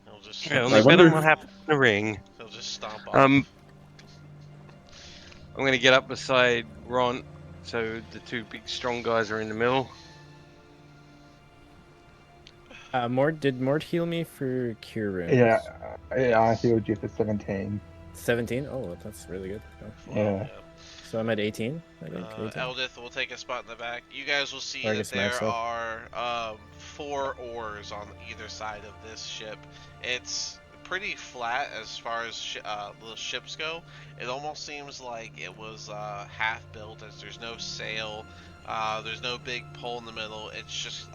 He'll just, I only I bet wonder on what if- happens in the ring. he'll just stomp off. I'm gonna get up beside Ron, so the two big strong guys are in the middle. Did Mort heal me for cure wounds? Yeah, I healed you for 17. 17? Oh, that's really good. Oh. Yeah. So I'm at 18, I think. 18. Eldith will take a spot in the back. You guys will see Or I that guess there max health. are 4 oars on either side of this ship. It's pretty flat as far as the ships go. It almost seems like it was half built, as there's no sail, there's no big pole in the middle. It's just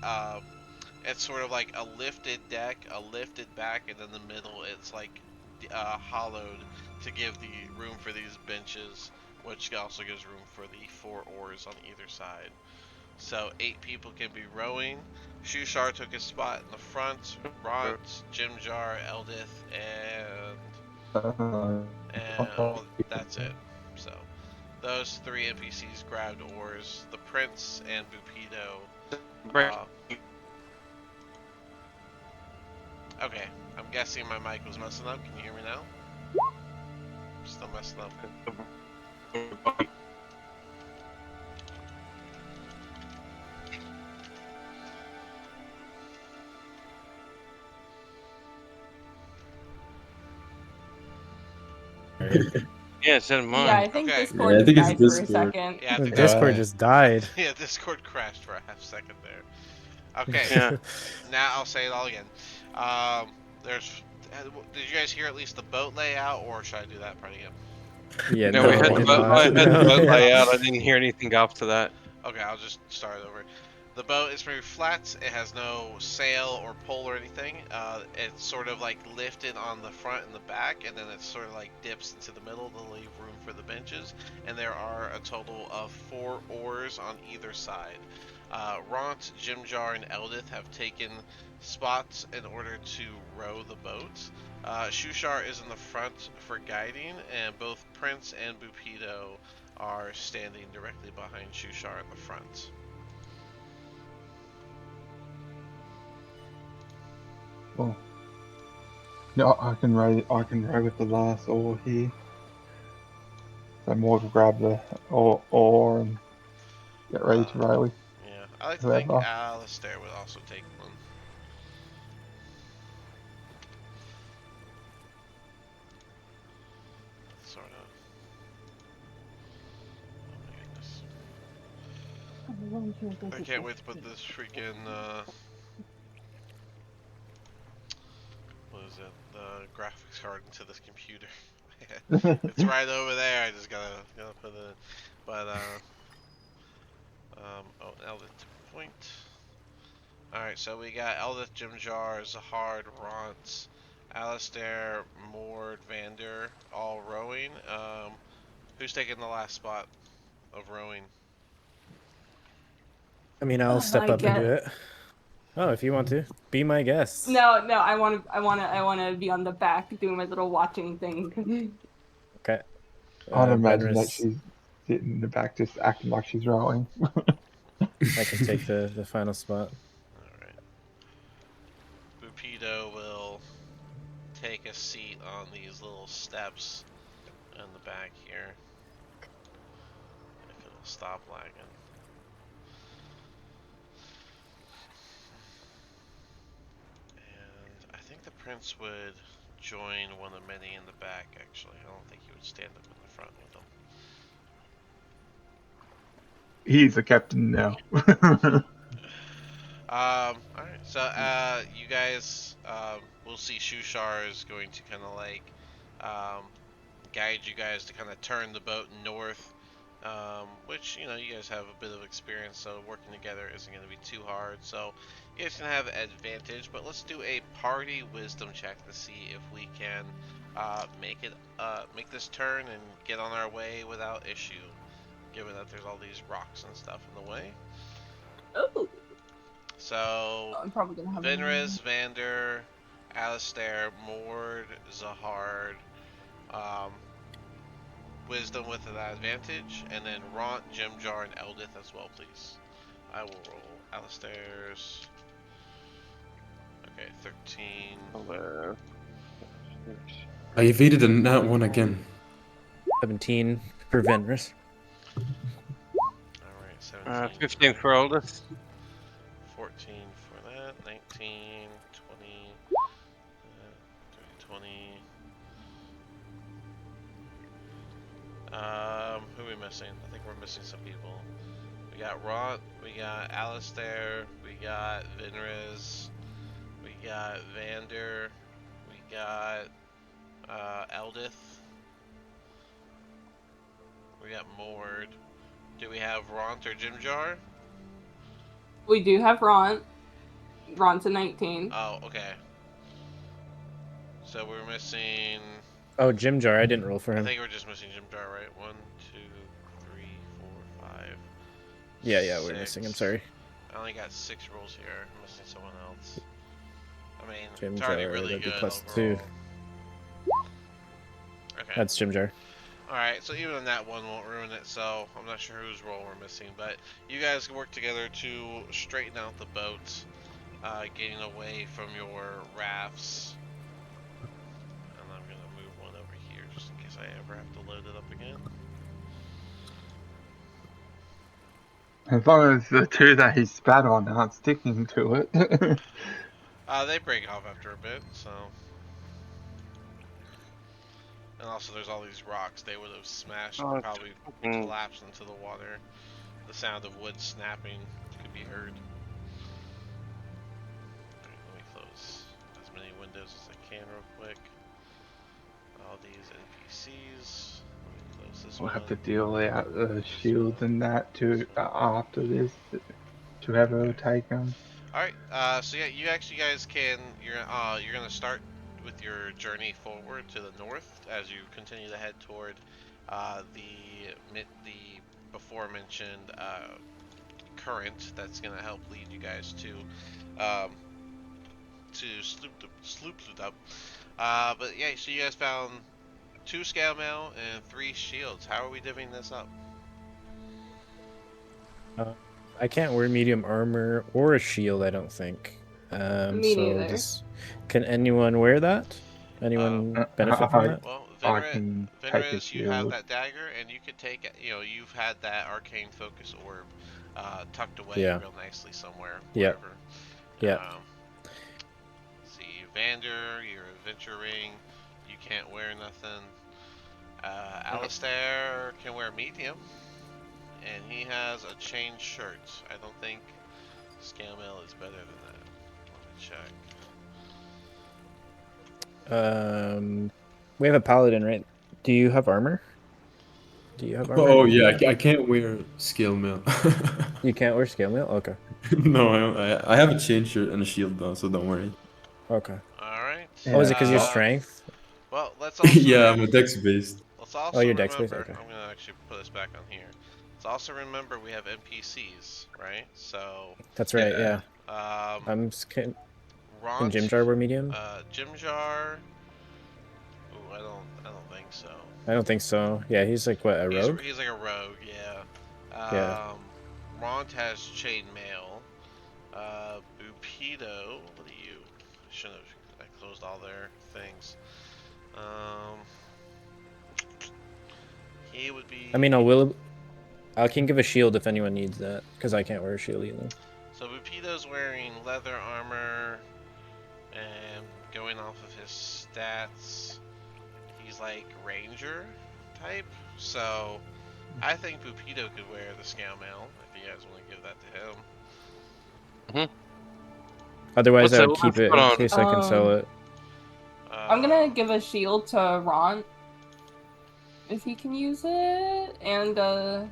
it's sort of like a lifted deck, a lifted back, and in the middle it's like hollowed to give the room for these benches, which also gives room for the 4 oars on either side. So 8 people can be rowing. Shushar took his spot in the front. Ront, Jimjar, Eldith, and well, that's it. So those 3 NPCs grabbed oars. The Prince and Bupido. Okay, I'm guessing my mic was messing up. Can you hear me now? Still messing up. Yeah, so did mine. Yeah, I think Okay. Discord Yeah, I think it's died for a Discord. second. Yeah, I The think Discord Yeah. just died. yeah, Discord crashed for a half second there. Okay, Yeah. now I'll say it all again. Did you guys hear at least the boat layout, or should I do that part again? Yeah, No, we had I the did boat, not. I had the boat Yeah. layout. I didn't hear anything after that. Okay, I'll just start over. The boat is very flat. It has no sail or pole or anything. It's sort of like lifted on the front and the back, and then it sort of like dips into the middle to leave room for the benches. And there are a total of 4 oars on either side. Ront, Jimjar, and Eldith have taken spots in order to row the boat. Shushar is in the front for guiding, and both Prince and Bupido are standing directly behind Shushar in the front. Well, no, I can row with the last oar here. So more to grab the oar and get ready to row with. Yeah, I like to think Whoever. Alistair would also take one. Sort of. Oh my goodness. I can't wait to put this freaking, what is it, the graphics card into this computer. It's right over there, I just gotta put it in. But, oh, Eldith point. Alright, so we got Eldith, Jimjar, Zahard, Ront, Alistair, Mord, Vander, all rowing. Who's taking the last spot of rowing? I mean, I'll step I up and do get- it. Oh, if you want to, be my guest. No, I want to be on the back doing my little watching thing. Okay. I'd imagine that Benris, she's sitting in the back just acting like she's rowing. I can take the final spot. Alright. Bupido will take a seat on these little steps in the back here. If it'll stop lagging. And I think the prince would join one of many in the back, actually. I don't think he would stand up in the front with them. He's the captain now. Alright, so, you guys, we'll see Shushar is going to kind of like, guide you guys to kind of turn the boat north, which, you know, you guys have a bit of experience, so working together isn't going to be too hard. So you guys can have advantage, but let's do a party wisdom check to see if we can make this turn and get on our way without issue, given that there's all these rocks and stuff in the way. Oh, So I'm probably gonna have Venris, Vander, Alistair, Mord, Zahard, Wisdom with an advantage, and then Ront, Jimjar, and Eldith as well, please. I will roll Alistair's. Okay, 13. Hello. I evaded a nat 1 again. 17 for Venris. Alright, 17. 15 for oldest. 14 for that. 19, 20, 20. Who are we missing? I think we're missing some people. We got Ront, we got Alistair, we got Venris, we got Vander, we got Eldith, we got Mord. Do we have Ront or Jimjar? We do have Ron. Ron's a 19. Oh, okay. So we're missing. Oh, Jimjar, I didn't roll for I him. think we're just missing Jimjar, right? 1, 2, 3, 4, 5. Yeah, we're missing him, 6. sorry. I only got 6 rolls here. I'm missing someone else. I mean, Jimjar, it's already really that'd be good plus overall. 2. Okay. That's Jimjar. Alright, so even that one won't ruin it, so I'm not sure whose role we're missing, but you guys can work together to straighten out the boat, getting away from your rafts. And I'm gonna move one over here just in case I ever have to load it up again. As long as the two that he spat on aren't sticking to it. They break off after a bit, so. And also there's all these rocks they would have smashed and probably collapsed into the water. The sound of wood snapping could be heard. Alright, let me close as many windows as I can real quick. All these NPCs. Let me close this We'll one. have to deal out the shields and that too after this to have her take them. Alright, so yeah, you actually guys can, you're gonna start with your journey forward to the north as you continue to head toward the before mentioned current that's gonna help lead you guys to Sloop up. But yeah, so you guys found 2 scale mail and 3 shields. How are we divvying this up? I can't wear medium armor or a shield, I don't think. Me so neither. can anyone wear that? Anyone benefit from that? Well, I can take a Venris, you have shield. that dagger, and you could take, you've had that arcane focus orb tucked away Yeah. real nicely somewhere. Yep. Wherever. Yeah. See, Vander, you're adventuring. You can't wear nothing. Alistair can wear medium, and he has a chain shirt. I don't think scale mail is better than that. Let me check. We have a paladin, right? Do you have armor? Do you have armor? Oh yeah, I can't wear scale mail. You can't wear scale mail? Okay. No, I have a chain shirt and a shield though, so don't worry. Okay. All right. Oh, is it because your Uh, strength? Well, let's also Yeah, I'm a dex based. let's also you're remember. dex-based? Okay. I'm gonna actually put this back on here. Let's also remember we have NPCs, right? So, That's right, yeah. Can Ront, Jimjar wear medium? Jimjar. Ooh, I don't think so. I don't think so. Yeah, he's like, what, a rogue? He's like a rogue, yeah. Yeah. Ront has chainmail. Bupido, what are you? I shouldn't have. I closed all their things. He would be. I mean, I can give a shield if anyone needs that, because I can't wear a shield either. So Bupido's wearing leather armor, and going off of his stats, he's like ranger type. So I think Bupido could wear the scale mail if you guys want to give that to him. Otherwise, What's I would the keep it last one in on? case I can sell it. I'm gonna give a shield to Ron. if he can use it, and Of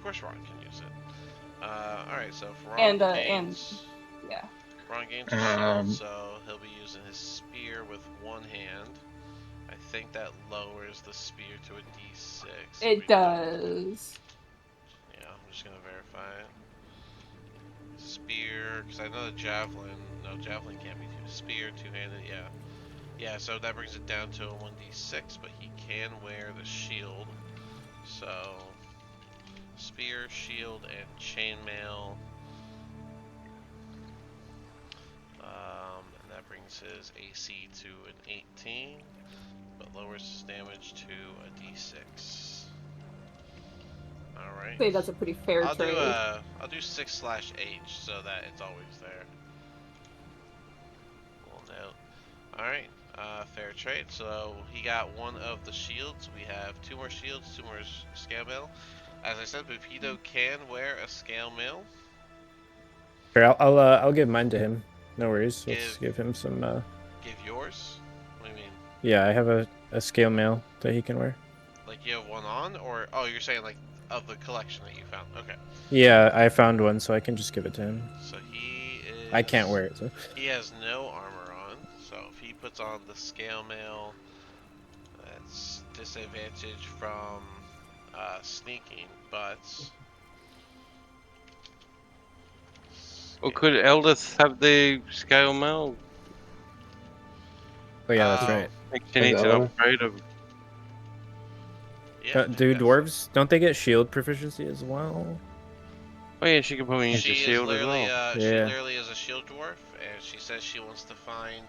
course, Ron can use it. Alright, so if Ron and gains, yeah. Ron gains a shield, Um, so he'll be using his spear with one hand. I think that lowers the spear to a D6. It does. Yeah, I'm just gonna verify it. Spear, because I know the javelin. No, javelin can't be two. Spear, two-handed. Yeah, yeah. So that brings it down to a 1d6, but he can wear the shield. So spear, shield, and chainmail. And that brings his AC to an 18, but lowers his damage to a d6. All right. Say that's a pretty fair I'll trade. do 6/H so that it's always there. We'll note. All right. Fair trade. So he got one of the shields. We have 2 more shields, 2 more scale mail. As I said, Bupido can wear a scale mail. Sure, I'll give mine to him. No worries. Let's give him some. Give yours. What do you mean? Yeah, I have a scale mail that he can wear. Like you have one on, or oh, you're saying like of the collection that you found? Okay. Yeah, I found one, so I can just give it to him. So he is. I can't wear it. So. He has no armor on, so if he puts on the scale mail, that's disadvantage from sneaking, but. Or could Eldith have the scale mail? Oh yeah, that's Um, right. I think she needs an Eldith? upgrade of. Yeah, I Do think that's- dwarves don't they get shield proficiency as well? Oh yeah, she could probably use the She is shield as literally, well. she Yeah. literally is a shield dwarf, and she says she wants to find.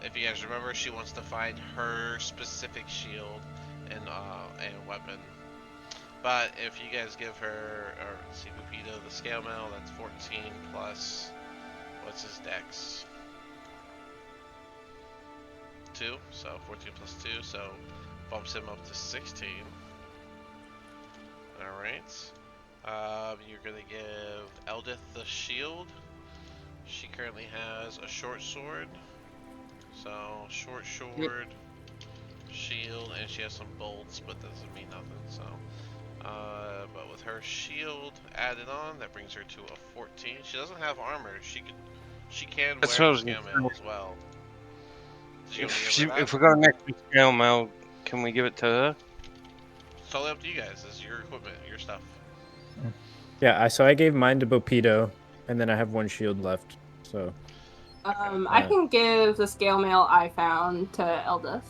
If you guys remember, she wants to find her specific shield and weapon. But if you guys give her, or see Bupido the scale mail, that's 14 plus, what's his dex? 2, so 14 plus 2, so bumps him up to 16. Alright. You're gonna give Eldith the shield. She currently has a short sword. So, short sword, shield, and she has some bolts, but doesn't mean nothing, so. But with her shield added on, that brings her to a 14. She doesn't have armor. She can That's what I wear was scale gonna mail as well. Did you want me to If, give her that? if we got an extra scale mail, can we give it to her? It's totally up to you guys. It's your equipment, your stuff. Yeah, so I gave mine to Bopido, and then I have one shield left. So I can give the scale mail I found to Eldith.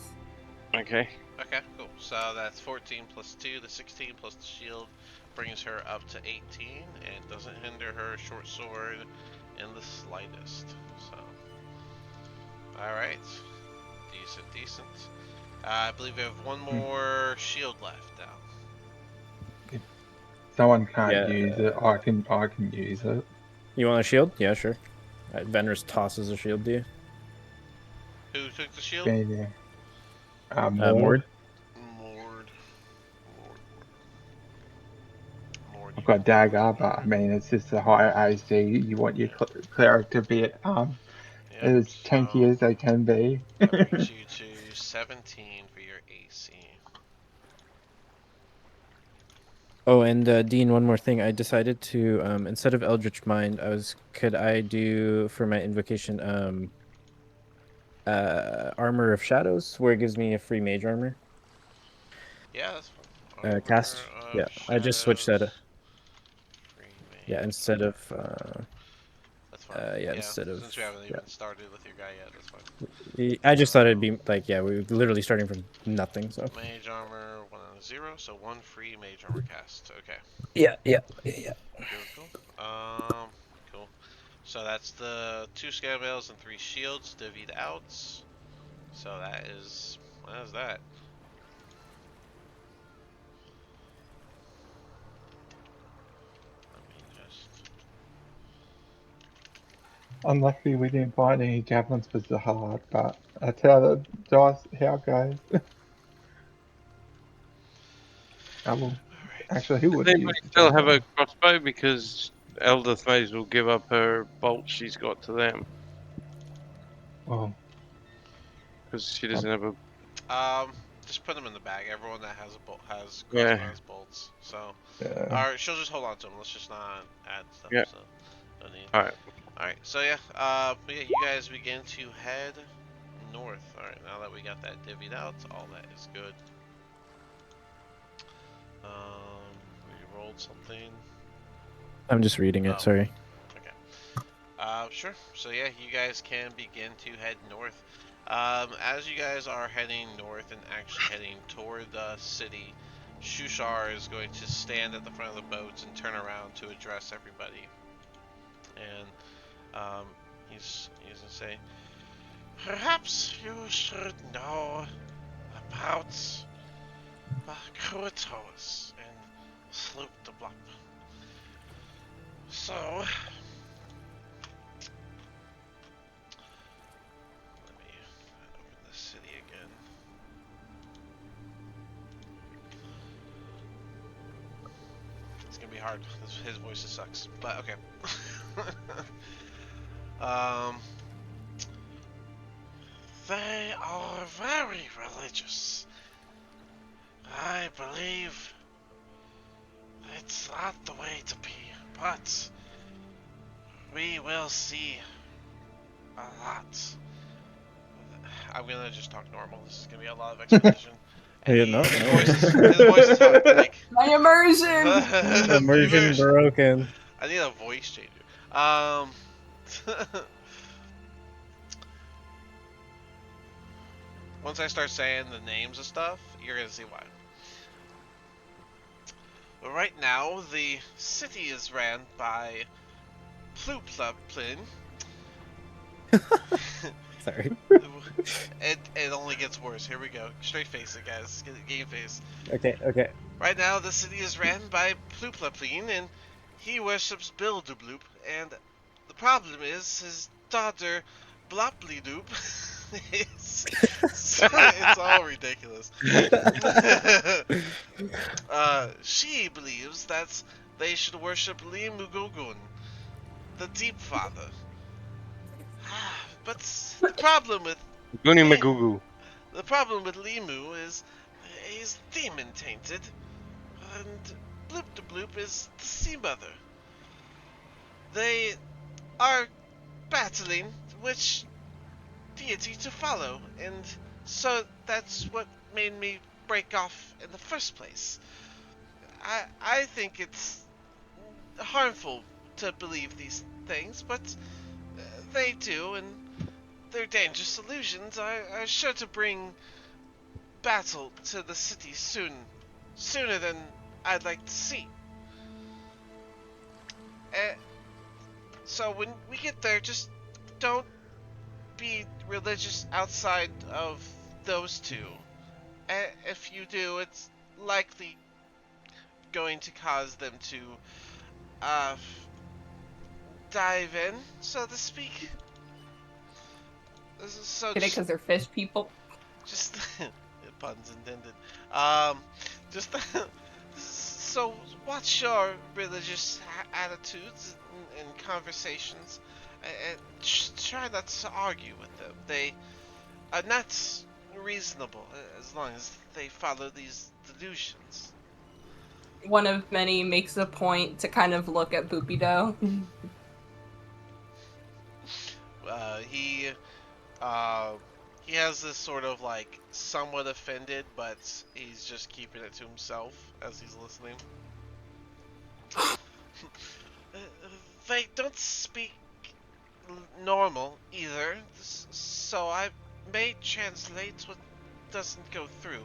Okay. Okay, cool. So that's 14 plus 2, the 16 plus the shield brings her up to 18 and doesn't hinder her short sword in the slightest. So, alright. Decent. I believe we have one more shield left now. Someone can't Yeah. use it. I can use it. you want a shield? Yeah, sure. Venrus tosses a shield to you. Who took the shield? Been there. Mord. Mord. I've got dagger, but I mean it's just a higher AC. You want your cleric to be Yep, as tanky as they can be. that brings you to 17 for your AC. Oh, and Dean, one more thing. I decided to instead of Eldritch Mind, could I do for my invocation Armor of Shadows, where it gives me a free mage armor. Yeah, that's fine. Cast. Armor Yeah, of I just switched that. Shadows. Free Yeah, mage. instead of That's fine. yeah, instead of- since we haven't even yeah. started with your guy yet, that's fine. I just thought it'd be like, yeah, we were literally starting from nothing. So Mage armor 1 out of 0, so 1 free mage armor cast. Okay. yeah. Cool. Cool. So that's the 2 scale mails and 3 shields divvied out. So that is that. Let me just. Unlucky we didn't find any javelins for Zahard, but I tell the dice how it goes. I will. Alright. Actually, who would Does use anybody the still have a javelin? crossbow? Because Eldith may as well give up her bolt she's got to them. Well, Because she doesn't have a. Just put them in the bag. Everyone that has a bolt has Yeah. crossbow has bolts. So, Yeah. or she'll just hold on to them. Let's just not add stuff. Yeah. So, don't need. All right. All right. So yeah. But yeah, you guys begin to head north. All right. Now that we got that divvied out, all that is good. We rolled something. I'm just reading it. Oh. Sorry. Sure. So yeah, you guys can begin to head north. As you guys are heading north and actually heading toward the city, Shushar is going to stand at the front of the boats and turn around to address everybody. And he's gonna say, "Perhaps you should know about the Krutos and Sloop the Blup. So, let me open the city again. It's gonna be hard. His voice sucks, but okay. They are very religious. I believe it's not the way to be, but we will see a lot. I'm gonna just talk normal. This is gonna be a lot of exposition. And Yeah, he- no, his, no. his voice is hard. Like My immersion. Immersion broken. I need a voice changer. Once I start saying the names of stuff, you're gonna see why. But right now, the city is ran by Plupluplin. Sorry. It only gets worse. Here we go. Straight face it, guys. Game face. Okay. Right now, the city is ran by Plupluplin, and he worships Bildubloop. And the problem is, his daughter Bloplidoop it's all ridiculous. She believes that they should worship Limugogun, the Deep Father. But the problem with Goonie Magoo. the problem with Limu is he's demon tainted, and Bloop de Bloop is the Sea Mother. They are battling which deity to follow, and so that's what made me break off in the first place. I think it's harmful to believe these things, but they do, and their dangerous illusions are sure to bring battle to the city sooner than I'd like to see. So when we get there, just don't be religious outside of those two. If you do, it's likely going to cause them to dive in, so to speak. So Get it because they're fish people. just puns intended. Just so watch your religious attitudes and conversations, and try not to argue with them. They are not reasonable as long as they follow these delusions. One of many makes a point to kind of look at Boopido. He has this sort of like somewhat offended, but he's just keeping it to himself as he's listening. They don't speak normal either, so I may translate what doesn't go through.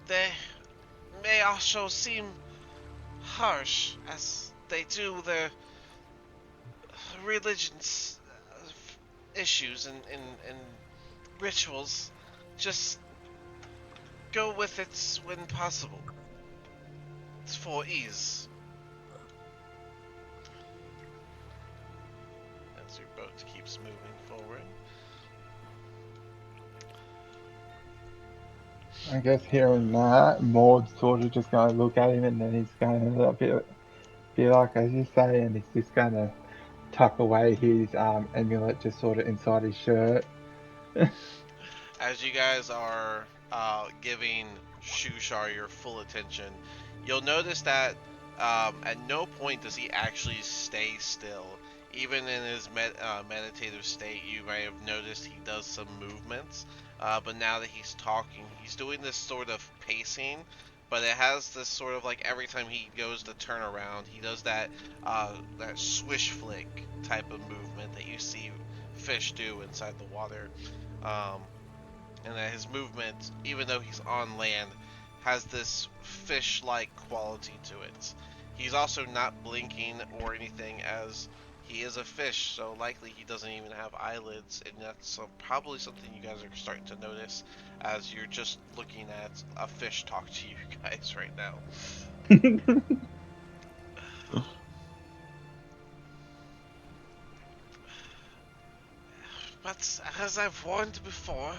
They may also seem harsh as they do their religion's issues and rituals. Just go with it when possible. It's for ease. As your boat keeps moving forward. I guess hearing that, Maud's sort of just going to look at him, and then he's going to be like, as you say, and he's just going to tuck away his amulet just sort of inside his shirt. as you guys are giving Shushar your full attention, you'll notice that at no point does he actually stay still. Even in his meditative state, you may have noticed he does some movements. But now that he's talking, he's doing this sort of pacing, but it has this sort of like every time he goes to turn around, he does that that swish flick type of movement that you see fish do inside the water. And that his movement, even though he's on land, has this fish-like quality to it. He's also not blinking or anything, as he is a fish, so likely he doesn't even have eyelids, and that's probably something you guys are starting to notice as you're just looking at a fish talk to you guys right now. But as I've warned before,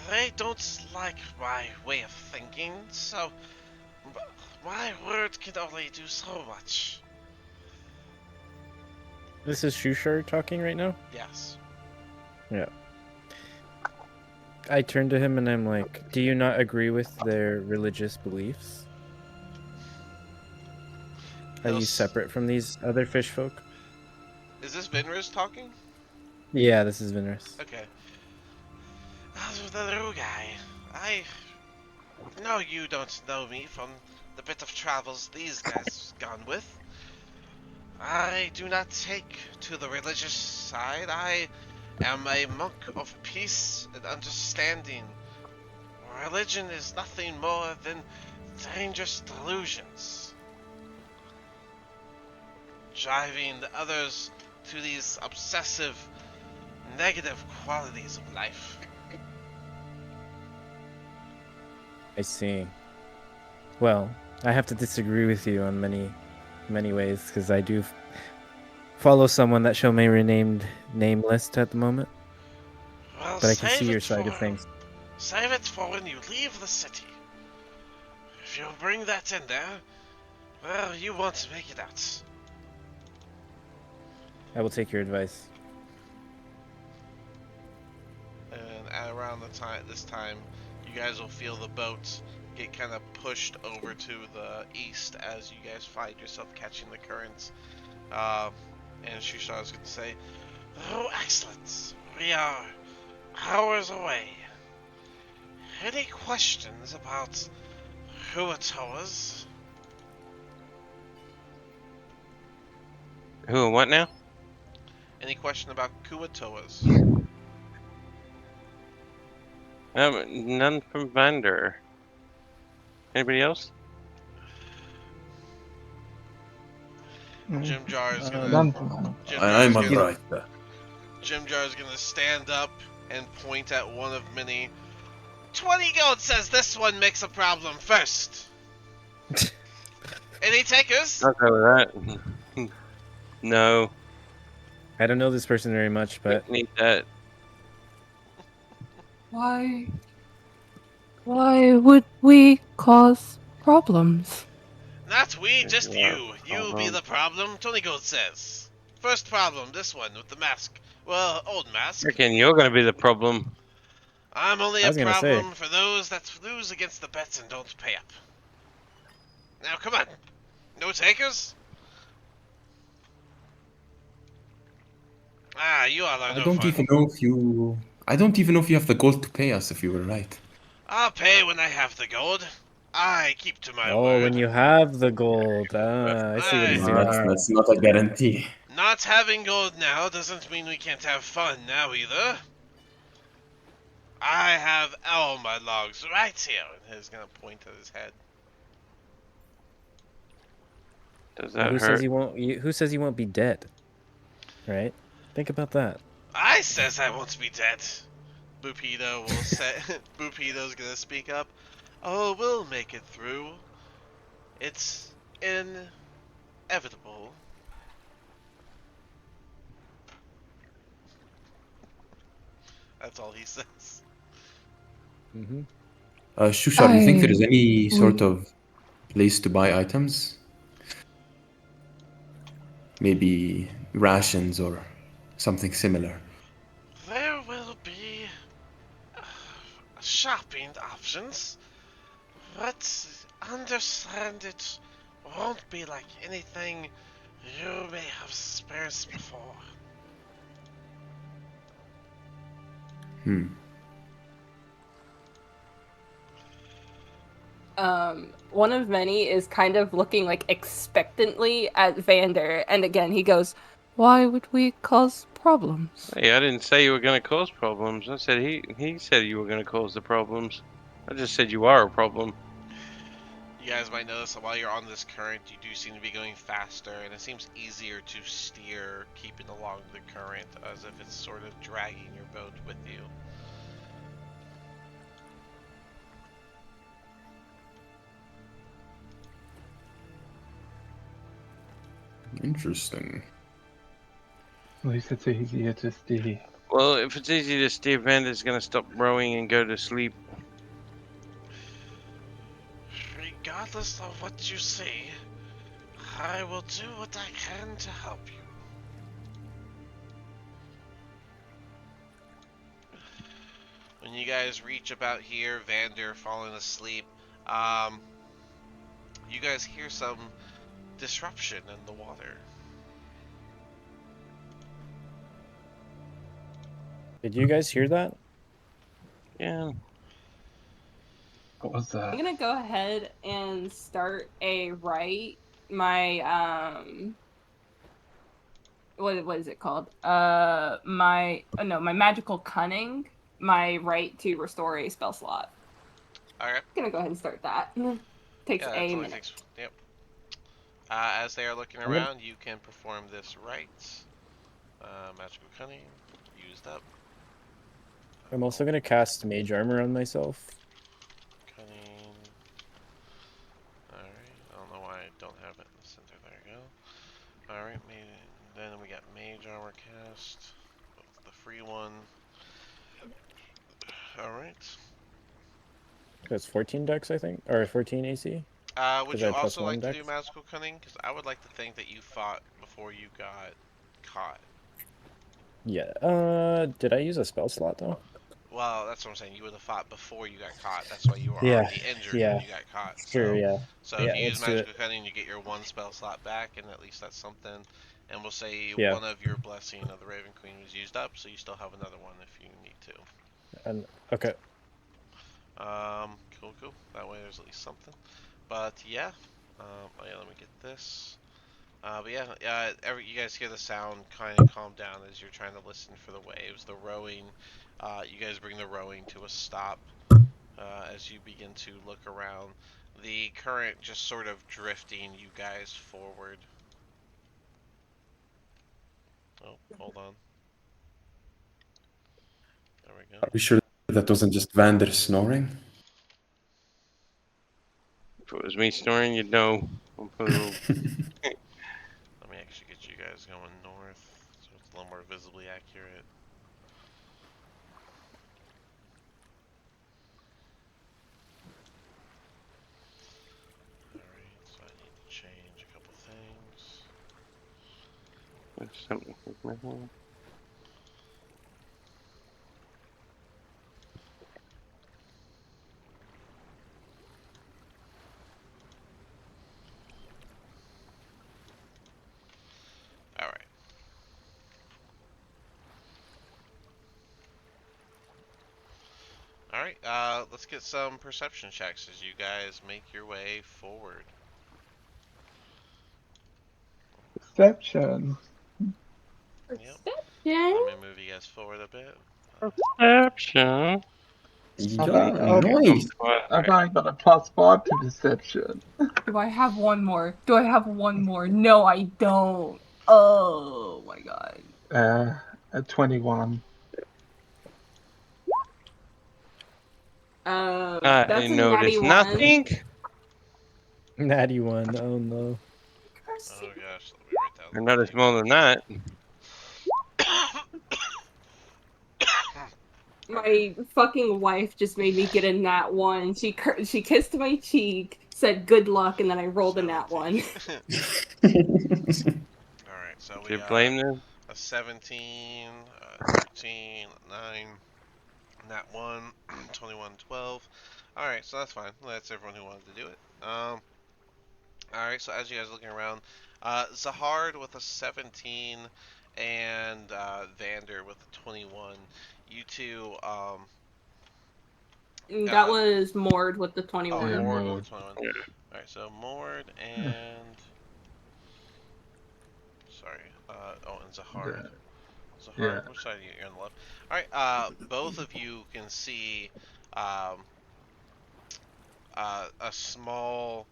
they don't like my way of thinking, so my word can only do so much. This is Shushar talking right now? Yes. Yeah. I turn to him and I'm like, do you not agree with their religious beliefs? Are you separate from these other fish folk? Is this Vinris talking? Yeah, this is Vinris. Okay. The Rugai, I know you don't know me from the bit of travels these guys gone with. I do not take to the religious side. I am a monk of peace and understanding. Religion is nothing more than dangerous delusions, driving the others to these obsessive, negative qualities of life. I see. Well, I have to disagree with you on many ways, because I do follow someone that shall may remain nameless at the moment. Well, But I can see your side of things. Save it for when you leave the city. If you bring that in there, well, you won't make it out. I will take your advice. And at around this time, you guys will feel the boat get kind of pushed over to the east as you guys find yourself catching the currents. And Shushar is going to say, "Oh, excellent. We are hours away. Any questions about Huatoas?" Who and what now? Any question about Kuatoas? None from Vander. Anybody else? Jim Jar is gonna. None. I'm on right there. Jim Jar is gonna stand up and point at one of many. 20 gold says this one makes a problem first. Any takers? I'll go with that. No. I don't know this person very much, but Need that. Why would we cause problems? Not we, just Yeah, you. You be the problem, 20 gold says. First problem, this one with the mask. Well, old mask. Reckon you're gonna be the problem. I'm only I a was gonna say. problem for those that lose against the bets and don't pay up. Now, come on. No takers? Ah, you all are I no don't fun. even know if you. I don't even know if you have the gold to pay us if you were right. I'll pay when I have the gold. I keep to my oh, word. when you have the gold, I see what he's Aye. doing That's, here. that's not a guarantee. Not having gold now doesn't mean we can't have fun now either. I have all my logs right here. And he's gonna point at his head. Does Now, that who hurt? says he won't? Who says he won't be dead? Right? Think about that. I says I won't be dead. Bupido will say. Bupido's gonna speak up. Oh, we'll make it through. It's inevitable. That's all he says. Mm-hmm. Shushar, do you think I- there is any sort of place to buy items? Maybe rations or something similar. There will be, shopping options, but understand it won't be like anything you may have experienced before. One of many is kind of looking like expectantly at Vander, and again he goes, Why would we cause problems? Hey, I didn't say you were going to cause problems. I said he said you were going to cause the problems. I just said you are a problem. You guys might notice that while you're on this current, you do seem to be going faster, and it seems easier to steer keeping along the current, as if it's sort of dragging your boat with you. Interesting. At least it's easier to steer. Well, if it's easy to steer, Vander's going to stop rowing and go to sleep. Regardless of what you say, I will do what I can to help you. When you guys reach about here, Vander falling asleep, you guys hear some disruption in the water. Did you guys hear that? Yeah. What was I'm that? gonna go ahead and start a right. My what is it called? My magical cunning. My right to restore a spell slot. Alright. I'm gonna go ahead and start that. Takes Yeah, a that only minute. takes. Yep. As they are looking I'm gonna- around, you can perform this right. Magical cunning used up. I'm also gonna cast Mage Armor on myself. Cunning. Alright. I don't know why I don't have it in the center. There you go. Alright. Then we got Mage Armor cast. The free one. Alright. That's 14 dex, I think, or 14 AC. Would Is you uh, that plus also one like to do dex? Magical Cunning? Because I would like to think that you fought before you got caught. Yeah. Did I use a spell slot though? Well, that's what I'm saying. You would have fought before you got caught. That's why you were Yeah, already injured yeah. when you got caught. Sure. So, Yeah. so Yeah, if you use let's do it. Magical Cunning, you get your one spell slot back, and at least that's something. And we'll say Yeah. one of your Blessing of the Raven Queen was used up, so you still have another one if you need to. And okay. Cool. That way there's at least something. But yeah, let me get this. But yeah, you guys hear the sound kind of calm down as you're trying to listen for the waves. The rowing, you guys bring the rowing to a stop as you begin to look around. The current just sort of drifting you guys forward. Oh, hold on. There we go. Are we sure that wasn't just Vander snoring? If it was me snoring, you'd know. I'll put a little... Let me actually get you guys going north, so it's a little more visibly accurate. Alright, so I need to change a couple things. There's something with my hand. Alright. Alright, let's get some perception checks as you guys make your way forward. Perception. Yep. Yeah. Let me move you guys forward a bit. Perception. Yeah, Okay. nice. I've only got a +5 to perception. Do I have one more? No, I don't. Oh my god. A 21. That's I a noticed natty one. nothing. Natty one. Oh no. Oh gosh, let me write I down. noticed more than that. My fucking wife just made me get a nat one. She kissed my cheek, said good luck, and then I rolled a nat one. Alright, so we Do you got blame them? a 17, 13, 9, Nat 1, 21, 12. Alright, so that's fine. That's everyone who wanted to do it. Alright, so as you guys are looking around, Zahard with a 17 and Vander with a 21. You two, That was Mord with the oh, 21. Yeah, Mord Mord. with a 21. Alright, so Mord and... Sorry. And Zahard. Zahard, Yeah. which side are you? You're on the left. Alright, both of you can see a small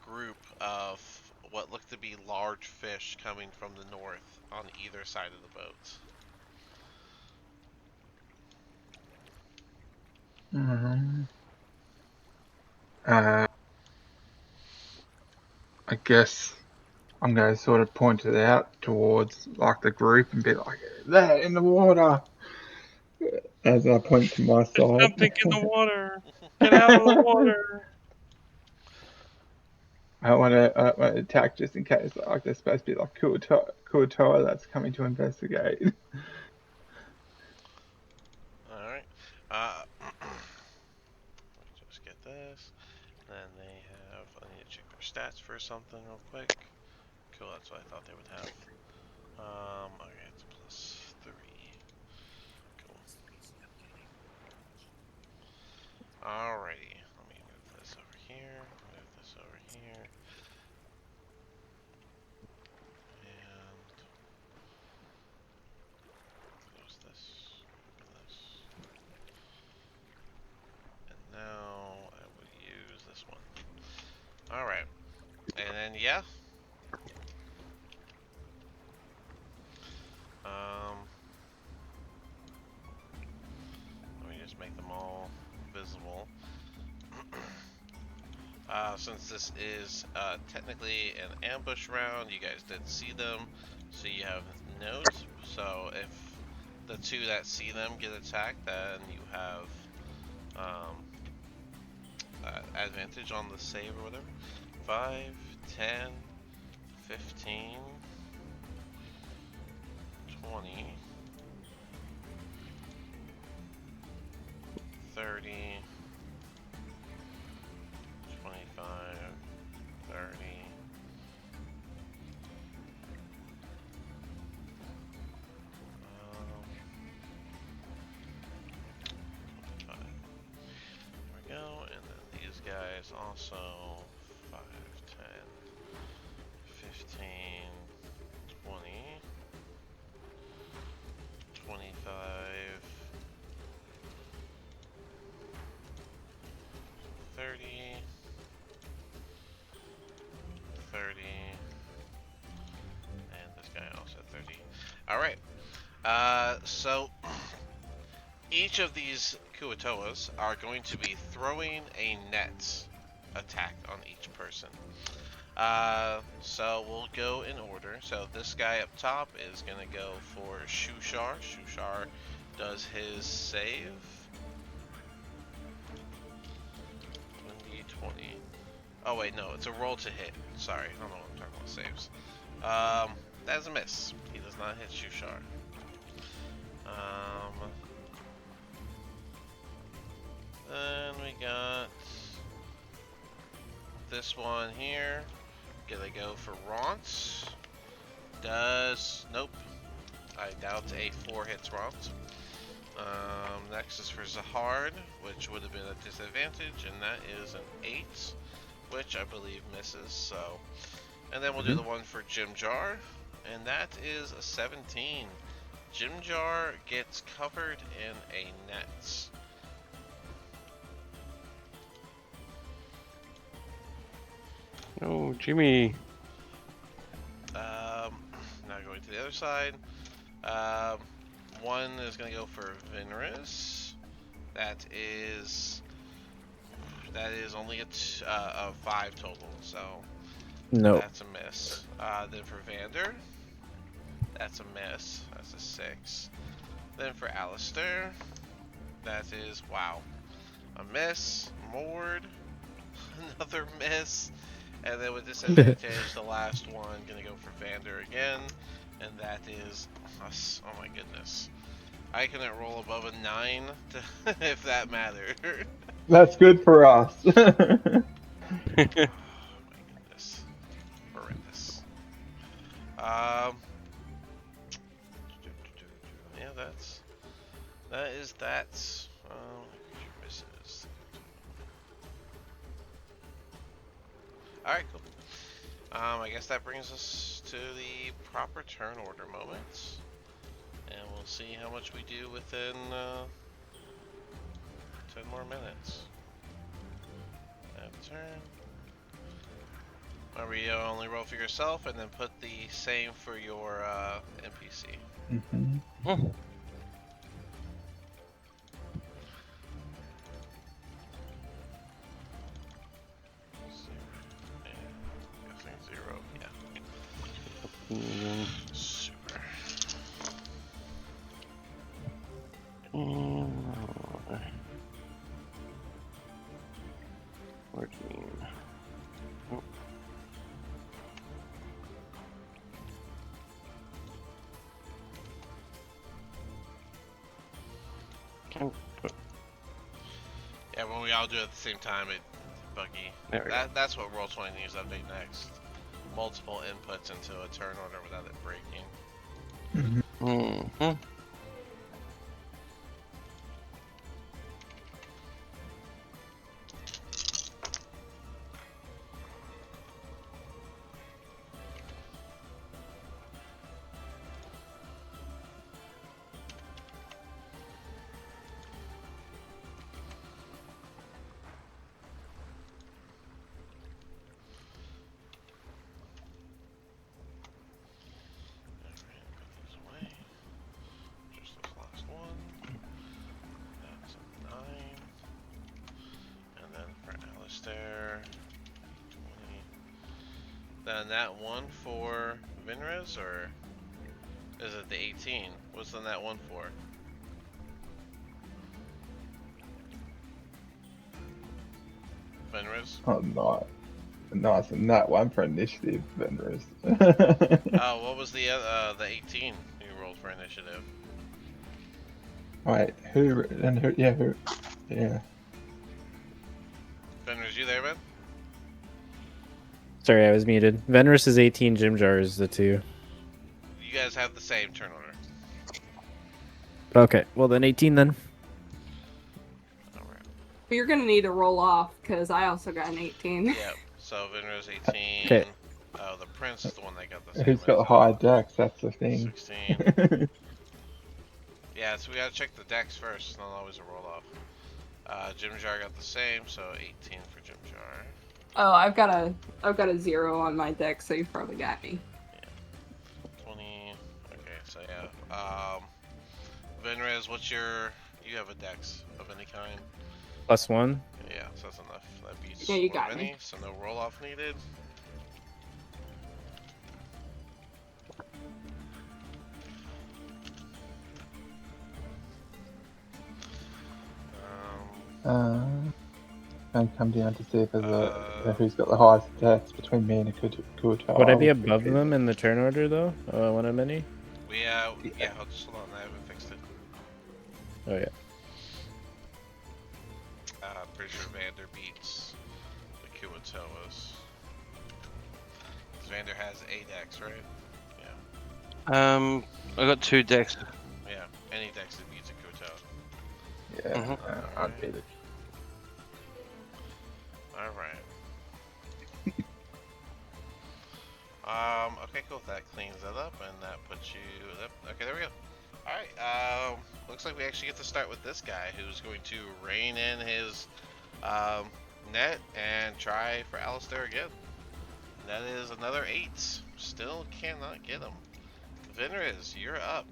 group of what look to be large fish coming from the north on either side of the boat. I guess I'm going to sort of point it out towards like the group and be like, "There in the water," as I point to my side. Something in the water. Get out of the water. I want to attack just in case, like there's supposed to be like Kuatoa that's coming to investigate. Alright. Just get this. Then they have. I need to check their stats for something real quick. Cool, that's what I thought they would have. Okay, it's +3. Cool. Alrighty. Let me move this over here. Move this over here. And close this. Open this. And now I will use this one. Alright. And then, yeah. Let me just make them all visible. Since this is technically an ambush round, you guys didn't see them, so you have notes. So if the two that see them get attacked, then you have advantage on the save or whatever. 5, 10, 15, 20, 30, 25, 30. There we go, and then these guys also 5, 10, 15, 20, 25, 30, 30, and this guy also 30. Alright, so each of these Kuatoas are going to be throwing a net attack on each person. So we'll go in order. So this guy up top is going to go for Shushar. Shushar does his save. 20. Oh wait, no, it's a roll to hit. Sorry, I don't know what I'm talking about saves. That is a miss. He does not hit Shushar. Then we got this one here. Gonna go for Raunt. Nope. I doubt a 4 hits Raunt. Next is for Zahard, which would have been a disadvantage, and that is an 8, which I believe misses. So, and then we'll do the one for Jimjar, and that is a 17. Jimjar gets covered in a net. Oh, Jimmy. Now going to the other side. One is going to go for Vinris. That is only a 5 total, so No. that's a miss. Then for Vander, that's a miss. That's a 6. Then for Alistair, that is, wow, a miss. Mord, another miss. And then with disadvantage, the last one, gonna go for Vander again, and that is, oh my goodness, I couldn't roll above a 9 if that mattered. That's good for us. Oh my goodness. Horrendous. Yeah, that is that. Misses. Alright, cool. I guess that brings us to the proper turn order moments. And we'll see how much we do within 10 more minutes. Turn. Remember, you only roll for yourself, and then put the same for your NPC. Mhm. Guessing 0. Yeah. Mm, Super. mm, 14. Oh. Can put Yeah, when we all do it at the same time, it's buggy. there we go. That's what Roll20 needs to update next. Multiple inputs into a turn order without it breaking. Mm-hmm. Alright, put these away. Just this last one. That's a 9. And then for Alistair, 20. Then that one for Vinrez, or is it the 18? What's then that one for? Vinrez? Oh, nice, and that one for initiative vendors. Oh, what was the 18 you rolled for initiative? Wait, who? Yeah, who? Yeah. Vinrez, you there, man? Sorry, I was muted. Venrus is 18, Jimjar is the 2. You guys have the same turn order. Okay, well then 18 then. Alright. But you're gonna need to roll off because I also got an 18. Yep. So Vinrez 18. Okay. Oh, the prince is the one that got the same. Who's got the as high dex? That's the thing. 16. Yeah, so we gotta check the dex first, not always a roll off. Jimjar got the same, so 18 for Jimjar. Oh, I've got a 0 on my deck, so you probably got me. 20. Okay, so yeah. Vinrez, what's your? You have a dex of any kind? +1. Yeah, so that's enough. That beats Yeah, you got Morveni, me. so no roll off needed. And come down to see if there's who's got the highest dex between me and a Kuta. Would I be above them in the turn order though? One of many? We yeah, I'll just hold on. I haven't fixed it. Oh yeah. Pretty sure Vander beats the Kuatoas. Vander has a dex, right? Yeah. I got 2 decks. Yeah. Any dex that beats a Kuatoa. Yeah, I'd beat it. Alright. Okay, cool. That cleans that up, and that puts you. Okay, there we go. Alright, looks like we actually get to start with this guy who's going to rein in his net and try for Alistair again. That is another 8. Still cannot get him. Vinrez, you're up.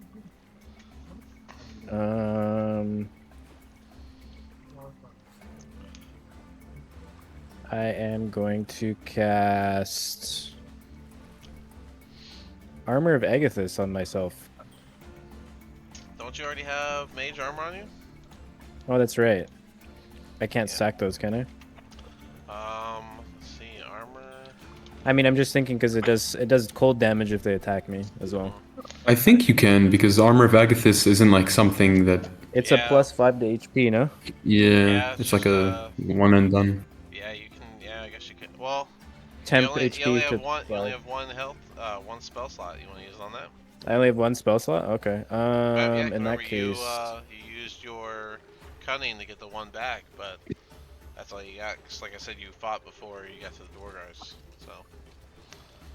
I am going to cast Armor of Agathis on myself. Don't you already have mage armor on you? Oh, that's right. I can't stack those, can I? Let's see, armor. I mean, I'm just thinking because it does cold damage if they attack me as well. I think you can because Armor of Agathis isn't like something that. It's Yeah. a +5 to HP, no? Yeah, it's it's like just, a one and done. Yeah, you can. Yeah, I guess you can. Well, Temp you only HP have to one. You only 12. have one health. One spell slot. You want to use on that? I only have one spell slot? Okay. Yeah, In remember that case... you used your cunning to get the one back, but that's all you got. 'Cause like I said, you fought before you got to the door guards. So.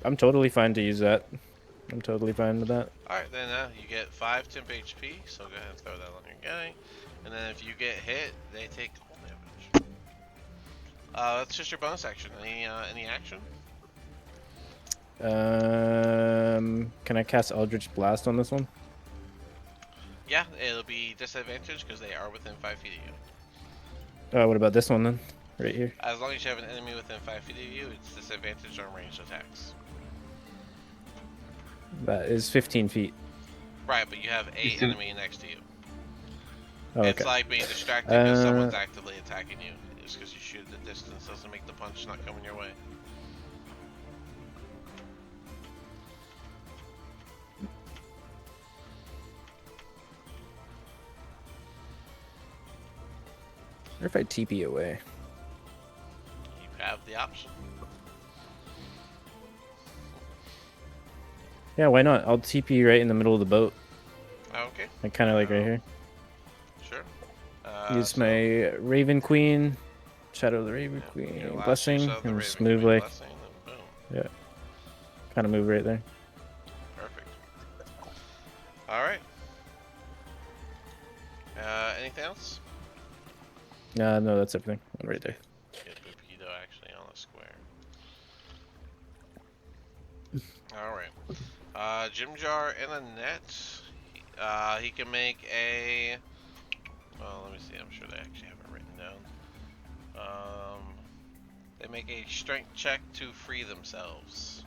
I'm totally fine to use that. I'm totally fine with that. Alright, then you get 5 temp HP, so go ahead and throw that on your guy. And then if you get hit, they take cold damage. That's just your bonus action. Any action? Can I cast Eldritch Blast on this one? Yeah, it'll be disadvantage because they are within 5 feet of you. What about this one then? Right here. As long as you have an enemy within 5 feet of you, it's disadvantage on ranged attacks. That is 15 feet. Right, but you have a enemy next to you. Oh, okay. It's like being distracted because someone's actively attacking you. Just because you shoot at the distance doesn't make the punch not coming your way. Or if I TP away. You have the option. Yeah, why not? I'll TP right in the middle of the boat. Okay, Like kind of like right here. sure. Use So- my Raven Queen, Shadow of the Raven Yeah, Queen, your last Blessing, use of the and Raven just move Queen like blessing, and boom. kind of move right there. Perfect. Alright. Anything else? No, that's everything. I'm right there. Get Lupido actually on the square. Alright. Jim Jar in a net. He can make a... Well, let me see. I'm sure they actually have it written down. They make a strength check to free themselves.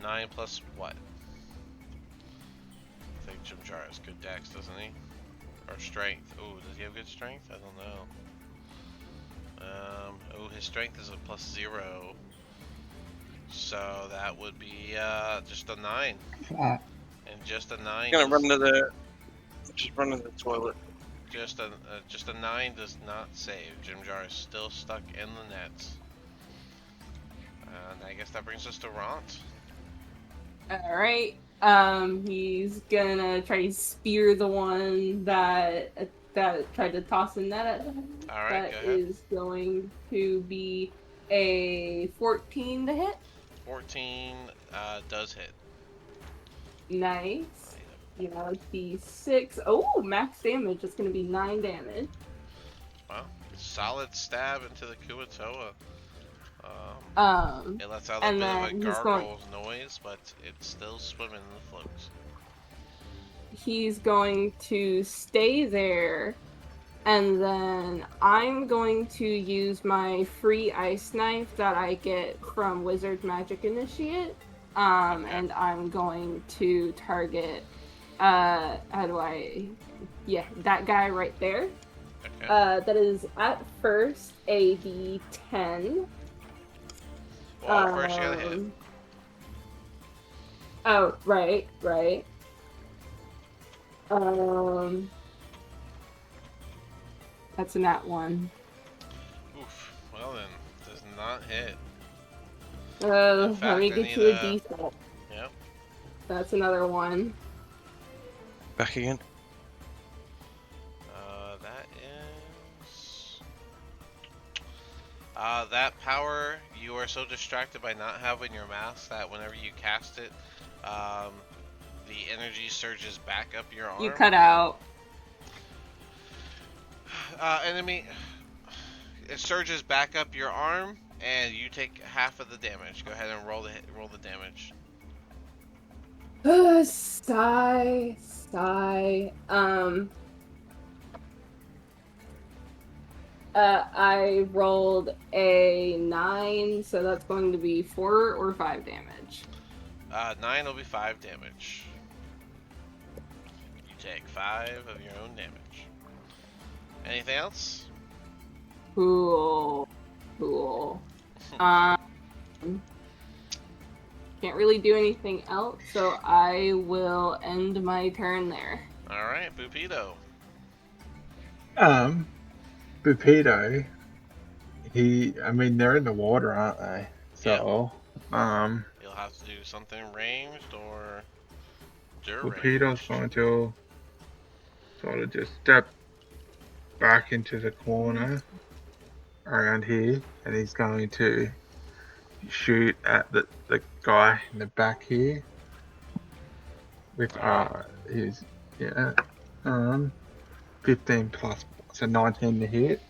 Nine plus what? I think Jim Jar has good dex, doesn't he? Or strength. Oh, does he have good strength? I don't know. Oh, his strength is a +0. So that would be just a 9. And just a 9. Gonna run to the. Just run to the toilet. Just a 9 does not save. Jim Jar is still stuck in the net. And I guess that brings us to Ront. Alright. He's gonna try to spear the one that tried to toss a net at him. Alright, That go ahead. is going to be a 14 to hit. 14 does hit. Nice. You know, D6. Oh, max damage. It's gonna be 9 damage. Wow. Solid stab into the Kuatoa. It lets out a and bit of a then he's gargle noise, but it's still swimming in the floats. He's going to stay there, and then I'm going to use my free ice knife that I get from Wizard Magic Initiate, and I'm going to target, that guy right there. Okay. That is at first a D10. Well, first you gotta hit. Oh, right. That's a nat 1. Oof. Well then, does not hit. Let fact, me I get need you a a- D6. Yep. That's another 1. Back again. That is... that power, you are so distracted by not having your mask that whenever you cast it, the energy surges back up your arm. You cut out. Enemy... It surges back up your arm, and you take half of the damage. Go ahead and roll the damage. Sigh. I rolled a 9, so that's going to be 4 or 5 damage. 9 will be 5 damage. You take 5 of your own damage. Anything else? Cool. Um, can't really do anything else, so I will end my turn there. All right, Bupido. Bupido, I mean, they're in the water, aren't they? So, You'll have to do something ranged or Bupido's deranged. going to sort of just step back into the corner around here, and he's going to shoot at the guy in the back here with his 15 plus, so 19 to hit.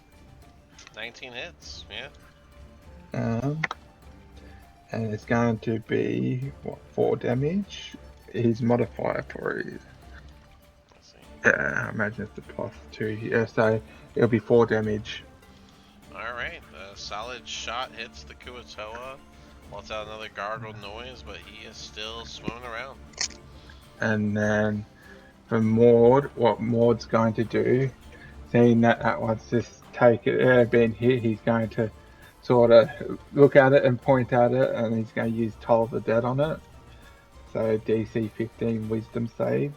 19 hits, yeah. And it's going to be 4 damage. His modifier for it. Let's see. I imagine it's a +2 here, so it'll be 4 damage. Alright, a solid shot hits the Kuatoa. Lets out another gargle noise, but he is still swimming around. And then for Maud, what Maud's going to do, seeing that one's just been hit, he's going to sort of look at it and point at it, and he's going to use Toll of the Dead on it. So DC 15 Wisdom save.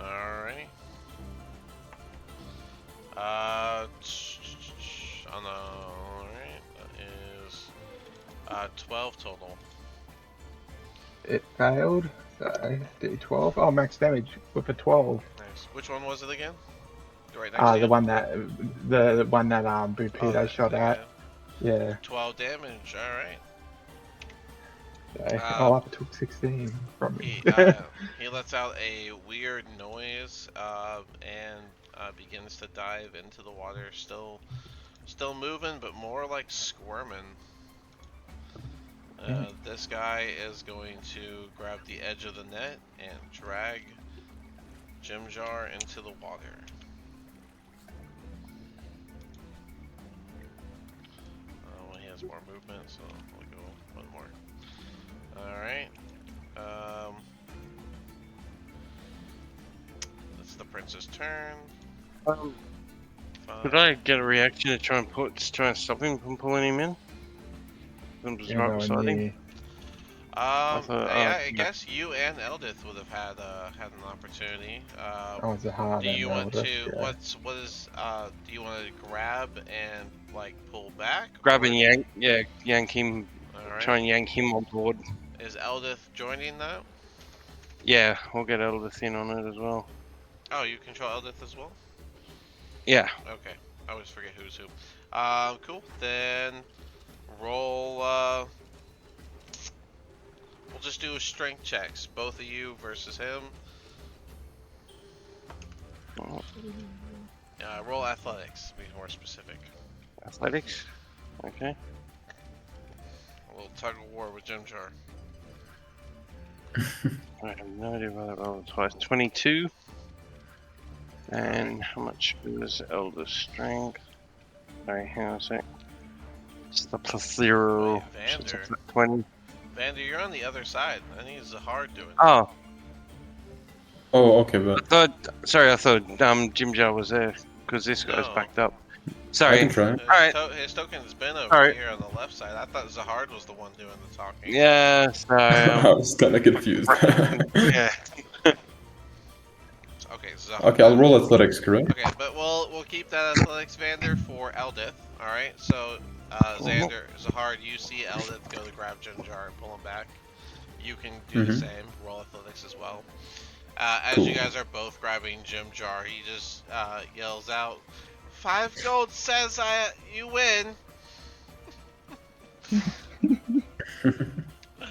Alright. Alright, that is 12 total. It failed, so D12. Oh, max damage with a 12. Nice. Which one was it again? Right next to The you? one that Bupido shot at. Yeah. 12 damage, alright. So I'll have to took 16 from me. He lets out a weird noise and begins to dive into the water. Still moving, but more like squirming. This guy is going to grab the edge of the net and drag Jimjar into the water. Well, he has more movement, so we'll go one more. Alright. It's the prince's turn. Could I get a reaction to try and stop him from pulling him in? I'm just right beside him. I guess you and Eldith would have had an opportunity. It's a hard. Do you want to? Yeah. Do you want to grab and like pull back? Grab and yank. Yeah, yank him. Right. Try and yank him on board. Is Eldith joining that? Yeah, we'll get Eldith in on it as well. Oh, you control Eldith as well? Yeah. Okay. I always forget who's who. Cool. Then roll. We'll just do strength checks, both of you versus him. Roll athletics, to be more specific. Athletics? Okay. A little tug of war with Jimjar. I have no idea whether I rolled twice. 22. And how much was Elder Strength? Sorry, hang on a sec. It's the +0. Wait, Vander. 20. Vander, you're on the other side. I think it's Zahar doing it. Oh. Oh, okay, but I thought Jimjar was there because this guy's No. backed up. Sorry. I can try. Alright. His token's been over here on the left side. I thought Zahard was the one doing the talking. Yeah, sorry. I was kind of confused. Yeah. Okay, Zahard. Okay, I'll roll athletics, correct? Okay, but we'll keep that athletics, Vander, for Eldith. All right, so Zahard, you see Eldith go to grab Jimjar and pull him back. You can do the same. Roll athletics as well. As Cool. you guys are both grabbing Jimjar, he just yells out, 5 gold says you win.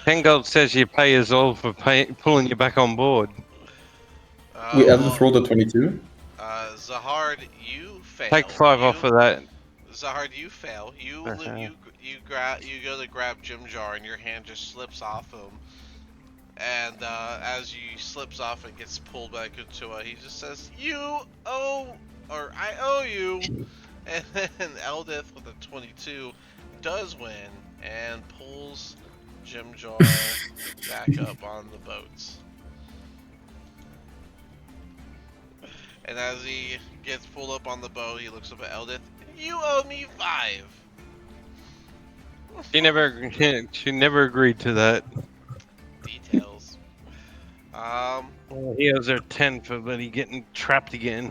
10 gold says you pay us all for pulling you back on board. We Eldith rolled a 22. Zahard, you fail. Take 5 off of that. Zahard, you fail. You go to grab Jimjar and your hand just slips off him. And as he slips off and gets pulled back into it, he just says, I owe you. And then Eldith with a 22 does win and pulls Jimjar back up on the boats. And as he gets pulled up on the boat, he looks up at Eldith. You owe me 5. She never agreed to that. Details. He owes her 10 for Buddy getting trapped again.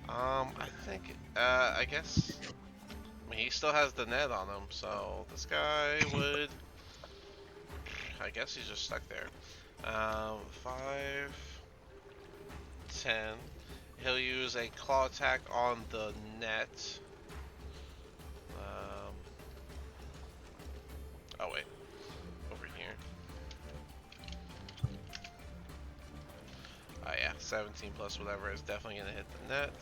I think, I guess, I mean, he still has the net on him, so this guy would, I guess he's just stuck there. 5, 10. He'll use a claw attack on the net. Oh wait, over here. Oh yeah, 17 plus whatever is definitely gonna hit the net.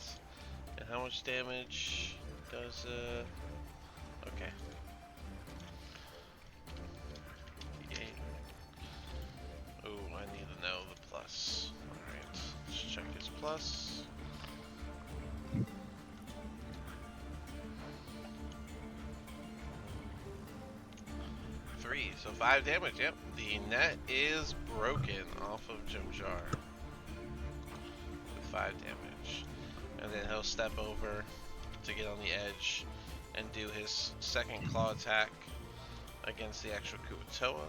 And how much damage does okay. Ooh, I need to know the plus. Alright, let's check his plus. So 5 damage, yep. The net is broken off of Jimjar. With 5 damage. And then he'll step over to get on the edge and do his second claw attack against the actual Kuatoa.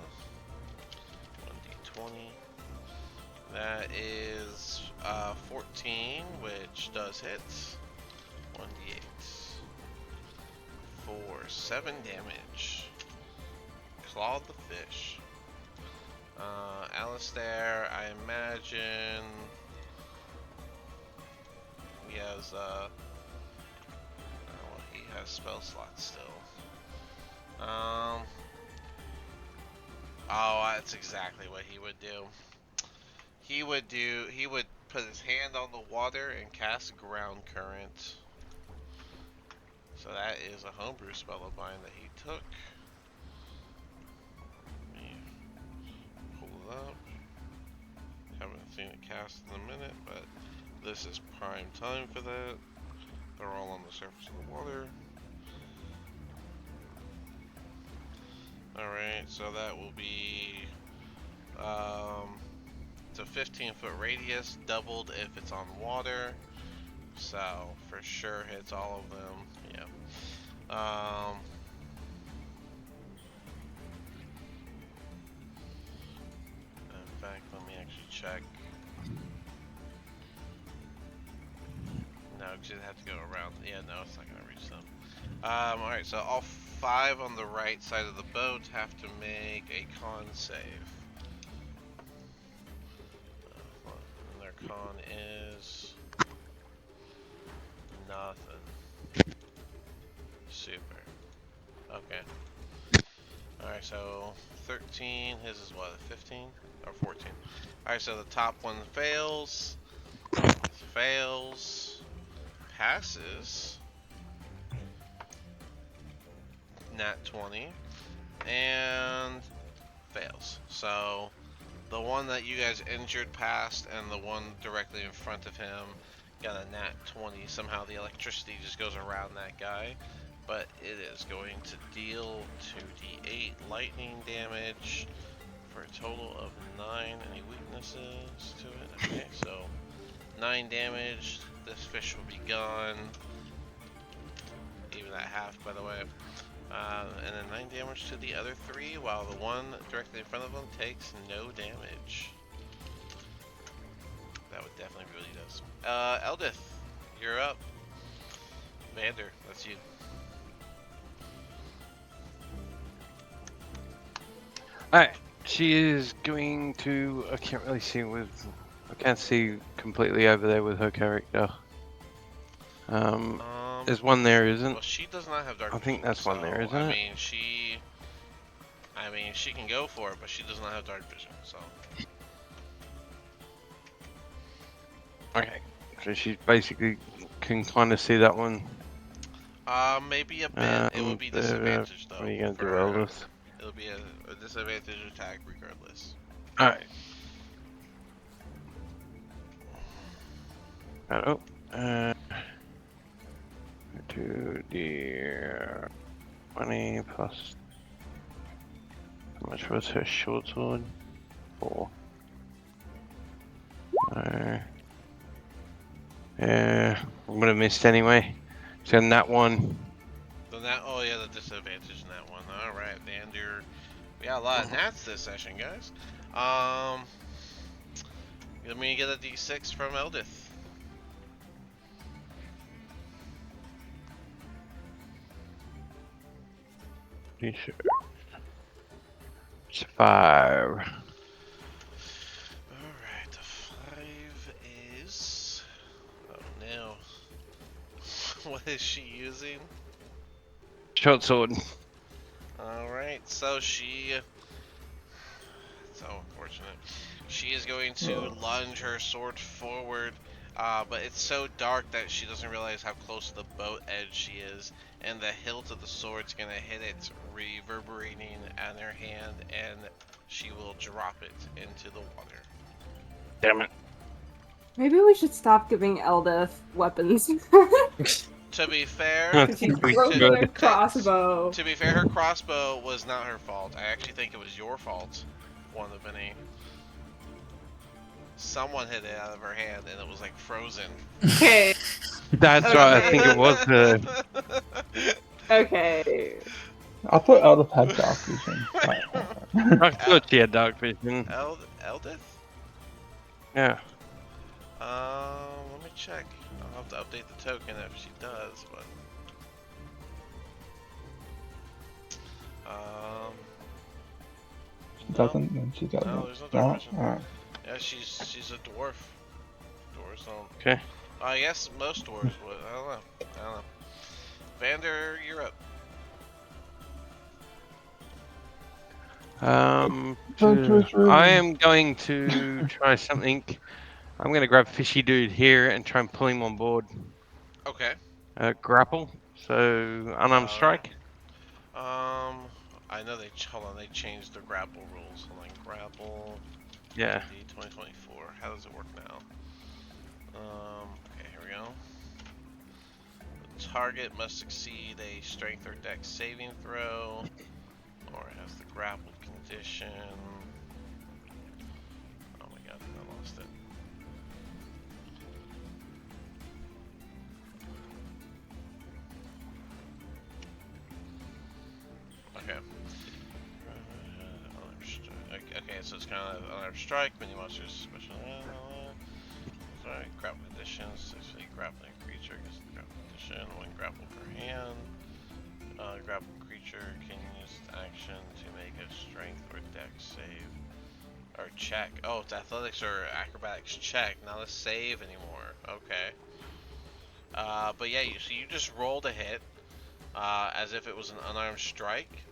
1d20. That is 14, which does hit. 1d8. For 7 damage. Clawed the fish. Alistair, I imagine he has he has spell slots still. Oh, that's exactly what he would do. He would put his hand on the water and cast Ground Current. So that is a homebrew spell of mine that he took. Up. Haven't seen it cast in a minute, but this is prime time for that. They're all on the surface of the water. Alright, so that will be it's a 15-foot radius, doubled if it's on water. So for sure hits all of them. Yeah. In fact, let me actually check. No, because you'd have to go around. Yeah, no, it's not going to reach them. Alright, so all 5 on the right side of the boat have to make a con save. And their con is nothing. Super. Okay. Alright, so 13, his is what, 15? Or 14. Alright, so the top one fails. Fails. Passes. Nat 20. And fails. So the one that you guys injured passed, and the one directly in front of him got a nat 20. Somehow the electricity just goes around that guy. But it is going to deal 2d8 lightning damage for a total of 9. Any weaknesses to it? Okay, so 9 damage. This fish will be gone. Even at half, by the way. And then 9 damage to the other 3, while the one directly in front of them takes no damage. That would definitely really does. Eldith, you're up. Vander, that's you. Alright, she is going to. I can't really see with. I can't see completely over there with her character. There's one there, isn't? Well, she does not have dark vision. I think that's one there, isn't it? I mean, she can go for it, but she does not have dark vision. So. Okay, so she basically can kind of see that one. Maybe a bit. It would be disadvantaged though. What are you gonna do, Eldith? It'll be a disadvantage attack regardless. Alright. Oh, 2d 20 plus. How much was her short sword? 4. Yeah, I would have missed anyway. So in that one. So that, oh yeah, the disadvantage in that one. All right, Vander. We got a lot of nats this session, guys. Let me get a d6 from Eldith. It's 5. Alright, the 5 is... Oh no. What is she using? Short sword. Alright, so she... So unfortunate. She is going to lunge her sword forward, but it's so dark that she doesn't realize how close to the boat edge she is, and the hilt of the sword's gonna hit it, reverberating on her hand, and she will drop it into the water. Damn it. Maybe we should stop giving Eldith weapons. To be fair, She's We broken should. her crossbow. to be fair, her crossbow was not her fault. I actually think it was your fault, one of any. Someone hit it out of her hand and it was like frozen. Okay. That's right, I think it was the... Okay. I thought Eldith had dark vision. I thought she had dark vision. Eldith? Yeah. Let me check. I'll have to update the token if she does, but... She doesn't, then she doesn't. No, there's no dark Alright, vision. alright. Yeah, she's a dwarf. Dwarves don't... Okay. I guess most dwarves would. I don't know. Vander, you're up. I am going to try something. I'm going to grab Fishy Dude here and try and pull him on board. Okay. Grapple. So, unarmed strike. I know they changed the grapple rules. Hold on, grapple. Yeah. 2024. How does it work now? Okay, here we go. The target must succeed a strength or dex saving throw, or it has the grapple condition. Oh my god, I lost it. Okay. Okay, so it's kind of another strike, mini monsters, special. Sorry, grapple conditions. Successfully grappling creature gets the grapple condition. One grapple per hand. Grapple creature can use action to make a strength or dex save or check. Oh, it's athletics or acrobatics check, not a save anymore. Okay. But yeah, so you just rolled a hit as if it was an unarmed strike.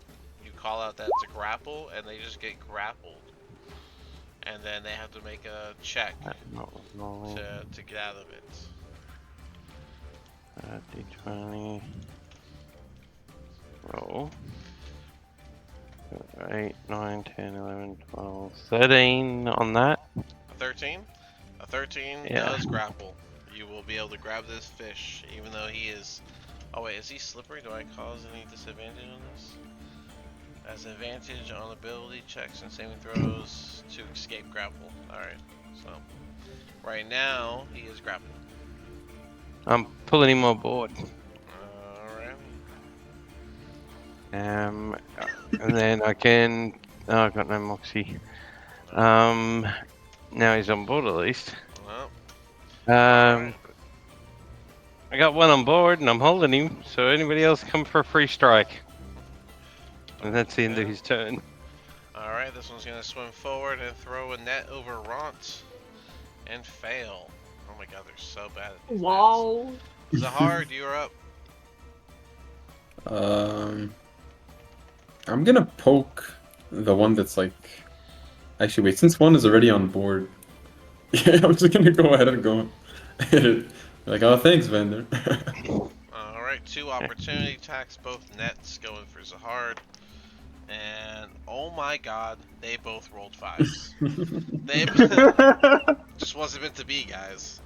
You call out that it's a grapple, and they just get grappled. And then they have to make a check to get out of it. D20. Roll. 8, 9, 10, 11, 12, 13 on that. A 13? A 13 Yeah. does grapple. You will be able to grab this fish, even though he is... Oh wait, is he slippery? Do I cause any disadvantage on this? As an advantage on ability checks and saving throws to escape grapple. Alright, so... Right now, he is grappling. I'm pulling him on board. Alright. And then I can... Oh, I've got no moxie. Now he's on board at least. Well, I got one on board and I'm holding him, so anybody else come for a free strike. And that's the end of his turn. alright, this one's gonna swim forward and throw a net over Ront. And fail. Oh my god, they're so bad at these Wow. nets. Zahard, you're up. I'm gonna poke the one that's like. Actually, wait. Since one is already on board, yeah, I'm just gonna go ahead and go hit it. Like, oh, thanks, Vander. Alright, 2 opportunity attacks, both nets going for Zahard. And oh my god, they both rolled 5s. They just wasn't meant to be, guys.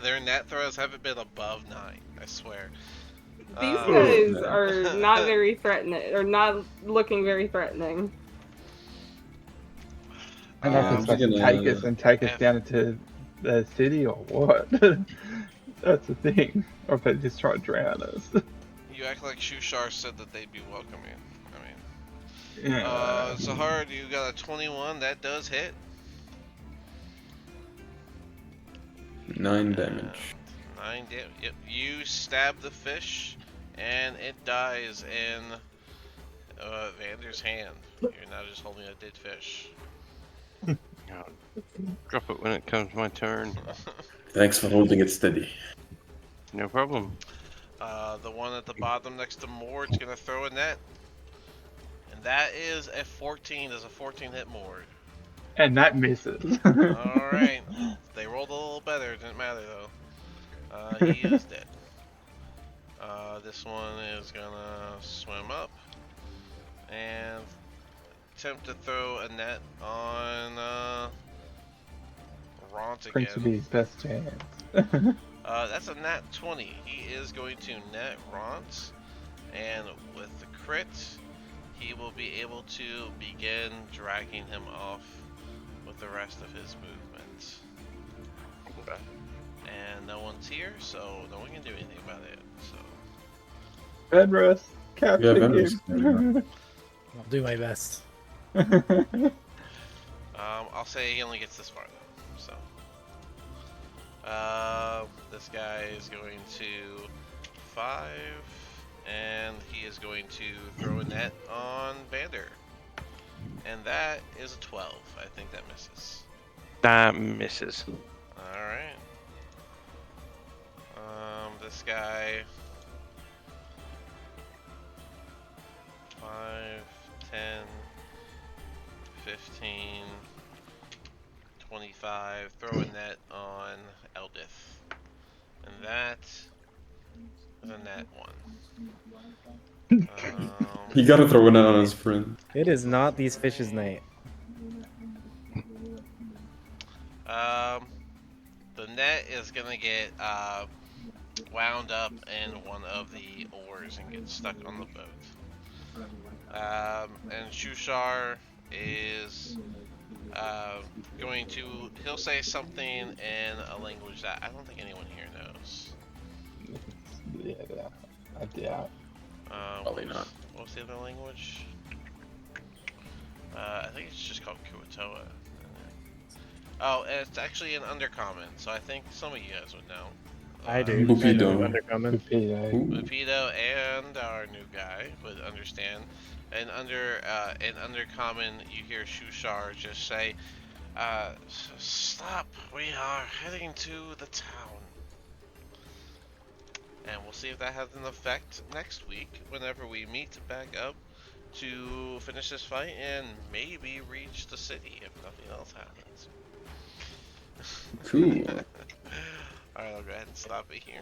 Their net throws haven't been above 9, I swear. These guys are not very threatening, or not looking very threatening. And that's I'm supposed to gonna- take us down into the city or what? That's the thing. Or if they just try to drown us. You act like Shushar said that they'd be welcoming. I mean, Yeah. Zahar, you got a 21. That does hit. 9 damage. 9 damage. Yep. You stab the fish, and it dies in Vander's hand. You're now just holding a dead fish. Drop it when it comes my turn. Thanks for holding it steady. No problem. The one at the bottom next to Mord's gonna throw a net. And that is a 14. Does a 14 hit Mord? And that misses. Alright. They rolled a little better. Didn't matter though. He is dead. This one is gonna swim up and attempt to throw a net on Ront Prince would be again. his best chance. That's a nat 20. He is going to net Ront, and with the crit, he will be able to begin dragging him off with the rest of his movement. Okay. And no one's here, so no one can do anything about it. So Fenris, capture Fenris. him. I'll do my best. I'll say he only gets this far though. So this guy is going to 5, and he is going to throw a net on Vander, and that is a 12. I think that misses. That misses. All right. This guy 5, 10, 15, 25. Throw a net on Eldith. And that is a net 1. You gotta throw it on his friend. It is not these fishes' night. The net is gonna get wound up in one of the oars and get stuck on the boat. And Shushar is going to, he'll say something in a language that I don't think anyone here knows. Yeah, I doubt. Probably not. What's the other language? I think it's just called Kuatoa. Oh, and it's actually an undercommon, so I think some of you guys would know. I do. Bukido. I know Undercommon. Torpedo. Lupido and our new guy would understand. And under undercommon, you hear Shushar just say, "Stop! We are heading to the town." And we'll see if that has an effect next week, whenever we meet back up to finish this fight and maybe reach the city if nothing else happens. Cool. Alright, I'll go ahead and stop it here.